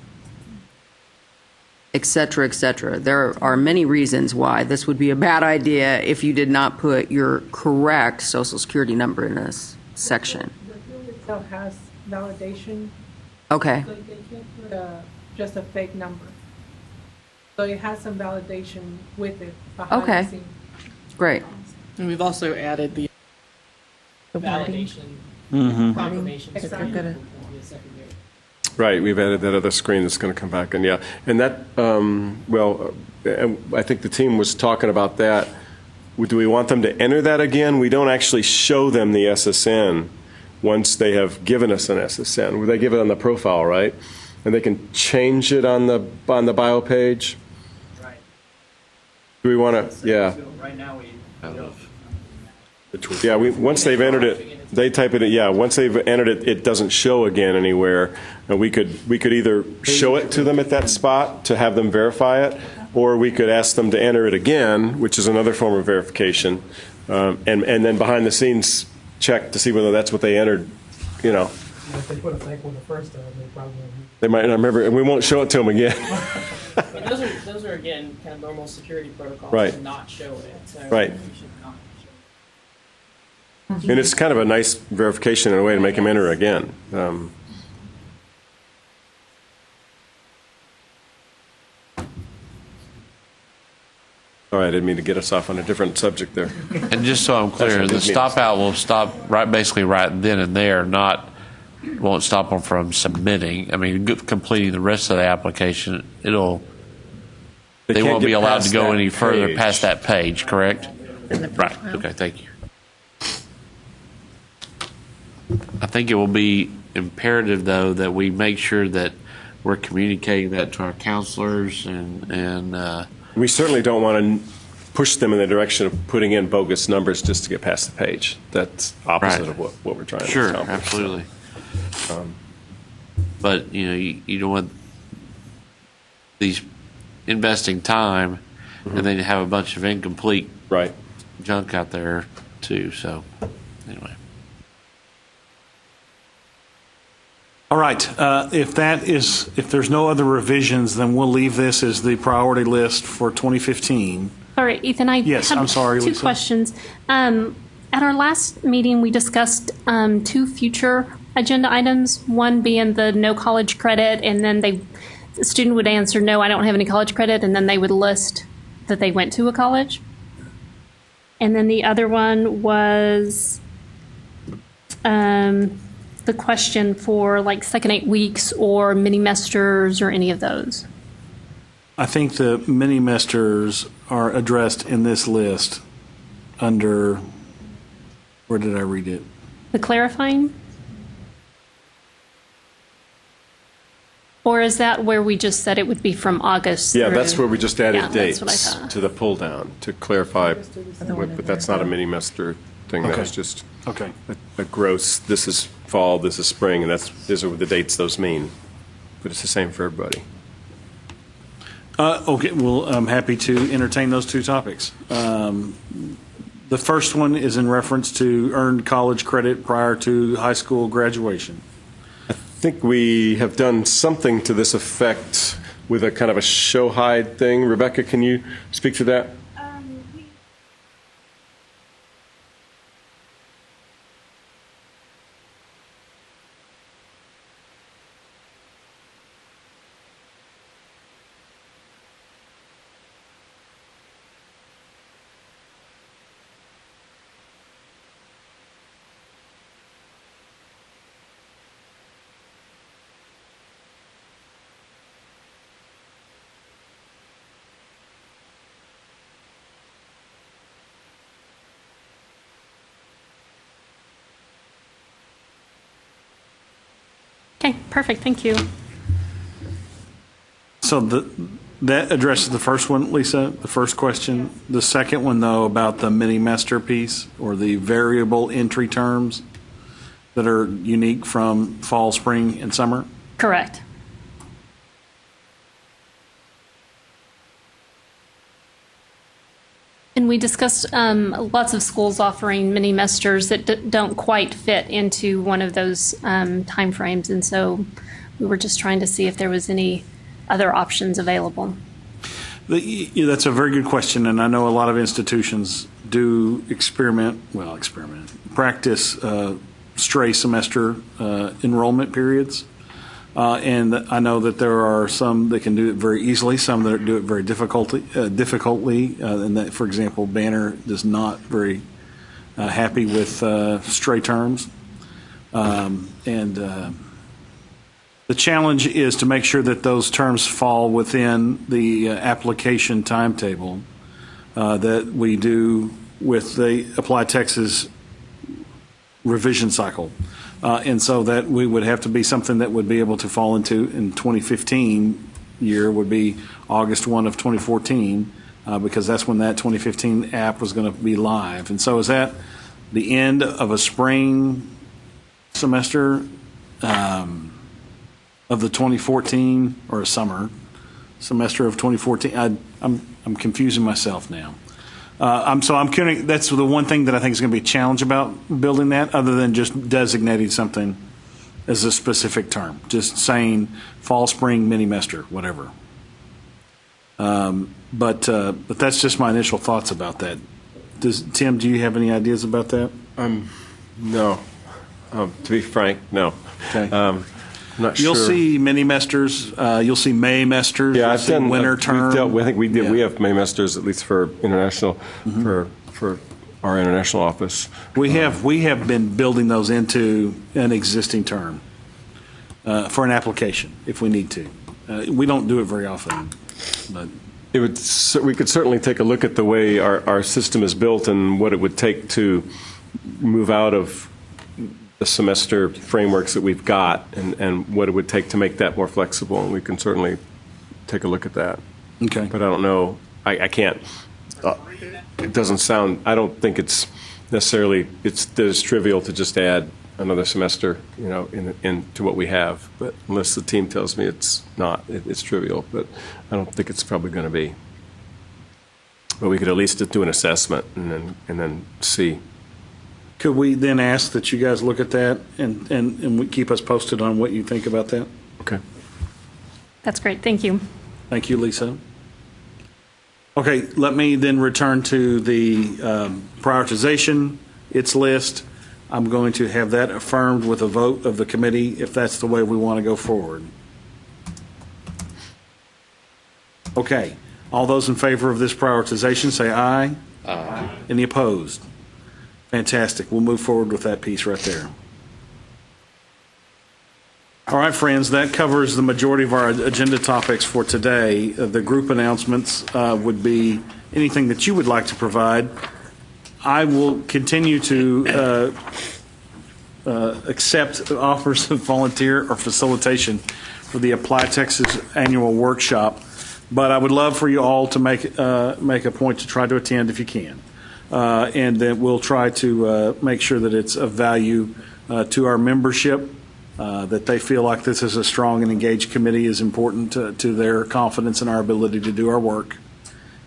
et cetera, et cetera. There are many reasons why this would be a bad idea if you did not put your correct Social Security number in this section. The field itself has validation. Okay. So they can't put just a fake number. So it has some validation with it behind Okay. the scenes. Great. And we've also added the Validation, confirmation. Exactly. Right, we've added that other screen that's going to come back, and that, and I think the team was talking about that. Do we want them to enter that again? We don't actually show them the SSN once they have given us an SSN. They give it on the profile, right? And they can change it on the bio page. Right. Do we want to? Yeah. Right now we don't. Yeah, once they've entered it, they type it in. Yeah, once they've entered it, it doesn't show again anywhere. And we could either show it to them at that spot to have them verify it, or we could ask them to enter it again, which is another form of verification, and then behind the scenes check to see whether that's what they entered. If they put a fake one the first time, they probably won't. They might not remember, and we won't show it to them again. But those are again kind of normal security protocols Right. to not show it. So Right. we should not show it. And it's kind of a nice verification in a way to make them enter again. All right, I didn't mean to get us off on a different subject there. And just so I'm clear, the stop out will stop basically right then and there, won't stop them from submitting. I mean, completing the rest of the application, they can't won't be get allowed past to go that any further page. past that page, correct? Right, okay, thank you. I think it will be imperative, though, that we make sure that we're communicating that to our counselors and We certainly don't want to push them in the direction of putting in bogus numbers just to get past the page. That's opposite Right. of what we're trying to Sure, accomplish. absolutely. But you don't want these investing time and then you have a bunch of incomplete junk out there too. So anyway. All right. If there's no other revisions, then we'll leave this as the priority list for 2015. All right, Ethan, Yes, have I'm sorry, two Lisa. questions. At our last meeting, we discussed two future agenda items, one being the no college credit, and then the student would answer, no, I don't have any college credit, and then they would list that they went to a college. And then the other one was the question for like second 8 weeks or mini-mesters or any of those. I think the mini-mesters are addressed in this list under, where did I read it? The clarifying? Or is that where we just said it would be from August? Yeah, through- that's where we just added Yeah, that's what I dates thought. to the pull down to clarify, but that's not a mini master thing. That Okay. was just Okay. a gross, this is fall, this is spring, and these are the dates those mean. But it's the same for everybody. Okay, well, I'm happy to entertain those two topics. The The first one is in reference to earned college credit prior to high school graduation. I think we have done something to this effect with a kind of a show hide thing. Rebecca, can you speak to that? Okay, perfect. Thank you. So that addresses the first one, Lisa, the first question. The second one, though, about the mini-mester piece or the variable entry terms that are unique from fall, spring, and summer? Correct. And we discussed lots of schools offering mini mesters that don't quite fit into one of those timeframes, and so we were just trying to see if there was any other options available. That's a very good question, and I know a lot of institutions do practice stray semester enrollment periods. And I know that there are some that can do it very easily, some that do it very difficultly. And that, for example, Banner is not very happy with stray terms. The challenge is to make sure that those terms fall within the application timetable that we do with the Apply Texas revision cycle. And so that we would have to be something that would be able to fall into in 2015 year would be August 1 of 2014 because that's when that 2015 app was going to be live. And so is that the end of a spring semester of the 2014 or a summer semester of 2014? I'm confusing myself now. That's the one thing that I think is going to be a challenge about building that, other than just designating something as a specific term, just saying fall, spring, mini-mester, whatever. But that's just my initial thoughts about that. Tim, do you have any ideas about that? No. To be frank, no. Okay. I'm not sure. You'll see mini-mesters. You'll see May-mesters. Yeah, I've done winter term. I think we did. Yeah. We have May-mesters, at least for international, for our international office. We have been building those into an existing term for an application if we need to. We don't do it very often, but we could certainly take a look at the way our system is built and what it would take to move out of the semester frameworks that we've got and what it would take to make that more flexible, and we can certainly take a look at that. Okay. But I don't know. I can't. It doesn't sound. I don't think it's necessarily. It's trivial to just add another semester, into what we have. But unless the team tells me it's not, it's trivial. But I don't think it's probably going to be. But we could at least do an assessment and then see. Could we then ask that you guys look at that and keep us posted on what you think about that? Okay. That's great. Thank you. Thank you, Lisa. Okay, let me then return to the prioritization, its list. I'm going to have that affirmed with a vote of the committee if that's the way we want to go forward. Okay, all those in favor of this prioritization say aye. Aye. Any opposed? Fantastic. We'll move forward with that piece right there. All right, friends, that covers the majority of our agenda topics for today. The group announcements would be anything that you would like to provide. I will continue to accept offers of volunteer or facilitation for the Apply Texas annual workshop, but I would love for you all to make a point to try to attend if you can. And then we'll try to make sure that it's of value to our membership, that they feel like this is a strong and engaged committee is important to their confidence in our ability to do our work.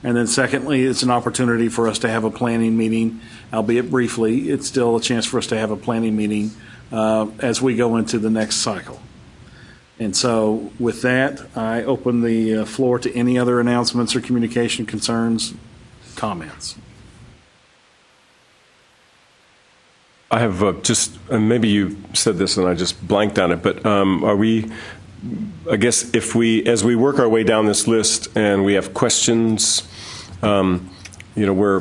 And then secondly, it's an opportunity for us to have a planning meeting, albeit briefly. It's still a chance for us to have a planning meeting as we go into the next cycle. And so with that, I open the floor to any other announcements or communication concerns, comments. I have just, and maybe you said this and I just blanked on it, but are we, I guess if we, as we work our way down this list and we have questions, we're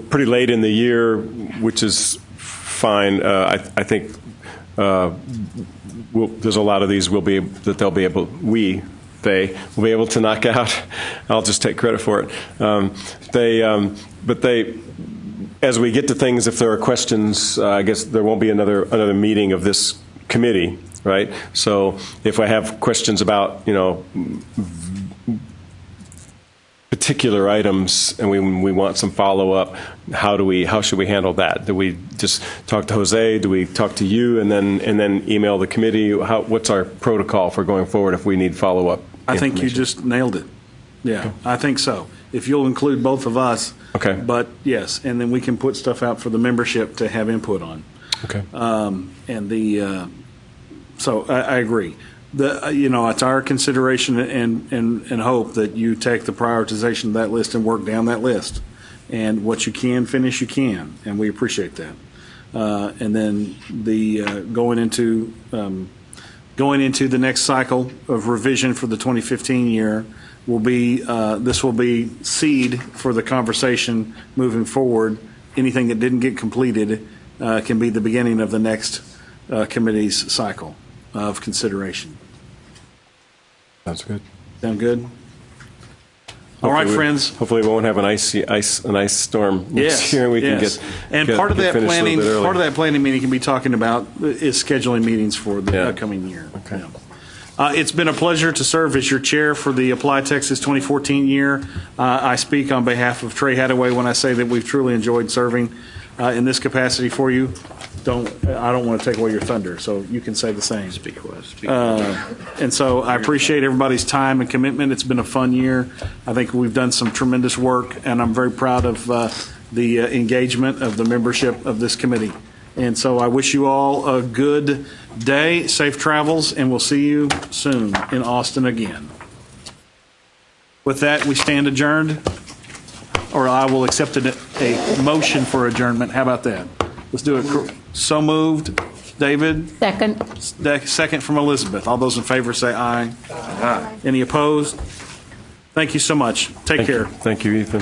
pretty late in the year, which is fine. I think there's a lot of these they will be able to knock out. I'll just take credit for it. As we get to things, if there are questions, I guess there won't be another meeting of this committee, right? So if I have questions about, particular items and we want some follow-up, how should we handle that? Do we just talk to Jose? Do we talk to you and then email the committee? What's our protocol for going forward if we need follow-up? I think you just nailed it. Yeah, okay. I think so. If you'll include both of us. Okay. But yes, and then we can put stuff out for the membership to have input on. Okay. So I agree. It's our consideration and hope that you take the prioritization of that list and work down that list. And what you can finish, you can, and we appreciate that. And then going into the next cycle of revision for the 2015 year will be this will be seed for the conversation moving forward. Anything that didn't get completed can be the beginning of the next committee's cycle of consideration. Sounds good. Sound good? All right, friends. Hopefully, we won't have an ice storm next year. We can get part of that planning. Part of that planning meeting can be talking about is scheduling meetings for the upcoming year. Okay. Yeah. It's been a pleasure to serve as your chair for the Apply Texas 2014 year. I speak on behalf of Trey Hadaway when I say that we've truly enjoyed serving in this capacity for you. I don't want to take away your thunder, so you can say the same. Speak less. And so I appreciate everybody's time and commitment. It's been a fun year. I think we've done some tremendous work, and I'm very proud of the engagement of the membership of this committee. And so I wish you all a good day, safe travels, and we'll see you soon in Austin again. With that, we stand adjourned, or I will accept a motion for adjournment. How about that? Let's do it. So moved. David? Second. Second from Elizabeth. All those in favor say aye. Aye. Any opposed? Thank you so much. Take care. Thank you, Ethan.